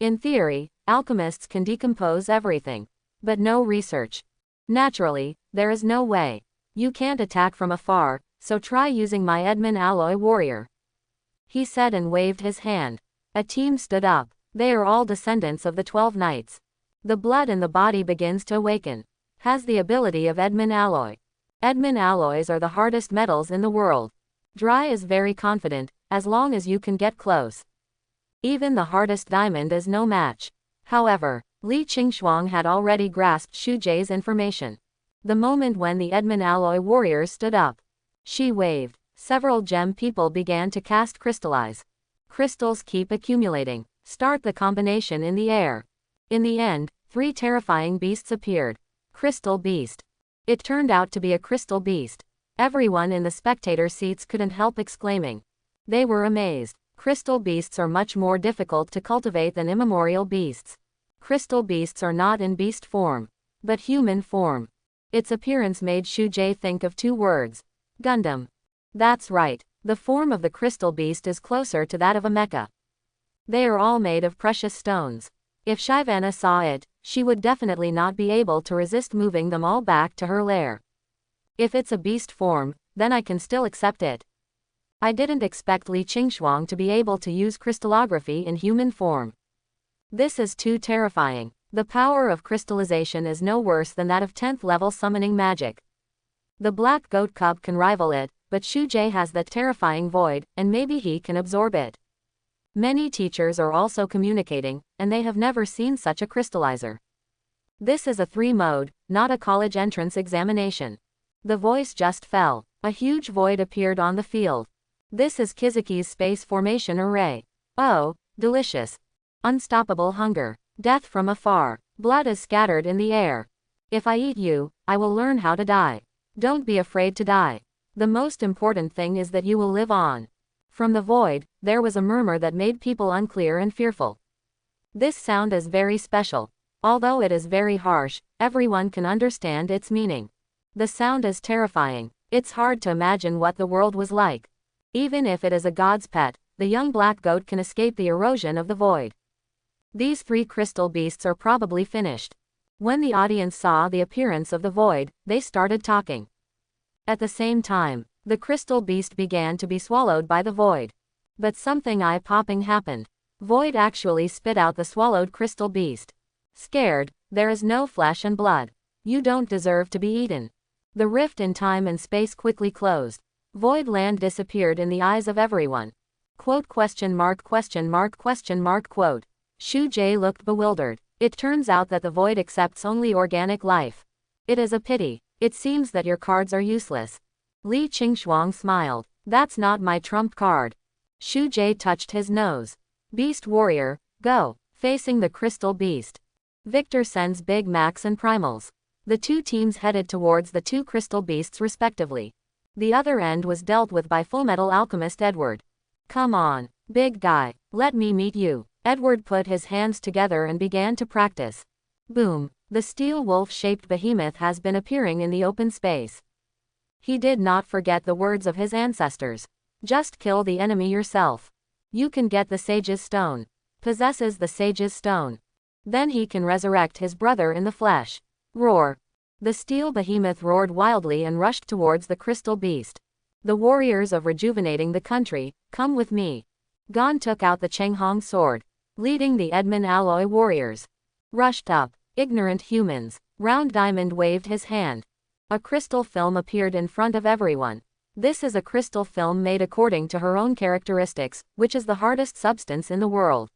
In theory, alchemists can decompose everything. But no research. Naturally, there is no way. You can't attack from afar, so try using my Edmund Alloy Warrior. He said and waved his hand. A team stood up. They are all descendants of the 12 Knights. The blood in the body begins to awaken. Has the ability of Edmund Alloy. Edmund alloys are the hardest metals in the world. Dry is very confident, as long as you can get close. Even the hardest diamond is no match. However, Lee Ching-Shuang had already grasped Shu Jay's information. The moment when the Edmund alloy warriors stood up, she waved. Several gem people began to cast crystallize. Crystals keep accumulating. Start the combination in the air. In the end, 3 terrifying beasts appeared. Crystal beast. It turned out to be a crystal beast. Everyone in the spectator seats couldn't help exclaiming. They were amazed. Crystal beasts are much more difficult to cultivate than immemorial beasts. Crystal beasts are not in beast form, but human form. Its appearance made Shu Jay think of 2 words. Gundam. That's right, the form of the crystal beast is closer to that of a mecha. They are all made of precious stones. If Shyvana saw it, she would definitely not be able to resist moving them all back to her lair. If it's a beast form, then I can still accept it. I didn't expect Lee Ching-Shuang to be able to use crystallography in human form. This is too terrifying. The power of crystallization is no worse than that of 10th level summoning magic. The black goat cub can rival it, but Shu Jay has that terrifying void, and maybe he can absorb it. Many teachers are also communicating, and they have never seen such a crystallizer. This is a 3-mode, not a college entrance examination. The voice just fell. A huge void appeared on the field. This is Kizuki's space formation array. Oh, delicious. Unstoppable hunger. Death from afar. Blood is scattered in the air. If I eat you, I will learn how to die. Don't be afraid to die. The most important thing is that you will live on. From the void, there was a murmur that made people unclear and fearful. This sound is very special. Although it is very harsh, everyone can understand its meaning. The sound is terrifying. It's hard to imagine what the world was like. Even if it is a god's pet, the young black goat can escape the erosion of the void. These 3 crystal beasts are probably finished. When the audience saw the appearance of the void, they started talking. At the same time, the crystal beast began to be swallowed by the void. But something eye-popping happened. Void actually spit out the swallowed crystal beast. Scared, there is no flesh and blood. You don't deserve to be eaten. The rift in time and space quickly closed. Void land disappeared in the eyes of everyone. Quote question mark question mark question mark quote. Shu Jay looked bewildered. It turns out that the void accepts only organic life. It is a pity. It seems that your cards are useless. Lee Ching-Shuang smiled. That's not my trump card. Shu Jay touched his nose. Beast warrior, go. Facing the crystal beast. Victor sends Big Max and Primals. The 2 teams headed towards the 2 crystal beasts respectively. The other end was dealt with by Fullmetal Alchemist Edward. Come on, big guy, let me meet you. Edward put his hands together and began to practice. Boom, the steel wolf-shaped behemoth has been appearing in the open space. He did not forget the words of his ancestors. Just kill the enemy yourself. You can get the sage's stone. Possesses the sage's stone. Then he can resurrect his brother in the flesh. Roar. The steel behemoth roared wildly and rushed towards the crystal beast. The warriors of rejuvenating the country, come with me. Gon took out the Chenghong sword, leading the Edmund alloy warriors. Rushed up, ignorant humans. Round Diamond waved his hand. A crystal film appeared in front of everyone. This is a crystal film made according to her own characteristics, which is the hardest substance in the world.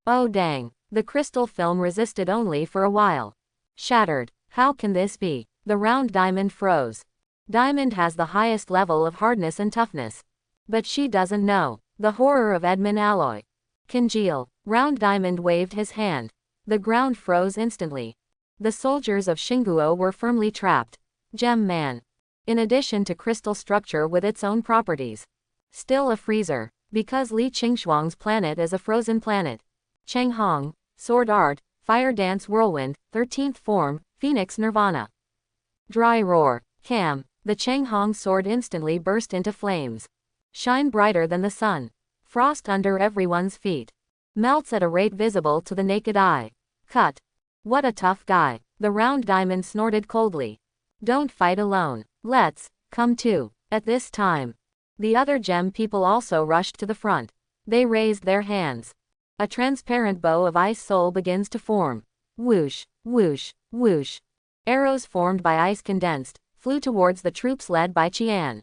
Oh dang, the crystal film resisted only for a while. Shattered. How can this be? The Round Diamond froze. Diamond has the highest level of hardness and toughness. But she doesn't know. The horror of Edmund alloy. Congeal. Round Diamond waved his hand. The ground froze instantly. The soldiers of Xinguo were firmly trapped. Gem Man. In addition to crystal structure with its own properties. Still a freezer. Because Lee Ching-Shuang's planet is a frozen planet. Chenghong. Sword Art. Fire Dance Whirlwind. 13th Form. Phoenix Nirvana. Dry Roar. Cam. The Chenghong sword instantly burst into flames. Shine brighter than the sun. Frost under everyone's feet. Melts at a rate visible to the naked eye. Cut. What a tough guy. The Round Diamond snorted coldly. Don't fight alone. Let's come too. At this time, the other gem people also rushed to the front. They raised their hands. A transparent bow of ice soul begins to form. Whoosh, whoosh, whoosh. Arrows formed by ice condensed, flew towards the troops led by Qian.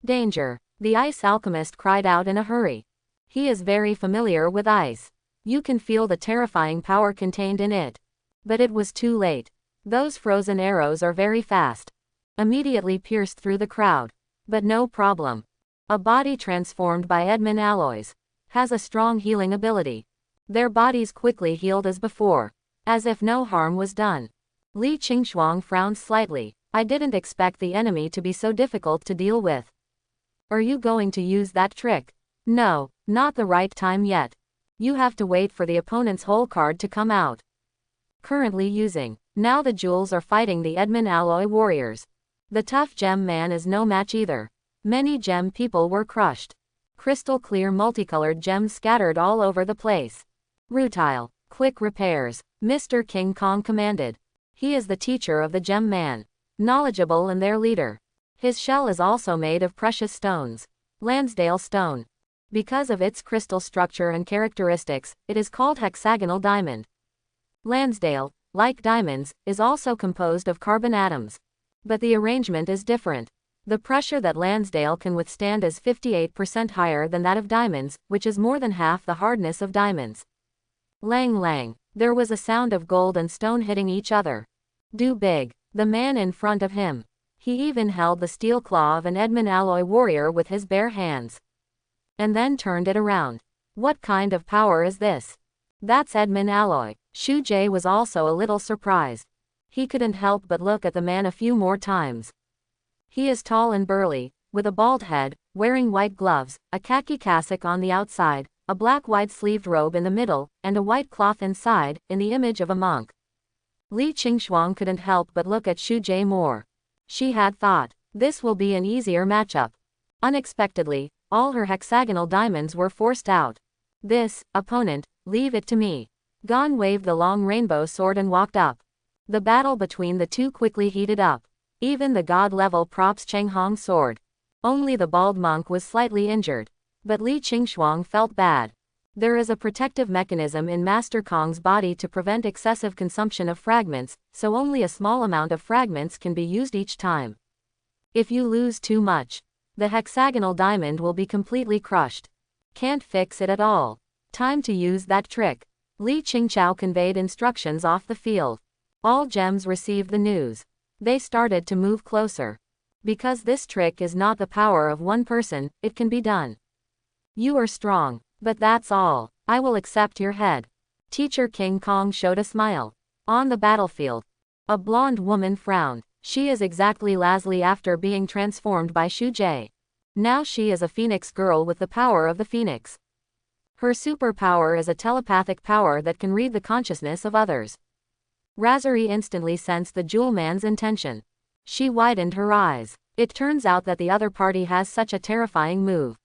Danger. The ice alchemist cried out in a hurry. He is very familiar with ice. You can feel the terrifying power contained in it. But it was too late. Those frozen arrows are very fast. Immediately pierced through the crowd. But no problem. A body transformed by Edmund alloys has a strong healing ability. Their bodies quickly healed as before, as if no harm was done. Lee Ching-Shuang frowned slightly. I didn't expect the enemy to be so difficult to deal with. Are you going to use that trick? No, not the right time yet. You have to wait for the opponent's whole card to come out. Currently using. Now the jewels are fighting the Edmund alloy warriors. The tough gem man is no match either. Many gem people were crushed. Crystal clear multicolored gems scattered all over the place. Rutile, quick repairs, Mr. King Kong commanded. He is the teacher of the gem man. Knowledgeable and their leader. His shell is also made of precious stones. Lansdale stone. Because of its crystal structure and characteristics, it is called hexagonal diamond. Lansdale, like diamonds, is also composed of carbon atoms. But the arrangement is different. The pressure that Lansdale can withstand is 58% higher than that of diamonds, which is more than half the hardness of diamonds. Lang lang. There was a sound of gold and stone hitting each other. Do big. The man in front of him. He even held the steel claw of an Edmund alloy warrior with his bare hands. And then turned it around. What kind of power is this? That's Edmund alloy. Shu Jay was also a little surprised. He couldn't help but look at the man a few more times. He is tall and burly, with a bald head, wearing white gloves, a khaki cassock on the outside, a black wide-sleeved robe in the middle, and a white cloth inside, in the image of a monk. Lee Ching-Shuang couldn't help but look at Shu Jay more. She had thought, this will be an easier matchup. Unexpectedly, all her hexagonal diamonds were forced out. This, opponent, leave it to me. Gon waved the long rainbow sword and walked up. The battle between the two quickly heated up. Even the god-level props Cheng Hong's sword. Only the bald monk was slightly injured. But Lee Ching-Shuang felt bad. There is a protective mechanism in Master Kong's body to prevent excessive consumption of fragments, so only a small amount of fragments can be used each time. If you lose too much, the hexagonal diamond will be completely crushed. Can't fix it at all. Time to use that trick. Lee Ching-Chao conveyed instructions off the field. All gems received the news. They started to move closer. Because this trick is not the power of one person, it can be done. You are strong, but that's all. I will accept your head. Teacher King Kong showed a smile. On the battlefield, a blonde woman frowned. She is exactly Leslie after being transformed by Shu Jay. Now she is a phoenix girl with the power of the phoenix. Her superpower is a telepathic power that can read the consciousness of others. Razari instantly sensed the jewel man's intention. She widened her eyes. It turns out that the other party has such a terrifying move.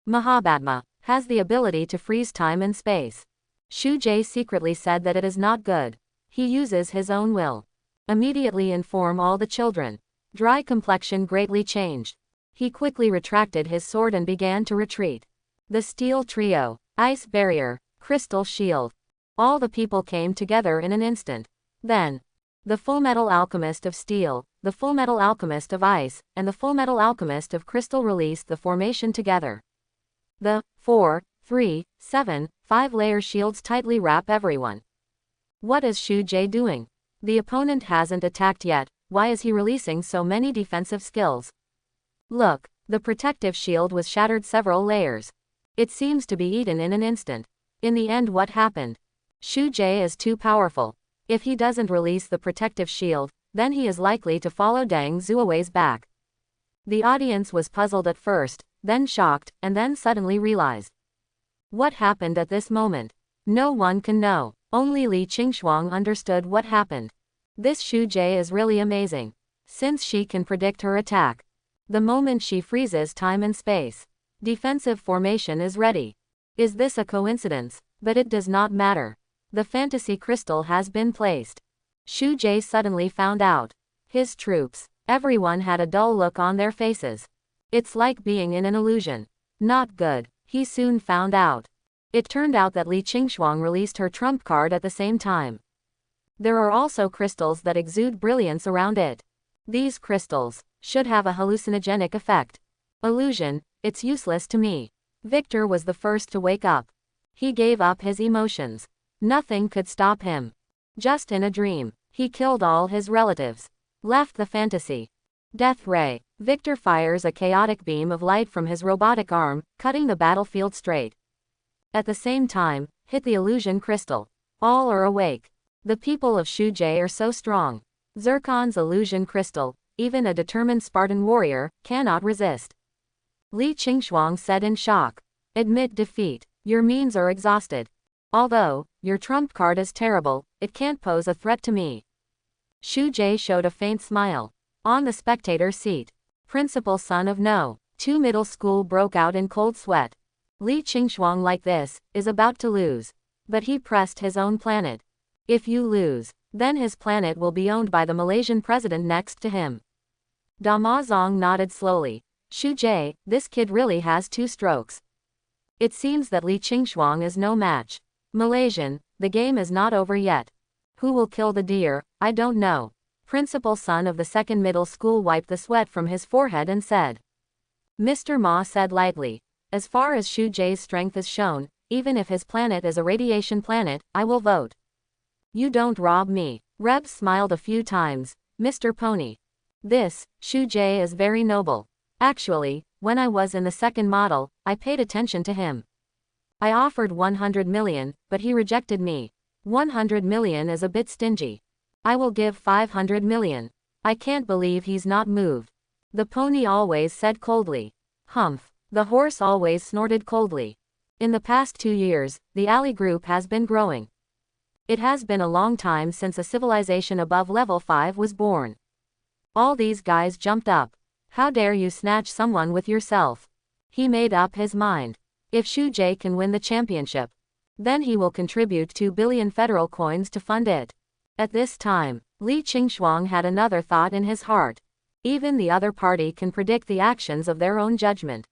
Mahabhatma has the ability to freeze time and space. Shu Jay secretly said that it is not good. He uses his own will. Immediately inform all the children. Dry complexion greatly changed. He quickly retracted his sword and began to retreat. The steel trio, ice barrier, crystal shield. All the people came together in an instant. Then, the full metal alchemist of steel, the full metal alchemist of ice, and the full metal alchemist of crystal released the formation together. The 4, 3, 7, 5-layer shields tightly wrap everyone. What is Shu Jay doing? The opponent hasn't attacked yet. Why is he releasing so many defensive skills? Look, the protective shield was shattered several layers. It seems to be eaten in an instant. In the end, what happened? Shu Jay is too powerful. If he doesn't release the protective shield, then he is likely to follow Deng Zuo-Away's back. The audience was puzzled at first, then shocked, and then suddenly realized. What happened at this moment? No one can know. Only Lee Ching-Shuang understood what happened. This Shu Jay is really amazing. Since she can predict her attack. The moment she freezes time and space. Defensive formation is ready. Is this a coincidence? But it does not matter. The fantasy crystal has been placed. Shu Jay suddenly found out. His troops. Everyone had a dull look on their faces. It's like being in an illusion. Not good. He soon found out. It turned out that Lee Ching-Shuang released her trump card at the same time. There are also crystals that exude brilliance around it. These crystals should have a hallucinogenic effect. Illusion, it's useless to me. Victor was the first to wake up. He gave up his emotions. Nothing could stop him. Just in a dream, he killed all his relatives. Left the fantasy. Death ray. Victor fires a chaotic beam of light from his robotic arm, cutting the battlefield straight. At the same time, hit the illusion crystal. All are awake. The people of Shu Jay are so strong. Zircon's illusion crystal, even a determined Spartan warrior, cannot resist. Lee Ching-Shuang said in shock. Admit defeat. Your means are exhausted. Although your trump card is terrible, it can't pose a threat to me. Shu Jay showed a faint smile. On the spectator seat, principal son of No. 2 middle school broke out in cold sweat. Lee Ching-Shuang like this, is about to lose. But he pressed his own planet. If you lose, then his planet will be owned by the Malaysian president next to him. Da Ma Zong nodded slowly. Shu Jay, this kid really has 2 strokes. It seems that Lee Ching-Shuang is no match. Malaysian, the game is not over yet. Who will kill the deer, I don't know. Principal son of the second middle school wiped the sweat from his forehead and said. Mr. Ma said lightly. As far as Shu Jay's strength is shown, even if his planet is a radiation planet, I will vote. You don't rob me. Rebs smiled a few times. Mr. Pony. This, Shu Jay is very noble. Actually, when I was in the second model, I paid attention to him. I offered 100 million, but he rejected me. 100 million is a bit stingy. I will give 500 million. I can't believe he's not moved. The pony always said coldly. Humph. The horse always snorted coldly. In the past 2 years, the alley group has been growing. It has been a long time since a civilization above level 5 was born. All these guys jumped up. How dare you snatch someone with yourself? He made up his mind. If Shu Jay can win the championship, then he will contribute 2 billion federal coins to fund it. At this time, Lee Ching-Shuang had another thought in his heart. Even the other party can predict the actions of their own judgment.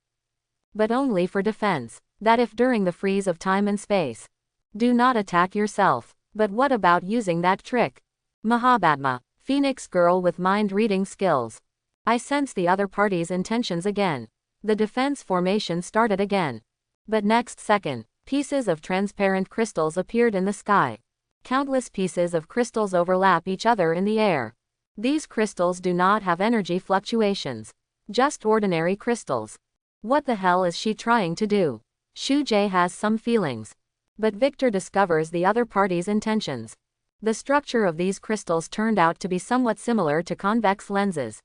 But only for defense. That if during the freeze of time and space, do not attack yourself. But what about using that trick? Mahabhatma, Phoenix girl with mind-reading skills. I sense the other party's intentions again. The defense formation started again. But next second, pieces of transparent crystals appeared in the sky. Countless pieces of crystals overlap each other in the air. These crystals do not have energy fluctuations. Just ordinary crystals. What the hell is she trying to do? Shu Jay has some feelings. But Victor discovers the other party's intentions. The structure of these crystals turned out to be somewhat similar to convex lenses.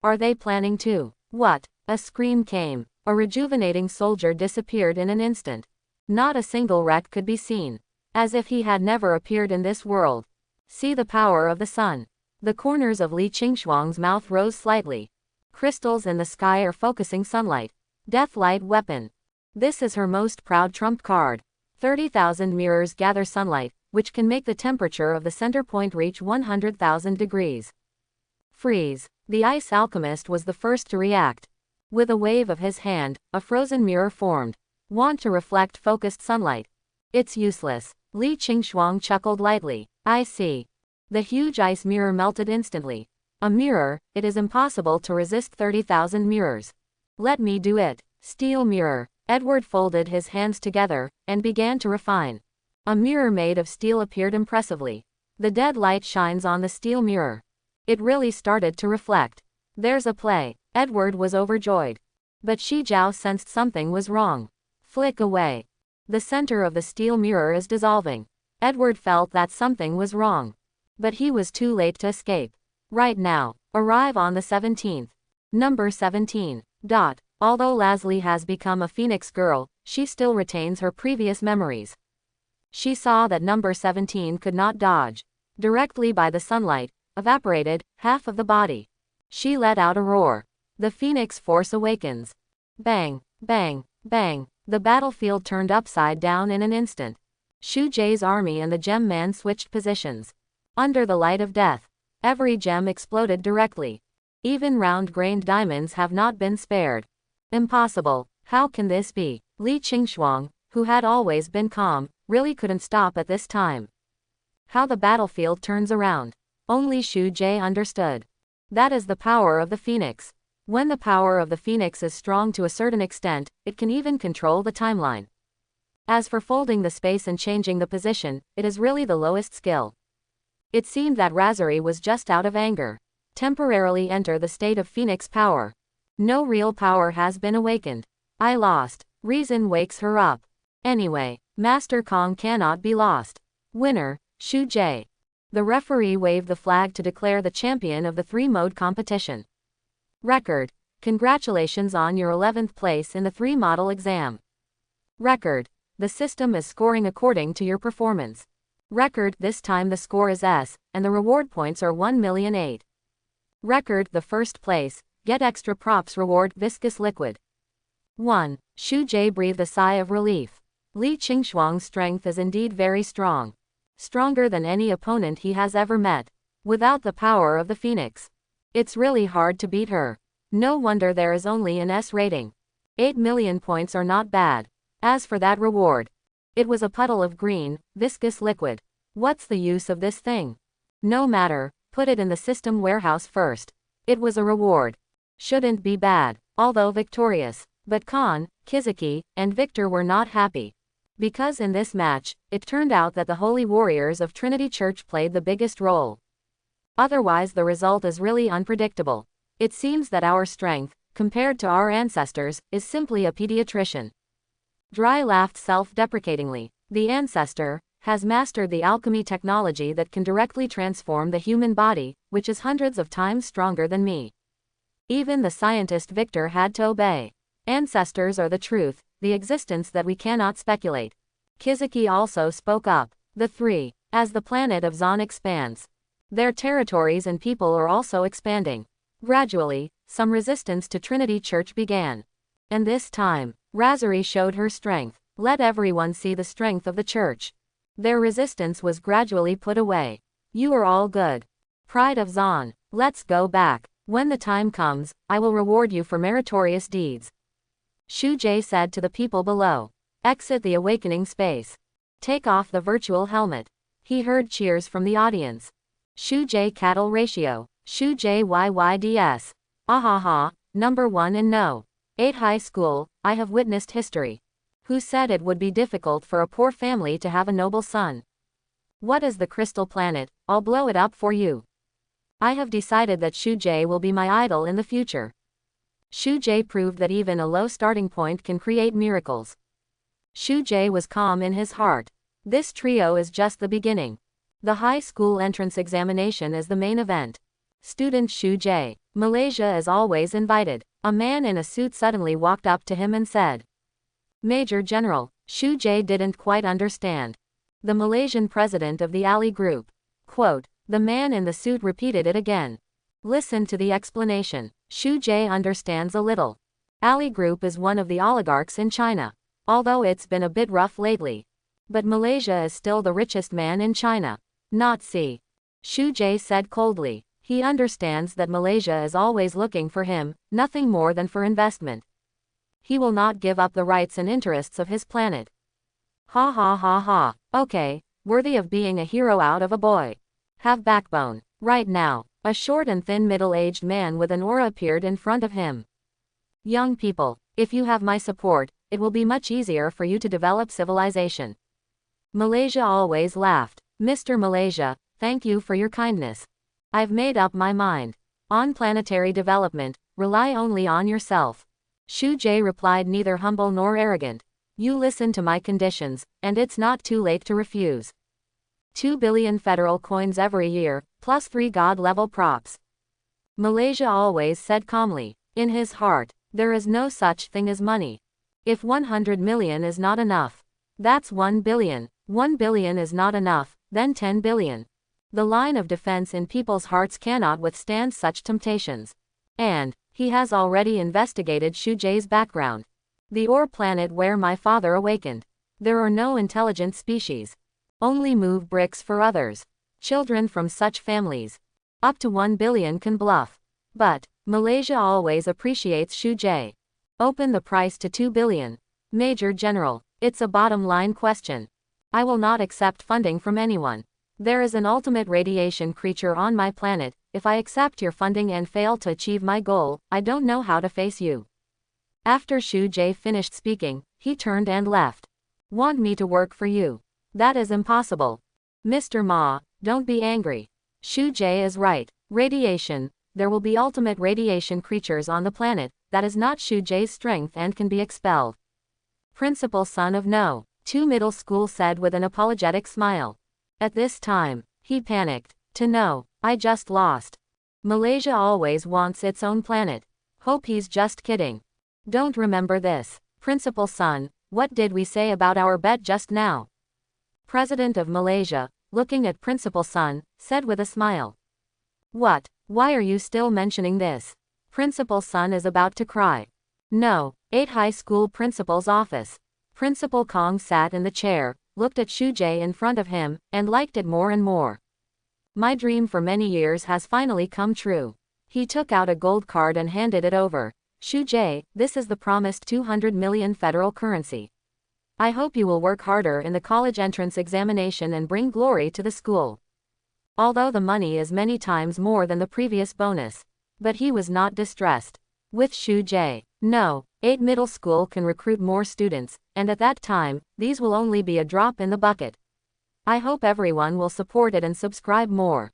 Are they planning to? What? A scream came. A rejuvenating soldier disappeared in an instant. Not a single wreck could be seen. As if he had never appeared in this world. See the power of the sun. The corners of Lee Ching-Shuang's mouth rose slightly. Crystals in the sky are focusing sunlight. Deathlight weapon. This is her most proud trump card. 30,000 mirrors gather sunlight, which can make the temperature of the center point reach 100,000 degrees. Freeze. The ice alchemist was the first to react. With a wave of his hand, a frozen mirror formed. Want to reflect focused sunlight. It's useless. Lee Ching-Shuang chuckled lightly. I see. The huge ice mirror melted instantly. A mirror, it is impossible to resist 30,000 mirrors. Let me do it. Steel mirror. Edward folded his hands together, and began to refine. A mirror made of steel appeared impressively. The dead light shines on the steel mirror. It really started to reflect. There's a play. Edward was overjoyed. But Shi Jiao sensed something was wrong. Flick away. The center of the steel mirror is dissolving. Edward felt that something was wrong. But he was too late to escape. Right now. Arrive on the 17th. Number 17. Although Leslie has become a Phoenix girl, she still retains her previous memories. She saw that number 17 could not dodge. Directly by the sunlight, evaporated, half of the body. She let out a roar. The Phoenix force awakens. Bang, bang, bang. The battlefield turned upside down in an instant. Shu Jay's army and the gem man switched positions. Under the light of death, every gem exploded directly. Even round-grained diamonds have not been spared. Impossible. How can this be? Lee Ching-Shuang, who had always been calm, really couldn't stop at this time. How the battlefield turns around. Only Shu Jay understood. That is the power of the Phoenix. When the power of the phoenix is strong to a certain extent, it can even control the timeline. As for folding the space and changing the position, it is really the lowest skill. It seemed that Razari was just out of anger. Temporarily enter the state of phoenix power. No real power has been awakened. I lost. Reason wakes her up. Anyway, Master Kong cannot be lost. Winner, Shu Jay. The referee waved the flag to declare the champion of the 3-mode competition. Record. Congratulations on your 11th place in the 3-model exam. Record. The system is scoring according to your performance. Record. This time the score is S, and the reward points are 1,000,008. Record. The first place. Get extra props reward viscous liquid. 1. Shu Jay breathed a sigh of relief. Lee Ching-Shuang's strength is indeed very strong. Stronger than any opponent he has ever met. Without the power of the phoenix, it's really hard to beat her. No wonder there is only an S rating. 8 million points are not bad. As for that reward, it was a puddle of green, viscous liquid. What's the use of this thing? No matter, put it in the system warehouse first. It was a reward. Shouldn't be bad, although victorious. But Khan, Kizuki, and Victor were not happy. Because in this match, it turned out that the Holy Warriors of Trinity Church played the biggest role. Otherwise the result is really unpredictable. It seems that our strength, compared to our ancestors, is simply a pediatrician. Dry laughed self-deprecatingly. The ancestor has mastered the alchemy technology that can directly transform the human body, which is hundreds of times stronger than me. Even the scientist Victor had to obey. Ancestors are the truth, the existence that we cannot speculate. Kizuki also spoke up. The 3. As the planet of Zon expands, their territories and people are also expanding. Gradually, some resistance to Trinity Church began. And this time, Razari showed her strength. Let everyone see the strength of the church. Their resistance was gradually put away. You are all good. Pride of Zon. Let's go back. When the time comes, I will reward you for meritorious deeds. Shu Jay said to the people below. Exit the awakening space. Take off the virtual helmet. He heard cheers from the audience. Shu Jay cattle ratio. Shu Jay YYDS. Ahaha, number 1 in no. 8 high school, I have witnessed history. Who said it would be difficult for a poor family to have a noble son? What is the crystal planet? I'll blow it up for you. I have decided that Shu Jay will be my idol in the future. Shu Jay proved that even a low starting point can create miracles. Shu Jay was calm in his heart. This trio is just the beginning. The high school entrance examination is the main event. Student Shu Jay. Malaysia is always invited. A man in a suit suddenly walked up to him and said, Major General. Shu Jay didn't quite understand. The Malaysian president of the Ali Group. Quote, the man in the suit repeated it again. Listen to the explanation. Shu Jay understands a little. Ali Group is one of the oligarchs in China. Although it's been a bit rough lately. But Malaysia is still the richest man in China. Not see. Shu Jay said coldly. He understands that Malaysia is always looking for him, nothing more than for investment. He will not give up the rights and interests of his planet. Ha ha ha ha. Okay, worthy of being a hero out of a boy. Have backbone. Right now. A short and thin middle-aged man with an aura appeared in front of him. Young people, if you have my support, it will be much easier for you to develop civilization. Malaysia always laughed. Mr. Malaysia, thank you for your kindness. I've made up my mind. On planetary development, rely only on yourself. Shu Jay replied, neither humble nor arrogant. You listen to my conditions, and it's not too late to refuse. 2 billion federal coins every year, plus 3 god-level props. Malaysia always said calmly. In his heart, there is no such thing as money. If 100 million is not enough, that's 1 billion. 1 billion is not enough, then 10 billion. The line of defense in people's hearts cannot withstand such temptations. And he has already investigated Shu Jay's background. The ore planet where my father awakened. There are no intelligent species. Only move bricks for others. Children from such families. Up to 1 billion can bluff. But Malaysia always appreciates Shu Jay. Open the price to 2 billion. Major General, it's a bottom line question. I will not accept funding from anyone. There is an ultimate radiation creature on my planet, if I accept your funding and fail to achieve my goal, I don't know how to face you. After Shu Jay finished speaking, he turned and left. Want me to work for you? That is impossible. Mr. Ma, don't be angry. Shu Jay is right. Radiation. There will be ultimate radiation creatures on the planet. That is not Shu Jay's strength and can be expelled. Principal Son of No. 2 Middle School said with an apologetic smile. At this time, he panicked. To know, I just lost. Malaysia always wants its own planet. Hope he's just kidding. Don't remember this. Principal Son, what did we say about our bet just now? President of Malaysia, looking at Principal Son, said with a smile. What? Why are you still mentioning this? Principal Son is about to cry. No, 8 high school principal's office. Principal Kong sat in the chair, looked at Shu Jay in front of him, and liked it more and more. My dream for many years has finally come true. He took out a gold card and handed it over. Shu Jay, this is the promised 200 million federal currency. I hope you will work harder in the college entrance examination and bring glory to the school. Although the money is many times more than the previous bonus. But he was not distressed. With Shu Jay, no, 8 middle school can recruit more students, and at that time, these will only be a drop in the bucket. I hope everyone will support it and subscribe more.